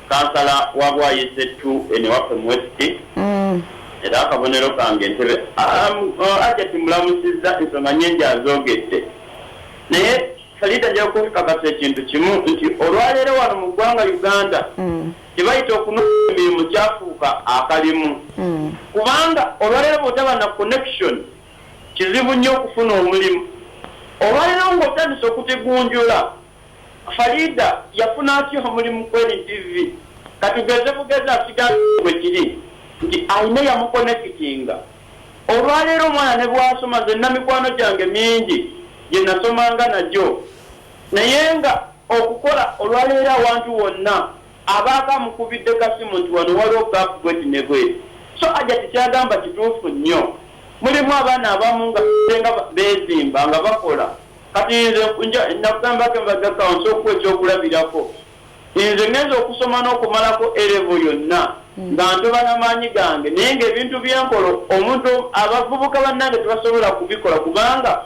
Kansala wa bwayise 2 ene wafe West. Era akabonero kange ntebe ajati mulamusizza ensonga nnyingi azoogedde. Naye Farida nja kukakasa ekintu kimu nti olwaleero wano mu ggwanga Uganda tebayita okunoonya emirimu kyafuuka akalimu. Kubanga olwaleero bw'otaba na connection kizibu nnyo okufuna omulimu. Olwaleero ng'otandise okutegunjula Farida yafuna atya omulimu ku NTV. Katugeze bugezi asigaye bwe kiri nti ayina yamukonekitinga. Olwaleero omwana ne bwasoma zenna mikwano gyange mingi gye nasomanga nagyo. Naye nga okukola olwaleero awantu wonna abaaka mukubidde kasimu nti wano waliwo gaapu bweti ne bweti. So ajja tikyagamba kituufu nnyo. Mulimu abaana abamu nga beezimba nga bakola. Kati nze nakugamba ke mbaga kaunsi okuwa ekyokulabirako. Nze ngenza okusoma n'okumalako level yonna nga ntoba n'amaanyi gange naye ng'ebintu byenkola omuntu abavubuka bannange tebasobola kubikola kubanga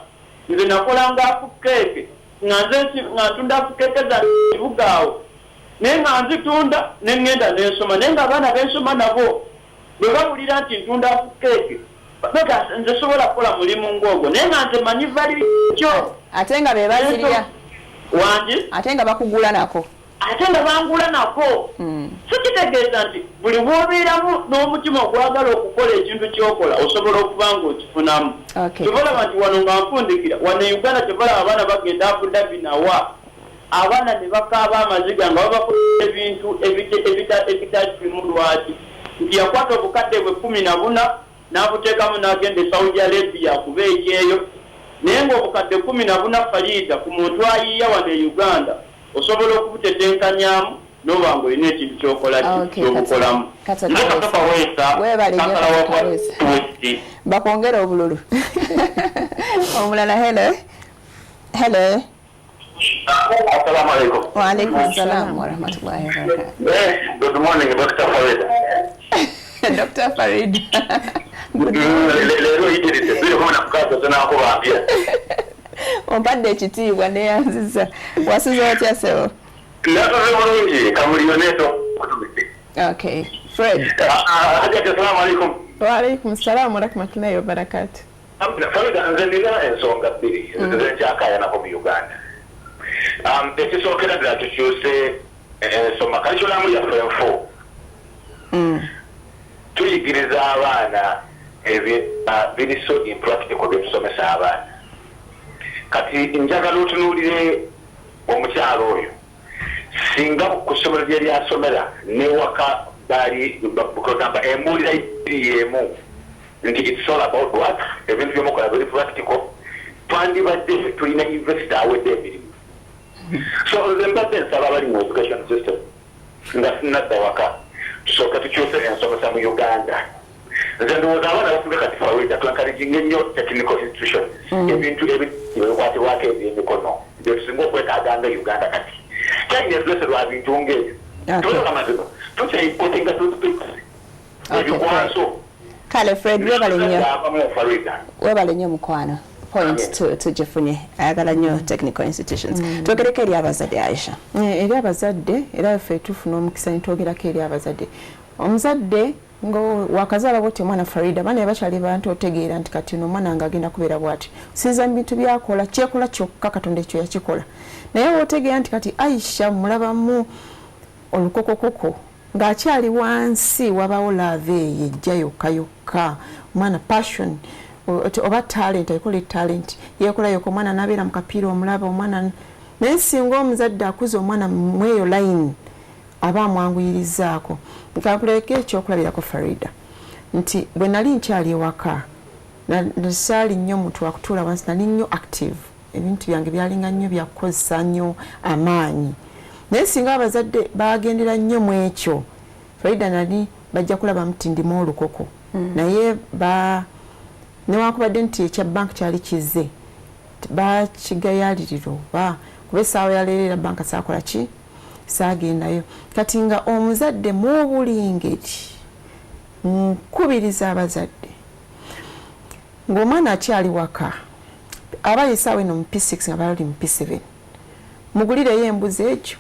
nze nakolanga afukeeke nga ntunda afukeeke za kibuga awo naye nga nzitunda ne ŋŋenda n'ensoma naye ng'abaana b'ensoma nabo bwe bawulira nti ntunda afukeeke bega nze sobola kukola mulimu ng'ogwo naye nga nze manyi vali kyo ate nga be bazirya wangi ate nga bakugula nako ate nga bangula nako. So kitegeeza nti buli bw'obeeramu n'omutima ogwagala okukola ekintu ky'okola osobola okuba ng'okifunamu. Tebalaba nti wano nga nfundikira wano e Uganda tebalaba abaana bagenda Abu Dhabi nawa abaana ne bakaaba amaziga nga babakola ebintu ebitalimu lwaki nti yakwata obukadde bwe 14 n'abuteekamu n'agenda e Saudi Arabia kuba ekyeyo naye ng'obukadde 14 Farida ku muntu ayiiya wano e Uganda osobola okubutetenkanyamu noba ng'olina ekintu kyokola kyobukolamu. Bakwongera obululu. Omulala hello. Hello. Assalamu alaikum. Wa alaikum assalam wa rahmatullahi wa barakatuh. Good morning, Dr. Farid. Dr. Farid. Lero yitiridde biri kumana kukaza tunakubambira. Ompadde ekitiibwa neyanziza. Wasuza otya sebo? Nasuze bulungi kamulioneto. Okay. Fred. Assalamu alaikum. Wa alaikum assalam wa rahmatullahi wa barakatuh. Farida nze nina ensonga bbiri nze nkyakaya nako mu Uganda. Ekisookera ddala tukyuse ensoma kalikulamu ya form 4. Tuyigiriza abaana biri so impractical byetusomesa abaana. Kati njagala otunuulire omukyalo oyo singa ku ssomero lye lyasomera newaka bali kugamba embulira yemu nti it's all about what ebintu byomukola very practical twandibadde tulina university awedde emirimu so nze mbadde nsaba abali mu education system nga sinadda waka tusooka tukyuse ensomesa mu Uganda nze ndowooza abaana bafuge kati faweda twankalijinga ennyo technical institutions ebintu ebikwatibwako ebyemikono byetusinga okwetaaganga Uganda kati kyalina ebireserwa bintu ng'ebyo tubona amazima tukyaikotinga toothpicks ebikwaso kale Fred webale nnyo mukwano point tugifunye ayagala nnyo technical institutions twogereko eri abazadde Aisha eri abazadde era ffe tufuna omukisa nitwogerako eri abazadde omuzadde ngo wakazaala bwoti omwana Farida bana bakyali bantu otegeera nti kati omwana nga agenda kubeera bwati sinza bintu byakola kyekola kyokka Katonda ekyo yakikola naye wotegeera nti kati Aisha mulabamu olukokokoko ng'akyali wansi wabawo lave yejja yokka omwana passion oba talent ayikola talent yekola yoko omwana nabeera mu kapiira omulaba omwana naye singa omuzadde akuza omwana mweyo line aba amwanguyirizaako nkakuleke ekyokulabirako Farida nti bwe nali nkyali ewaka nasaali nnyo muntu wakutuula wansi nali nnyo active ebintu byange byalinga nnyo byakukozesa nnyo amaanyi naye singa abazadde bagendera nnyo mu ekyo Farida nali bajja kulaba nti ndimu olukoko naye newakubadde nti ekya bank kyali kize bakigayalirira oba kuba essaawa yaleerera banka saakola ki saagendayo kati nga omuzadde mu buli ngeri nkubiriza abazadde ng'omwana akyali waka aba yesaawa eno mu P6 nga bali mu P7 mugulireyo embuzi ekyo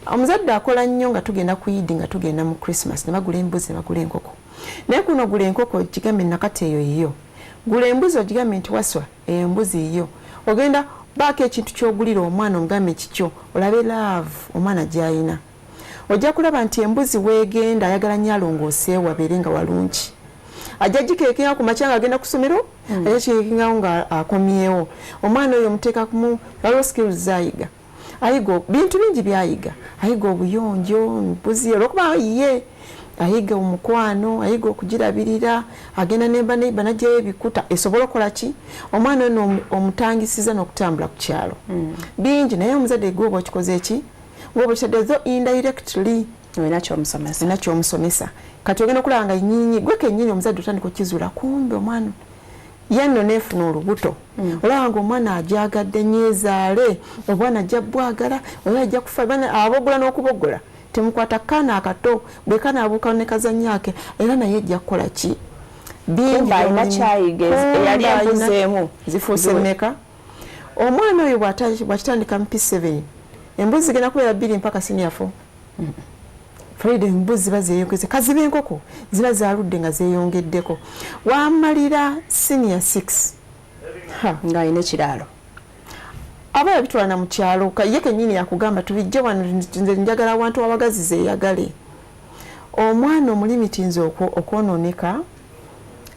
omuzadde akola nnyo nga tugenda ku Eid nga tugenda mu Christmas ne bagula embuzi ne bagula enkoko naye kuno gula enkoko ogigambe nakati eyo yiyo gula embuzi ogigambe nti waswa embuzi yiyo ogenda baako ekintu kyogulira omwana omugambe kikyo olabe love omwana gy'ayina ojja kulaba nti embuzi weegenda ayagala nnyo alongooseewo abeere nga walungi ajja gikeekenga ku makya nga agenda ku ssomero ajja kikeekengawo nga akomyewo omwana oyo omuteeka kumu waliwo skills z'ayiga ayiga bintu bingi byayiga ayiga obuyonjo embuzi olwokuba ye ayiga omukwano ayiga okugirabirira agenda neba najjayo ebikuta esobola okukola ki omwana ono omutangisiza n'okutambula ku kyalo bingi naye omuzadde gwe oba okikoze eki ngoba okitaddezo indirectly nakyomusomesa kati ogenda okulaba nga nyinyi gwe kennyini omuzadde otandika okukizuula kumbe omwana yenno neefuna olubuto olaba nga omwana ajagadde nyezaale obwana ajja bwagala oba ajja kufa aboggola n'okuboggola temukwata kaana akato bwe kaana abuuka ne kazanyaake era naye ejja kukola ki bingi alina kyayiga eyali embuzeemu zifuuse mmeka omwana oyo bw'akitandika mu P7 embuzi zigenda kubeera 2 mpaka senior 4 Farida embuzi ziba zeeyongeze kaziba enkoko ziba zaaludde nga zeeyongeddeko wamalira senior 6 ng'alina ekiraalo aba yabitwalana mu kyalo ye kennyini yakugamba tubijje wano nze njagala awantu wabagazi zeeyagale omwana omulimitins okwonooneka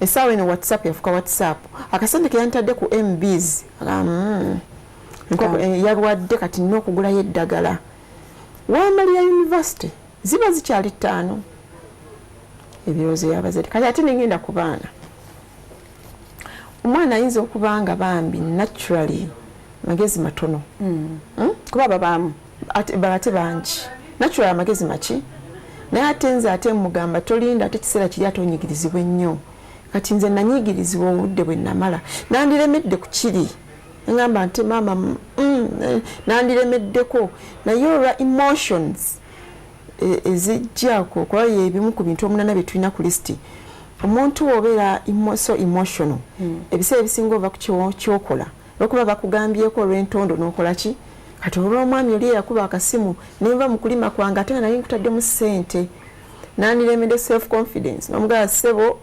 essaawa eno WhatsApp yafuka WhatsApp akasente ke yantadde ku MBs yalwadde kati nina okugulayo eddagala wamalira university ziba zikyali 5 ebirowoozo by'abazadde kati ate nengenda ku baana omwana ayinza okuba nga bambi naturally magezi matono kuba babaamu ate bangi naturally amagezi maki naye ate nze ate mugamba tolinda ate kiseera kiri ate onyigirizibwa ennyo kati nze nanyigirizibwa obudde bwe namala nandiremedde ku kiri ngamba nti maama nandiremeddeko naye olwa emotions ezijjako kuba yebimu ku bintu 8 bye tulina ku listi omuntu obeera so emotional ebiseera ebisinga ova ku kyokola lwokuba bakugambyeko olw'entondo n'okola ki kati olw'omwami oli yakuba akasimu nenva mu kulima kwange ate nga nali nkutaddemu ssente nandiremedde self confidence n'omugala ssebo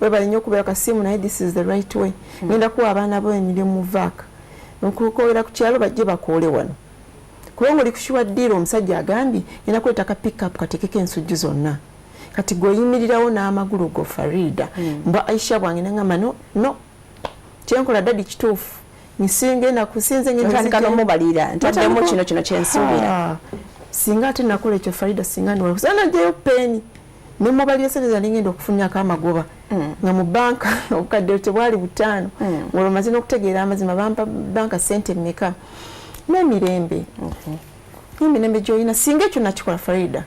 webale nnyo okubeera akasimu naye this is the right way ngenda kuwa abaana bo emirimu vaaka okukowera ku kyalo bajje bakoole wano kubanga oli kushuwa ddiiro omusajja agambye ngenda kuleeta ka pickup katekeko ensujju zonna kati gweoyimirirawo n'amagulu go Farida mbwa Aisha bwange nangamba no kyenkola dadi kituufu nisingenda kusinze ngenda nomubalira ntaddemu kino kyensuubira singa ate nakola ekyo Farida singa ndiwala kusana najjayo peeni Memobali yasereza ningendo okufunyako amagoba nga mu banka obukadde tebwali butaano olwo mazina okutegeera amazima bampa banka sente mmeka n'emirembe emirembe gy'olina singa ekyo nakikola Farida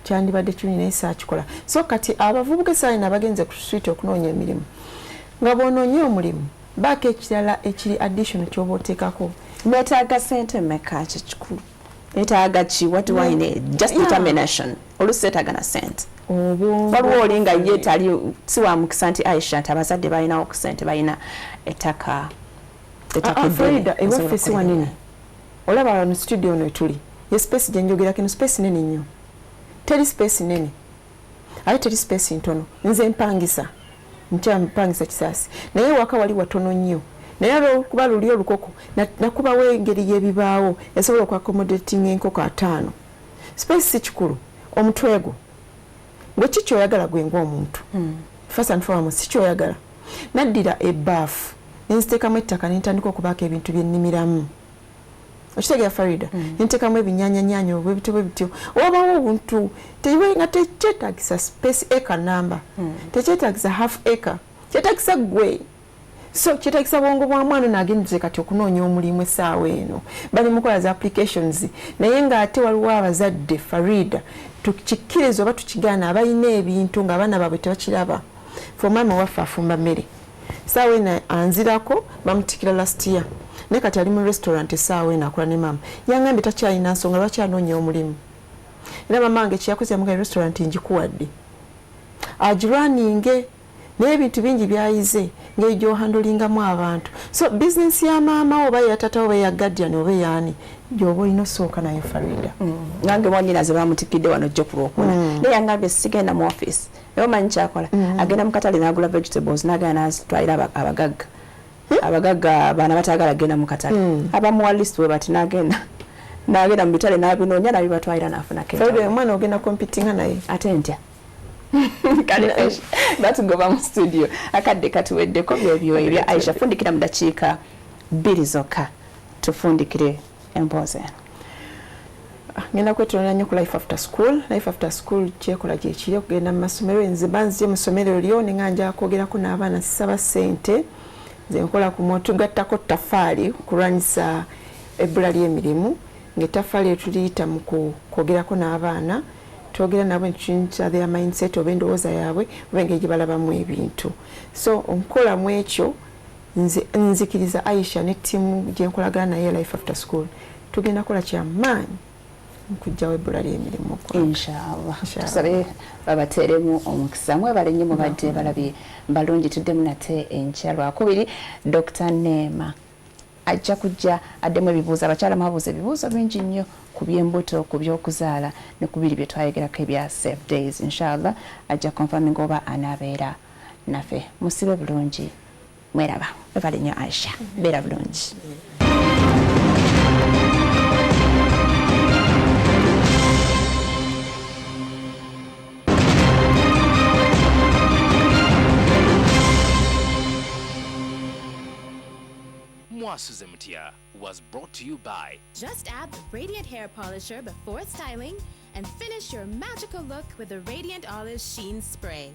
kyandibadde kyolina esa akikola so kati abavubuka essaawa abagenze ku street okunoonya emirimu nga bw'onoonye omulimu baako ekirala ekiri addition ky'oba oteekako beetaaga sente mmeka kikulu beetaaga ki what do I need just determination oluusi seetaaga na sente waliwo olinga ye tali si wa mukisa nti Aisha nti abazadde balinawo ku sente balina ettaka Farida ewaffe si wanene olaba wano studio no etuli ye space gye njogera kino space nene nnyo teri space nene ate teri space ntono nze mpangisa mpangisa kisaasi naye waka wali watono nnyo naye lwokuba luli olukoko nakubawo engeri y'ebibaawo esobola okwaccommodating enkoko 5 space si kikulu omutwe gwo gwe kikyoyagala gwe ng'omuntu first and foremost kikyoyagala naddira ebbaafu nenziteekamu ettaka nentandika okubaako ebintu byennimiramu okitegeera Farida nentekamu ebinyaanyanya obwebityo bwebityo obawo obuntu nga tekyetagisa space acre number tekyetagisa half acre kyetagisa gwe so kyetagisa bwongo bwa mwana nagenze kati okunoonya omulimu essaawa eno bali mukola za applications naye ng'ate waliwo abazadde Farida tukikkiriza oba tukigaana abalina ebintu ng'abaana baabwe tebakiraba fe maama waffe afumba mmere essaawa eno anzirako bamutikira last year naye kati ali mu restaurant essaawa eno akola ne maama yangambye takyalina nsonga lwaki anoonya omulimu era maama wange kyeyakoze yamuga restaurant ngikuwadde agirwaninge naye ebintu bingi byayize ngeri gy'ohandolingamu abantu so bizinesi ya maama oba ya tata oba ya guardian oba yaani gy'oba olina osooka nayo Farida nange mwanyinaze bamutikidde wano jjo ku lwokuna naye yangambye sigenda mu office naye omanyi kyakola agenda mu katale n'agula vegetables n'agenda n'azitwalira abagagga baana bataagala genda mu katale abamuwa list we bati n'agenda mu bitale n'abinoonya nabibatwalira n'afunako omwana ogenda competinga naye ate ntya kale batugoba mu studio akadde katuweddeko byebyo ebya Aisha fundikira mu dakiika 2 zokka tufundikire emboozi eno ngenda kwetolera nnyo ku life after school kyekola gyekiri okugenda mu masomero enze banzije mu ssomero lyo ne nga nja kwogerako n'abaana sisaba ssente nze nkola ku moto gattako ttafaali kulwanyisa ebbula ly'emirimu ng'ettafaali etuliyita mu kwogerako n'abaana twogera nabo nkinta their mindset oba endowooza yaabwe oba engeri gye balabamu ebintu so onkolamu ekyo nzikiriza Aisha ne ttiimu gye nkolagana naye life after school tugenda kola kyamaanyi nkujjawo ebbula ly'emirimu inshallah tusabe babateeremu omukisa mwebale nnyo mubadde balabye balungi tuddemu nate enkya lwakubiri Dr. Neema ajja kujja addemu ebibuuzo abakyala mwabuuza ebibuuzo bingi nnyo ku by'embuto ku by'okuzaala ne ku biri bye twayogerako ebya safe days inshallah ajja confirming oba anaabeera naffe musibe bulungi mweraba webale nnyo Aisha beera bulungi Mwasuzemtia was brought to you by Just add the Radiant Hair Polisher before styling and finish your magical look with the Radiant Olive Sheen Spray.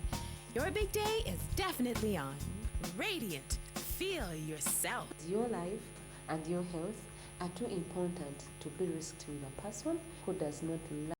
Your big day is definitely on. Radiant. Feel yourself. Your life and your health are too important to be risked with a person who does not love